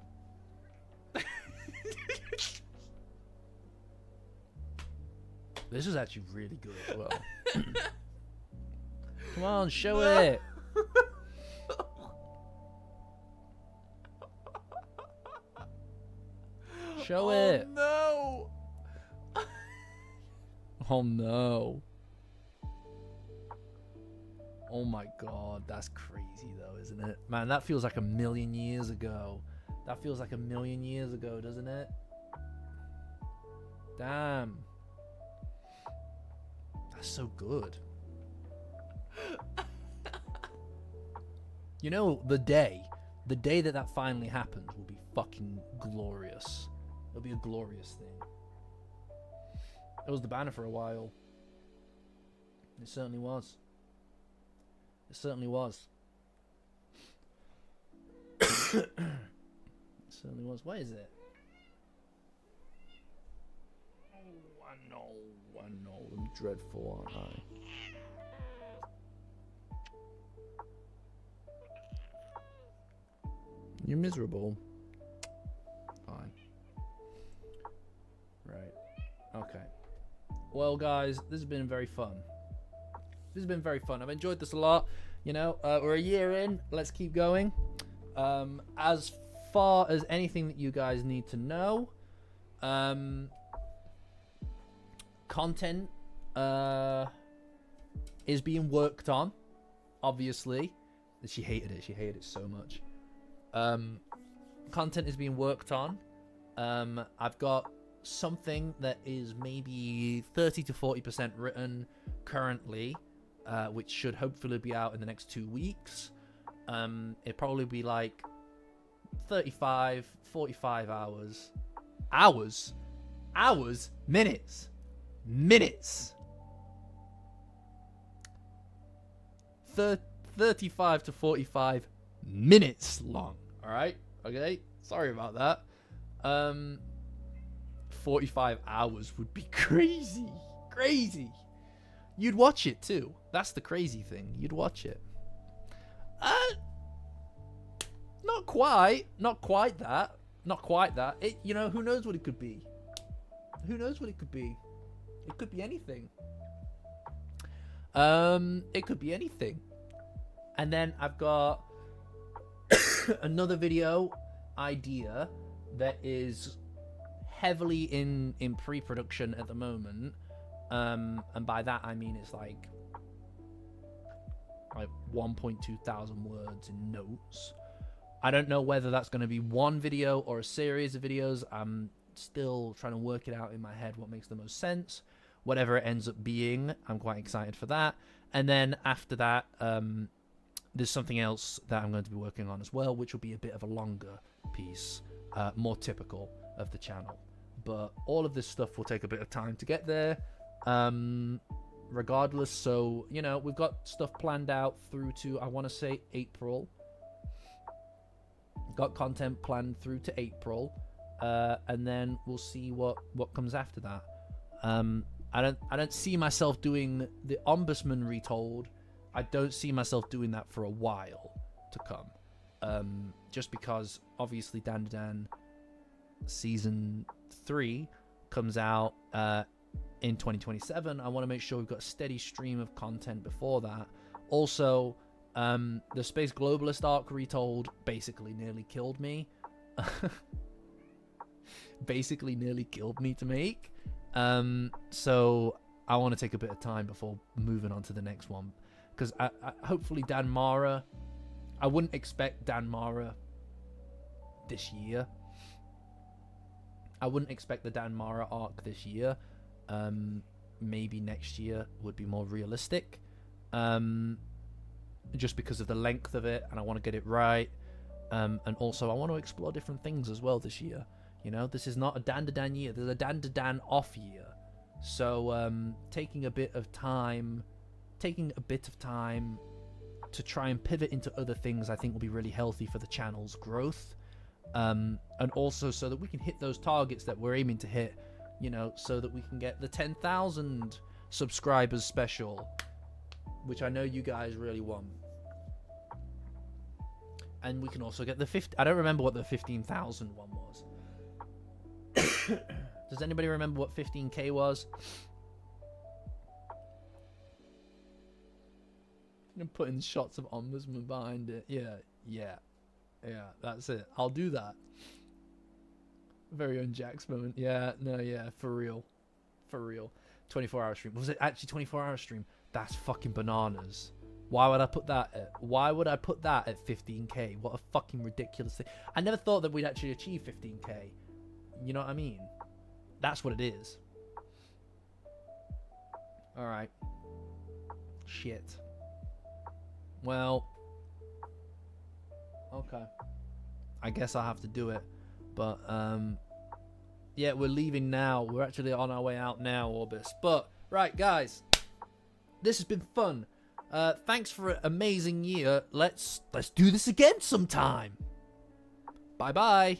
This is actually really good as well. Come on, show it. Show it. No. Oh no. Oh my god, that's crazy though, isn't it? Man, that feels like a million years ago. That feels like a million years ago, doesn't it? Damn. That's so good. You know, the day that that finally happens will be fucking glorious. It'll be a glorious thing. It was the banner for a while. It certainly was. It certainly was. It certainly was. What is it? Oh, I know. I'm dreadful, aren't I? You're miserable. Fine. Right. Okay. Well, guys, this has been very fun. This has been very fun. I've enjoyed this a lot. You know, we're a year in. Let's keep going. As far as anything that you guys need to know, content is being worked on. Obviously, she hated it. She hated it so much. Content is being worked on. I've got something that is maybe 30 to 40% written currently, which should hopefully be out in the next 2 weeks. It'd probably be like 35, 45 hours. Hours? Minutes. 35 to 45 minutes long. Alright? Okay? Sorry about that. 45 hours would be crazy. Crazy. You'd watch it too. That's the crazy thing. You'd watch it. Not quite that. It, you know, who knows what it could be? Who knows what it could be? It could be anything. It could be anything. And then I've got another video idea that is heavily in pre-production at the moment. And by that I mean it's like 1.2 thousand words in notes. I don't know whether that's going to be one video or a series of videos. I'm still trying to work it out in my head what makes the most sense. Whatever it ends up being, I'm quite excited for that. And then after that, there's something else that I'm going to be working on as well, which will be a bit of a longer piece, more typical of the channel. But all of this stuff will take a bit of time to get there, regardless. So, you know, we've got stuff planned out through to, I want to say, April. Got content planned through to April, and then we'll see what comes after that. I don't see myself doing the Ombudsman Retold. I don't see myself doing that for a while to come, just because obviously Dandadan Season 3 comes out in 2027. I want to make sure we've got a steady stream of content before that. Also, the Space Globalist arc Retold basically nearly killed me. Basically nearly killed me to make. So I want to take a bit of time before moving on to the next one. Because hopefully Dan Mara, I wouldn't expect Dan Mara this year. I wouldn't expect the Dan Mara arc this year. Maybe next year would be more realistic. Just because of the length of it, and I want to get it right. And also I want to explore different things as well this year. You know, this is not a Dandadan year. There's a Dandadan off year. So taking a bit of time taking a bit of time to try and pivot into other things I think will be really healthy for the channel's growth. And also so that we can hit those targets that we're aiming to hit, you know, so that we can get the 10,000 subscribers special, which I know you guys really want. And we can also get the 50. I don't remember what the 15,000 one was. Does anybody remember what 15k was? I'm putting shots of Ombudsman behind it. Yeah, that's it. I'll do that. Very own Jack's moment. Yeah, no, yeah, for real. 24-hour stream. Was it actually 24-hour stream? That's fucking bananas. Why would I put that at 15k? What a fucking ridiculous thing. I never thought that we'd actually achieve 15k. You know what I mean? That's what it is. Alright. Shit. Well. Okay. I guess I'll have to do it. But, yeah, we're leaving now. We're actually on our way out now, Orbis. But, right, guys. This has been fun. Thanks for an amazing year. Let's do this again sometime. Bye-bye.